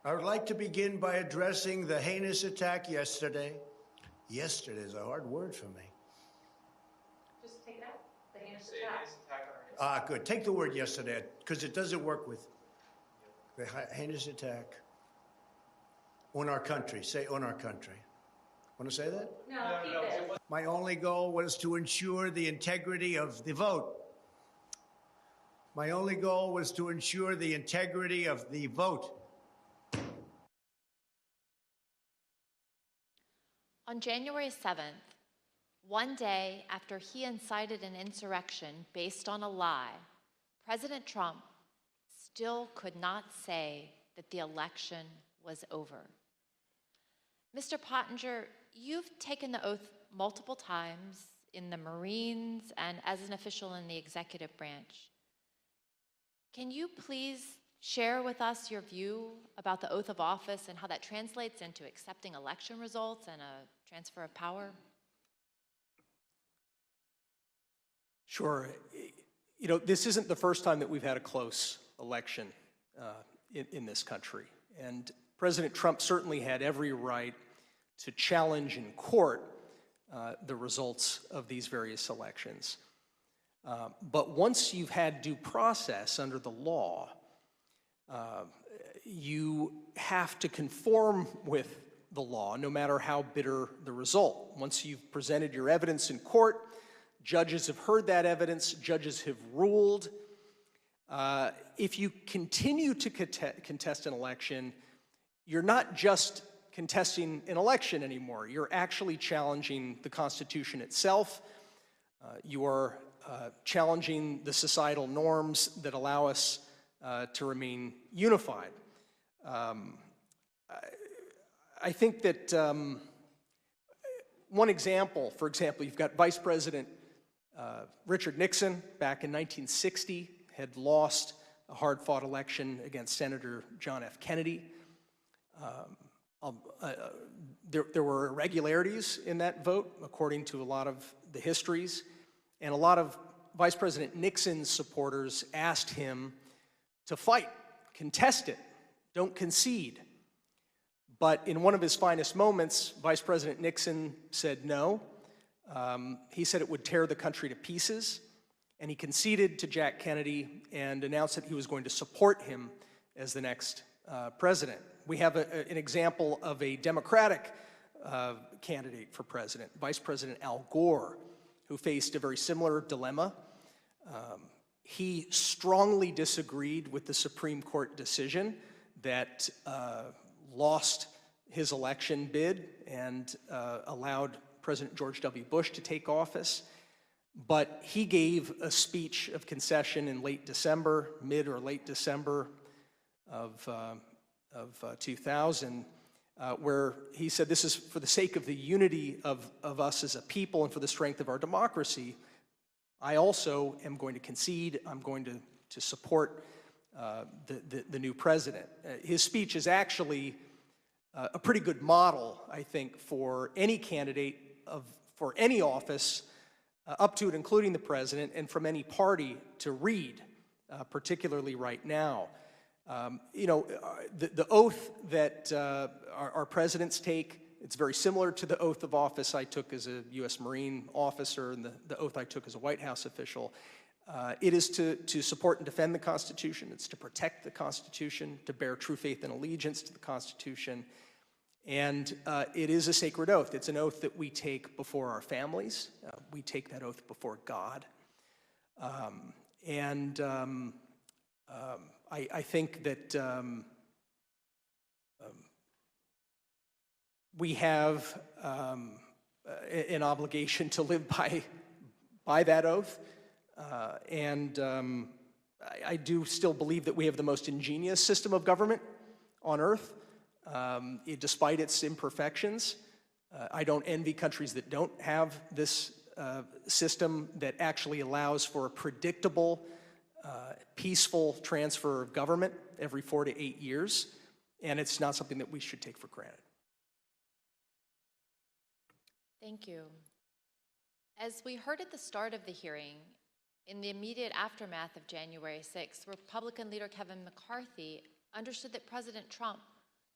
I would like to begin by addressing the heinous attack yesterday. Yesterday is a hard word for me. Just take it out. The heinous attack. Ah, good. Take the word yesterday, because it doesn't work with the heinous attack on our country. Say on our country. Want to say that? No, keep it. My only goal was to ensure the integrity of the vote. My only goal was to ensure the integrity of the vote. On January 7th, one day after he incited an insurrection based on a lie, President Trump still could not say that the election was over. Mr. Pottinger, you've taken the oath multiple times in the Marines and as an official in the executive branch. Can you please share with us your view about the oath of office and how that translates into accepting election results and a transfer of power? Sure. You know, this isn't the first time that we've had a close election in this country. And President Trump certainly had every right to challenge in court the results of these various elections. But once you've had due process under the law, you have to conform with the law, no matter how bitter the result. Once you've presented your evidence in court, judges have heard that evidence, judges have ruled. If you continue to contest an election, you're not just contesting an election anymore. You're actually challenging the Constitution itself. You are challenging the societal norms that allow us to remain unified. I think that one example, for example, you've got Vice President Richard Nixon back in 1960 had lost a hard-fought election against Senator John F. Kennedy. There were irregularities in that vote, according to a lot of the histories, and a lot of Vice President Nixon's supporters asked him to fight, contest it, don't concede. But in one of his finest moments, Vice President Nixon said no. He said it would tear the country to pieces, and he conceded to Jack Kennedy and announced that he was going to support him as the next president. We have an example of a Democratic candidate for president, Vice President Al Gore, who faced a very similar dilemma. He strongly disagreed with the Supreme Court decision that lost his election bid and allowed President George W. Bush to take office. But he gave a speech of concession in late December, mid or late December of 2000, where he said, this is for the sake of the unity of us as a people and for the strength of our democracy. I also am going to concede. I'm going to support the new president. His speech is actually a pretty good model, I think, for any candidate for any office, up to and including the president, and from any party to read, particularly right now. The oath that our presidents take, it's very similar to the oath of office I took as a U.S. Marine officer and the oath I took as a White House official. It is to support and defend the Constitution. It's to protect the Constitution, to bear true faith and allegiance to the Constitution. And it is a sacred oath. It's an oath that we take before our families. We take that oath before God. I think that we have an obligation to live by that oath. I do still believe that we have the most ingenious system of government on earth, despite its imperfections. I don't envy countries that don't have this system that actually allows for a predictable, peaceful transfer of government every 4 to 8 years, and it's not something that we should take for granted. Thank you. As we heard at the start of the hearing, in the immediate aftermath of January 6th, Republican leader Kevin McCarthy understood that President Trump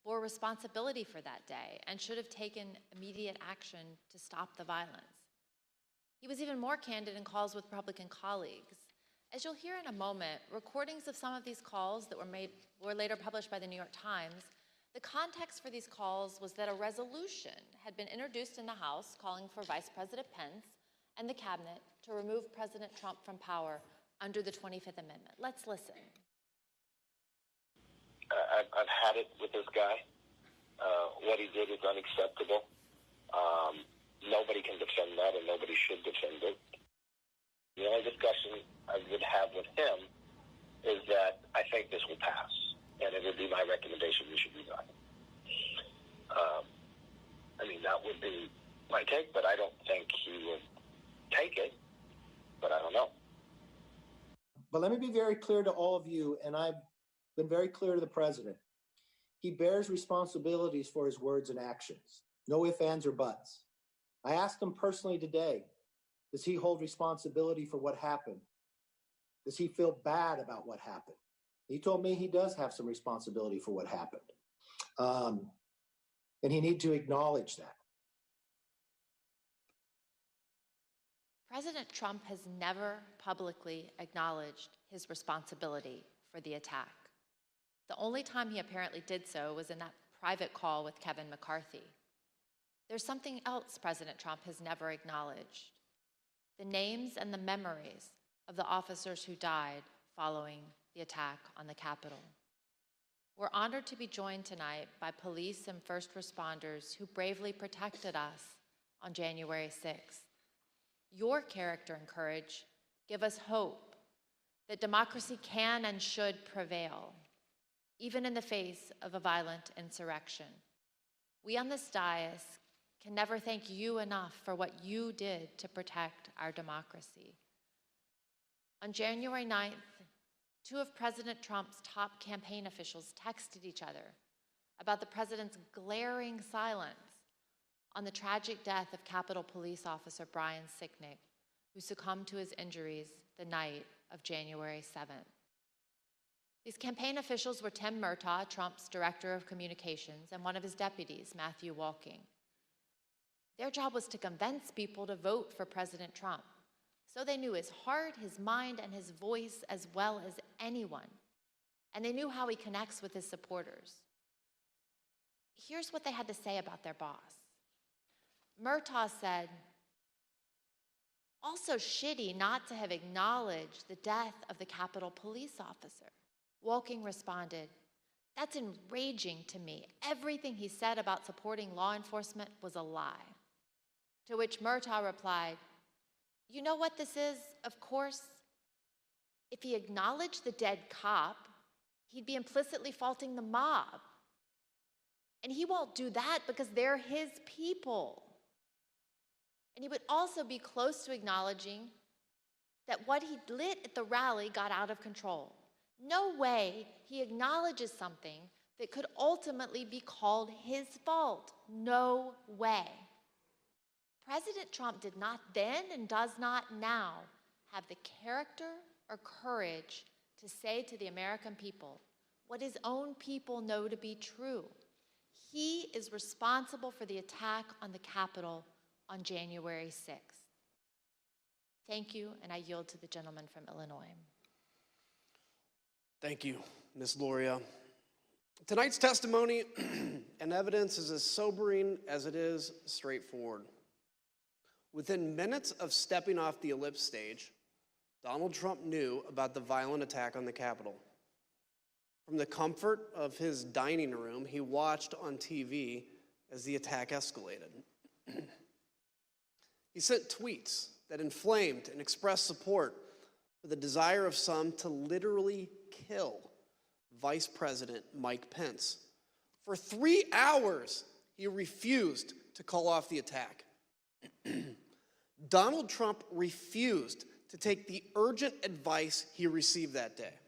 bore responsibility for that day and should have taken immediate action to stop the violence. He was even more candid in calls with Republican colleagues. As you'll hear in a moment, recordings of some of these calls that were later published by the New York Times, the context for these calls was that a resolution had been introduced in the House calling for Vice President Pence and the cabinet to remove President Trump from power under the 25th Amendment. Let's listen. I've had it with this guy. What he did is unacceptable. Nobody can defend that, and nobody should defend it. The only discussion I would have with him is that I think this will be my recommendation. We should resign. I mean, that would be my take, but I don't think he would take it. But I don't know. But let me be very clear to all of you, and I've been very clear to the president. He bears responsibilities for his words and actions. No ifs, ands, or buts. I asked him personally today, does he hold responsibility for what happened? Does he feel bad about what happened? He told me he does have some responsibility for what happened. And he needs to acknowledge that. President Trump has never publicly acknowledged his responsibility for the attack. The only time he apparently did so was in that private call with Kevin McCarthy. There's something else President Trump has never acknowledged: the names and the memories of the officers who died following the attack on the Capitol. We're honored to be joined tonight by police and first responders who bravely protected us on January 6th. Your character and courage give us hope that democracy can and should prevail, even in the face of a violent insurrection. We on this dais can never thank you enough for what you did to protect our democracy. On January 9th, two of President Trump's top campaign officials texted each other about the president's glaring silence on the tragic death of Capitol Police Officer Brian Sicknick, who succumbed to his injuries the night of January 7th. These campaign officials were Tim Murtaugh, Trump's director of communications, and one of his deputies, Matthew Walking. Their job was to convince people to vote for President Trump, so they knew his heart, his mind, and his voice as well as anyone, and they knew how he connects with his supporters. Here's what they had to say about their boss. Murtaugh said, "Also shitty not to have acknowledged the death of the Capitol police officer." Walking responded, "That's enraging to me. Everything he said about supporting law enforcement was a lie." To which Murtaugh replied, "You know what this is, of course? If he acknowledged the dead cop, he'd be implicitly faulting the mob. And he won't do that because they're his people. And he would also be close to acknowledging that what he lit at the rally got out of control. No way he acknowledges something that could ultimately be called his fault. No way." President Trump did not then and does not now have the character or courage to say to the American people what his own people know to be true. He is responsible for the attack on the Capitol on January 6th. Thank you, and I yield to the gentleman from Illinois. Thank you, Ms. Loria. Tonight's testimony and evidence is as sobering as it is straightforward. Within minutes of stepping off the ellipse stage, Donald Trump knew about the violent attack on the Capitol. From the comfort of his dining room, he watched on TV as the attack escalated. He sent tweets that inflamed and expressed support for the desire of some to literally kill Vice President Mike Pence. For 3 hours, he refused to call off the attack. Donald Trump refused to take the urgent advice he received that day.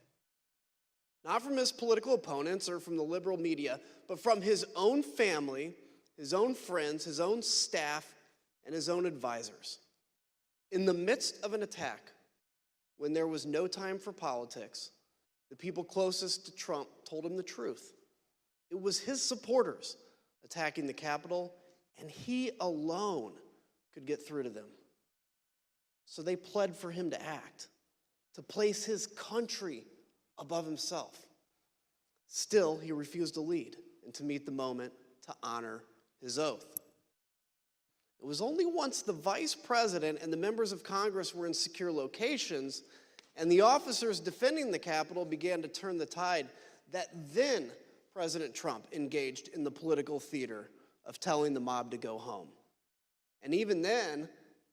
Not from his political opponents or from the liberal media, but from his own family, his own friends, his own staff, and his own advisors. In the midst of an attack, when there was no time for politics, the people closest to Trump told him the truth. It was his supporters attacking the Capitol, and he alone could get through to them. So they pled for him to act, to place his country above himself. Still, he refused to lead and to meet the moment to honor his oath. It was only once the vice president and the members of Congress were in secure locations and the officers defending the Capitol began to turn the tide that then President Trump engaged in the political theater of telling the mob to go home. And even then,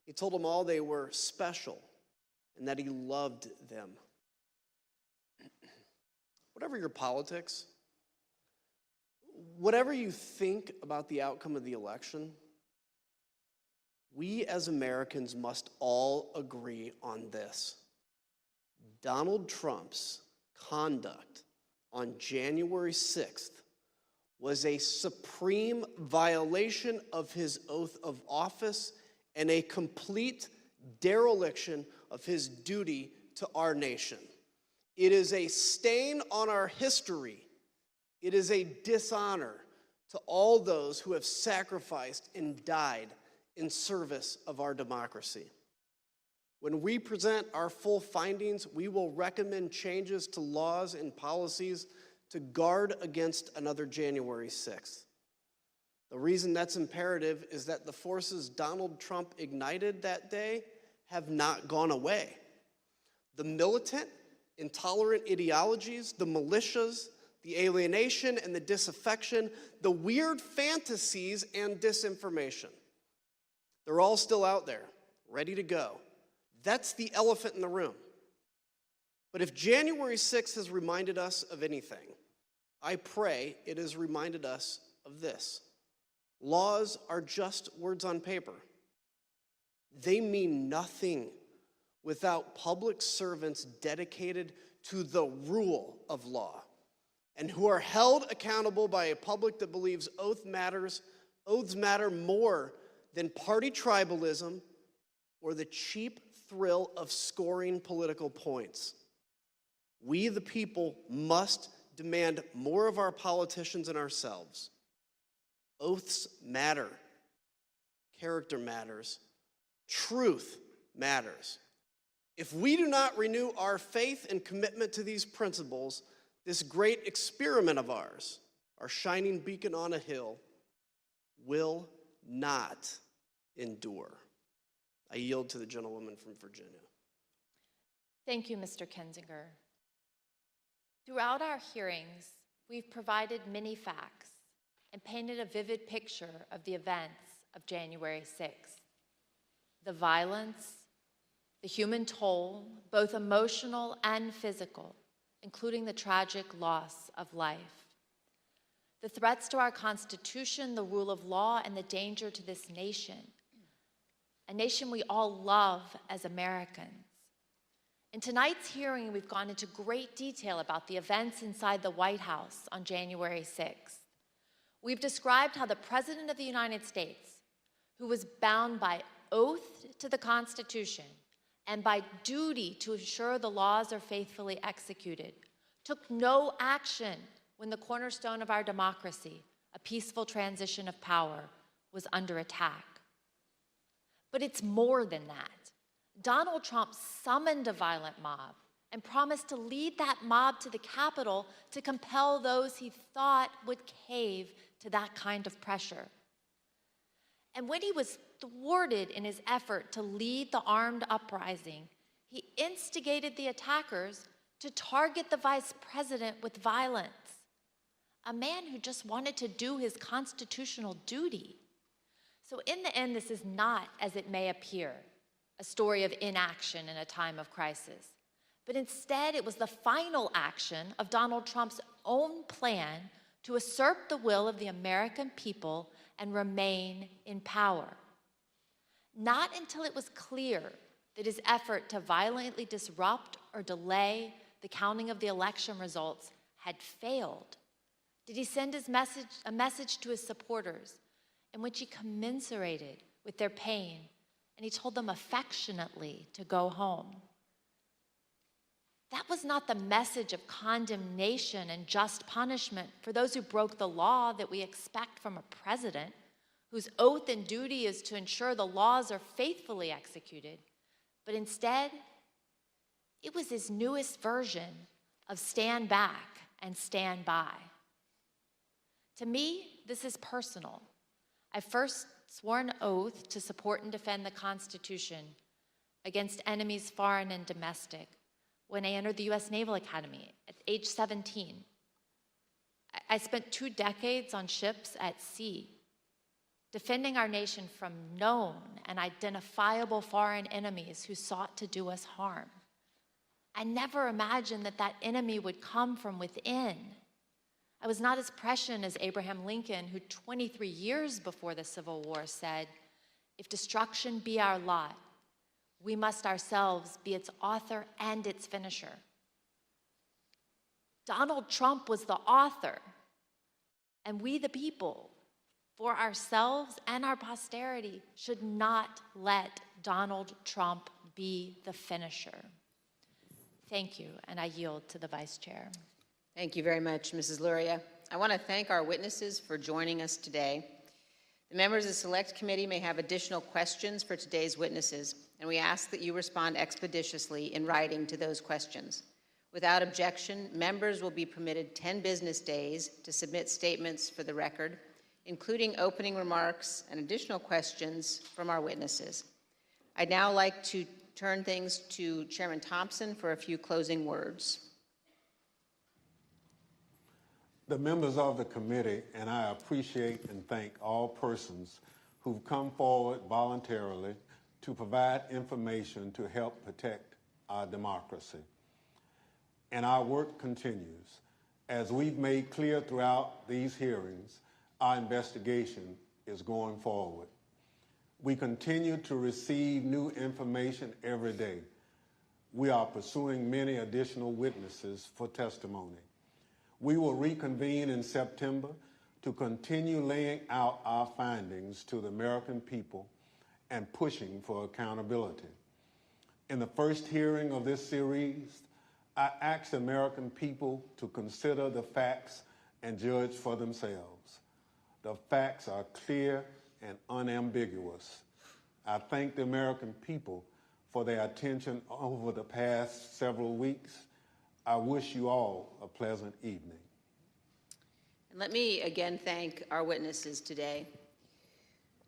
he told them all they were special and that he loved them. Whatever your politics, whatever you think about the outcome of the election, we as Americans must all agree on this. Donald Trump's conduct on January 6th was a supreme violation of his oath of office and a complete dereliction of his duty to our nation. It is a stain on our history. It is a dishonor to all those who have sacrificed and died in service of our democracy. When we present our full findings, we will recommend changes to laws and policies to guard against another January 6th. The reason that's imperative is that the forces Donald Trump ignited that day have not gone away. The militant, intolerant ideologies, the militias, the alienation and the disaffection, the weird fantasies and disinformation. They're all still out there, ready to go. That's the elephant in the room. But if January 6th has reminded us of anything, I pray it has reminded us of this. Laws are just words on paper. They mean nothing without public servants dedicated to the rule of law and who are held accountable by a public that believes oaths matter more than party tribalism or the cheap thrill of scoring political points. We, the people, must demand more of our politicians and ourselves. Oaths matter. Character matters. Truth matters. If we do not renew our faith and commitment to these principles, this great experiment of ours, our shining beacon on a hill, will not endure. I yield to the gentlewoman from Virginia. Thank you, Mr. Kinzinger. Throughout our hearings, we've provided many facts and painted a vivid picture of the events of January 6th. The violence, the human toll, both emotional and physical, including the tragic loss of life. The threats to our Constitution, the rule of law, and the danger to this nation, a nation we all love as Americans. In tonight's hearing, we've gone into great detail about the events inside the White House on January 6th. We've described how the President of the United States, who was bound by oath to the Constitution and by duty to ensure the laws are faithfully executed, took no action when the cornerstone of our democracy, a peaceful transition of power, was under attack. But it's more than that. Donald Trump summoned a violent mob and promised to lead that mob to the Capitol to compel those he thought would cave to that kind of pressure. And when he was thwarted in his effort to lead the armed uprising, he instigated the attackers to target the vice president with violence, a man who just wanted to do his constitutional duty. So in the end, this is not, as it may appear, a story of inaction in a time of crisis, but instead it was the final action of Donald Trump's own plan to assert the will of the American people and remain in power. Not until it was clear that his effort to violently disrupt or delay the counting of the election results had failed did he send a message to his supporters in which he commiserated with their pain, and he told them affectionately to go home. That was not the message of condemnation and just punishment for those who broke the law that we expect from a president whose oath and duty is to ensure the laws are faithfully executed. But instead, it was his newest version of stand back and stand by. To me, this is personal. I first swore an oath to support and defend the Constitution against enemies foreign and domestic when I entered the U.S. Naval Academy at age 17. I spent 2 decades on ships at sea, defending our nation from known and identifiable foreign enemies who sought to do us harm. I never imagined that that enemy would come from within. I was not as prescient as Abraham Lincoln, who 23 years before the Civil War said, "If destruction be our lot, we must ourselves be its author and its finisher." Donald Trump was the author, and we, the people, for ourselves and our posterity, should not let Donald Trump be the finisher. Thank you, and I yield to the Vice Chair. Thank you very much, Mrs. Luria. I want to thank our witnesses for joining us today. The members of the Select Committee may have additional questions for today's witnesses, and we ask that you respond expeditiously in writing to those questions. Without objection, members will be permitted 10 business days to submit statements for the record, including opening remarks and additional questions from our witnesses. I'd now like to turn things to Chairman Thompson for a few closing words. The members of the committee and I appreciate and thank all persons who've come forward voluntarily to provide information to help protect our democracy. And our work continues. As we've made clear throughout these hearings, our investigation is going forward. We continue to receive new information every day. We are pursuing many additional witnesses for testimony. We will reconvene in September to continue laying out our findings to the American people and pushing for accountability. In the first hearing of this series, I asked the American people to consider the facts and judge for themselves. The facts are clear and unambiguous. I thank the American people for their attention over the past several weeks. I wish you all a pleasant evening. And let me again thank our witnesses today.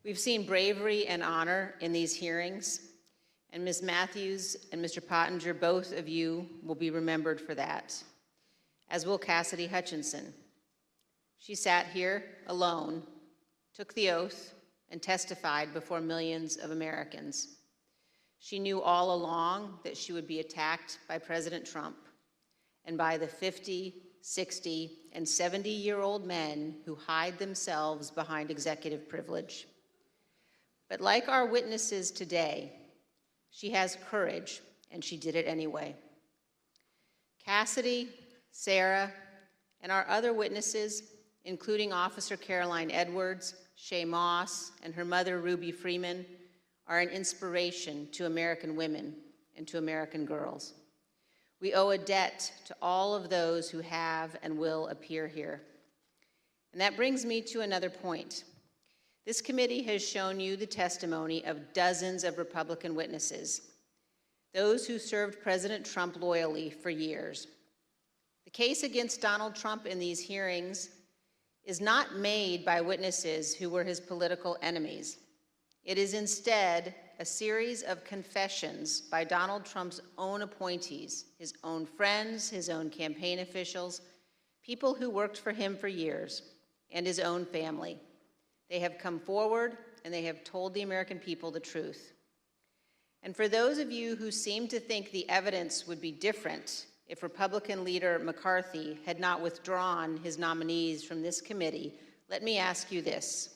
We've seen bravery and honor in these hearings, and Ms. Matthews and Mr. Pottinger, both of you will be remembered for that, as will Cassidy Hutchinson. She sat here alone, took the oath, and testified before millions of Americans. She knew all along that she would be attacked by President Trump and by the 50, 60, and 70-year-old men who hide themselves behind executive privilege. But like our witnesses today, she has courage, and she did it anyway. Cassidy, Sarah, and our other witnesses, including Officer Caroline Edwards, Shay Moss, and her mother, Ruby Freeman, are an inspiration to American women and to American girls. We owe a debt to all of those who have and will appear here. And that brings me to another point. This committee has shown you the testimony of dozens of Republican witnesses, those who served President Trump loyally for years. The case against Donald Trump in these hearings is not made by witnesses who were his political enemies. It is instead a series of confessions by Donald Trump's own appointees, his own friends, his own campaign officials, people who worked for him for years, and his own family. They have come forward and they have told the American people the truth. And for those of you who seem to think the evidence would be different if Republican leader McCarthy had not withdrawn his nominees from this committee, let me ask you this.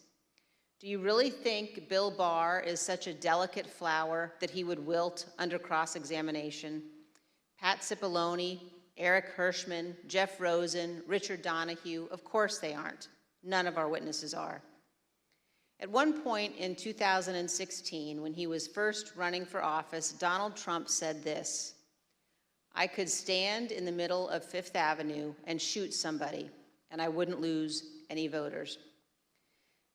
Do you really think Bill Barr is such a delicate flower that he would wilt under cross-examination? Pat Cipollone, Eric Hirschman, Jeff Rosen, Richard Donahue, of course they aren't. None of our witnesses are. At one point in 2016, when he was first running for office, Donald Trump said this: "I could stand in the middle of Fifth Avenue and shoot somebody, and I wouldn't lose any voters."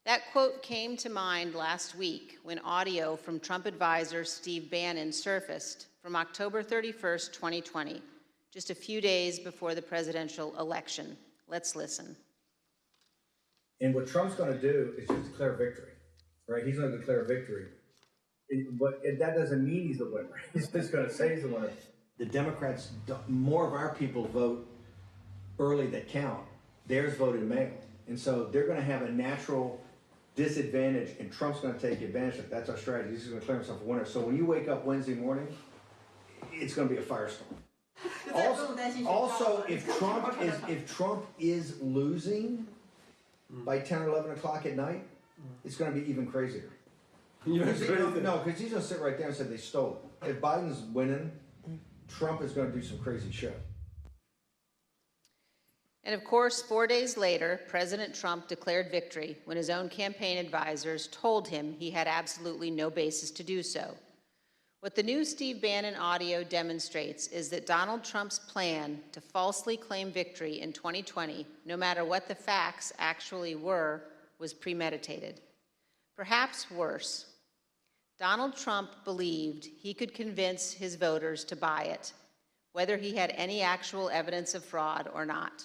That quote came to mind last week when audio from Trump advisor Steve Bannon surfaced from October 31st, 2020, just a few days before the presidential election. Let's listen. And what Trump's going to do is just declare victory, right? He's going to declare victory. But that doesn't mean he's the winner. He's just going to say he's the winner. The Democrats, more of our people vote early that count. Theirs voted mail. And so they're going to have a natural disadvantage, and Trump's going to take advantage of it. That's our strategy. He's going to declare himself a winner. So when you wake up Wednesday morning, it's going to be a firestorm. Also, if Trump is losing by 10 or 11 o'clock at night, it's going to be even crazier. No, because he's going to sit right there and say they stole it. If Biden's winning, Trump is going to do some crazy shit. And of course, 4 days later, President Trump declared victory when his own campaign advisors told him he had absolutely no basis to do so. What the new Steve Bannon audio demonstrates is that Donald Trump's plan to falsely claim victory in 2020, no matter what the facts actually were, was premeditated. Perhaps worse, Donald Trump believed he could convince his voters to buy it, whether he had any actual evidence of fraud or not.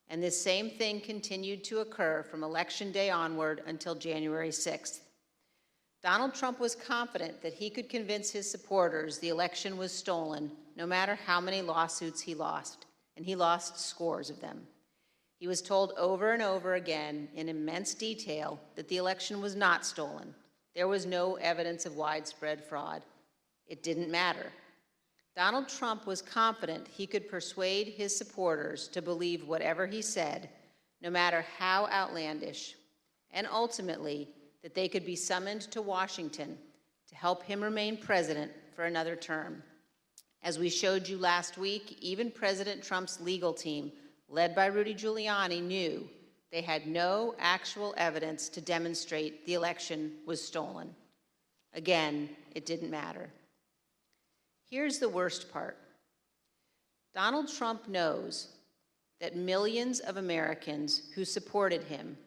And this same thing continued to occur from Election Day onward until January 6th. Donald Trump was confident that he could convince his supporters the election was stolen, no matter how many lawsuits he lost, and he lost scores of them. He was told over and over again in immense detail that the election was not stolen. There was no evidence of widespread fraud. It didn't matter. Donald Trump was confident he could persuade his supporters to believe whatever he said, no matter how outlandish, and ultimately that they could be summoned to Washington to help him remain president for another term. As we showed you last week, even President Trump's legal team, led by Rudy Giuliani, knew they had no actual evidence to demonstrate the election was stolen. Again, it didn't matter. Here's the worst part. Donald Trump knows that millions of Americans who supported him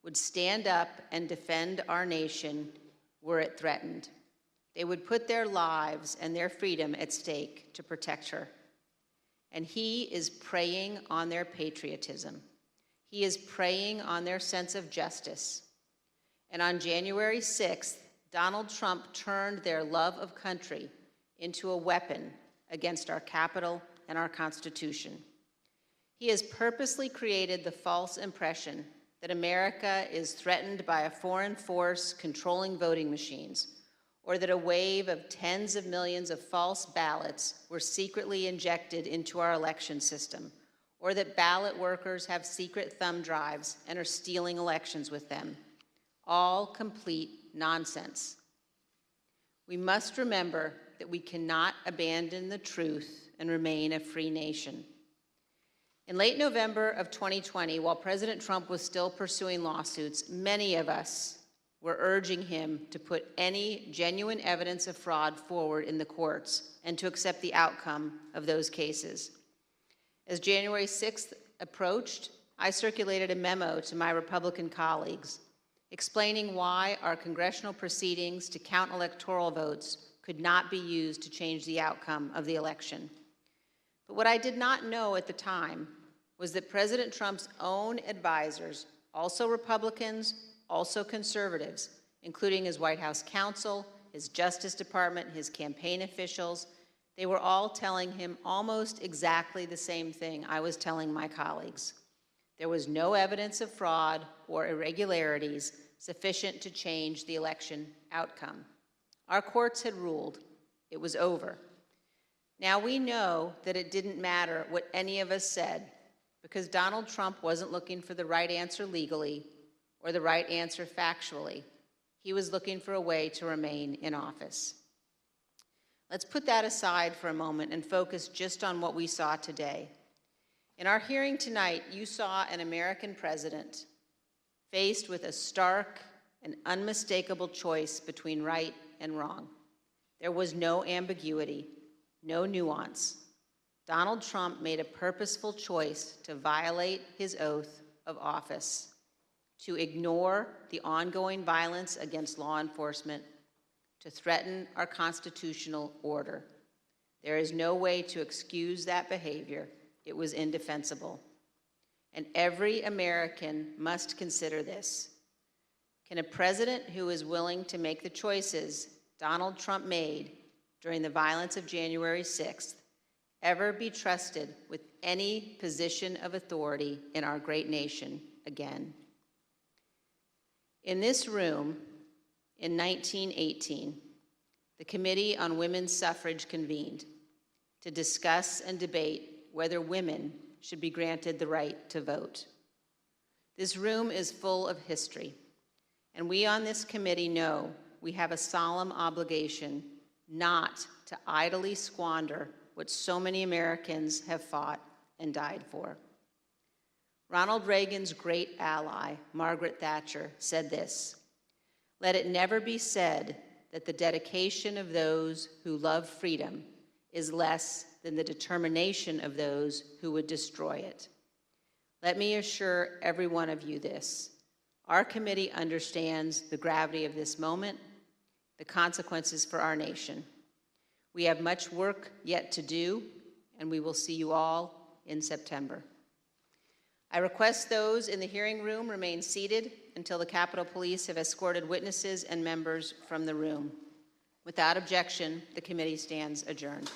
would stand up and defend our nation were it threatened. They would put their lives and their freedom at stake to protect her. And he is preying on their patriotism. He is preying on their sense of justice. And on January 6th, Donald Trump turned their love of country into a weapon against our Capitol and our Constitution. He has purposely created the false impression that America is threatened by a foreign force controlling voting machines, or that a wave of tens of millions of false ballots were secretly injected into our election system, or that ballot workers have secret thumb drives and are stealing elections with them. All complete nonsense. We must remember that we cannot abandon the truth and remain a free nation. In late November of 2020, while President Trump was still pursuing lawsuits, many of us were urging him to put any genuine evidence of fraud forward in the courts and to accept the outcome of those cases. As January 6th approached, I circulated a memo to my Republican colleagues explaining why our congressional proceedings to count electoral votes could not be used to change the outcome of the election. But what I did not know at the time was that President Trump's own advisors, also Republicans, also conservatives, including his White House counsel, his Justice Department, his campaign officials, they were all telling him almost exactly the same thing I was telling my colleagues. There was no evidence of fraud or irregularities sufficient to change the election outcome. Our courts had ruled. It was over. Now we know that it didn't matter what any of us said because Donald Trump wasn't looking for the right answer legally or the right answer factually. He was looking for a way to remain in office. Let's put that aside for a moment and focus just on what we saw today. In our hearing tonight, you saw an American president faced with a stark and unmistakable choice between right and wrong. There was no ambiguity, no nuance. Donald Trump made a purposeful choice to violate his oath of office, to ignore the ongoing violence against law enforcement, to threaten our constitutional order. There is no way to excuse that behavior. It was indefensible. And every American must consider this. Can a president who is willing to make the choices Donald Trump made during the violence of January 6th ever be trusted with any position of authority in our great nation again? In this room, in 1918, the Committee on Women's Suffrage convened. to discuss and debate whether women should be granted the right to vote. This room is full of history, and we on this committee know we have a solemn obligation not to idly squander what so many Americans have fought and died for. Ronald Reagan's great ally, Margaret Thatcher, said this: "Let it never be said that the dedication of those who love freedom is less than the determination of those who would destroy it." Let me assure every one of you this: our committee understands the gravity of this moment, the consequences for our nation. We have much work yet to do, and we will see you all in September. I request those in the hearing room remain seated until the Capitol Police have escorted witnesses and members from the room. Without objection, the committee stands adjourned.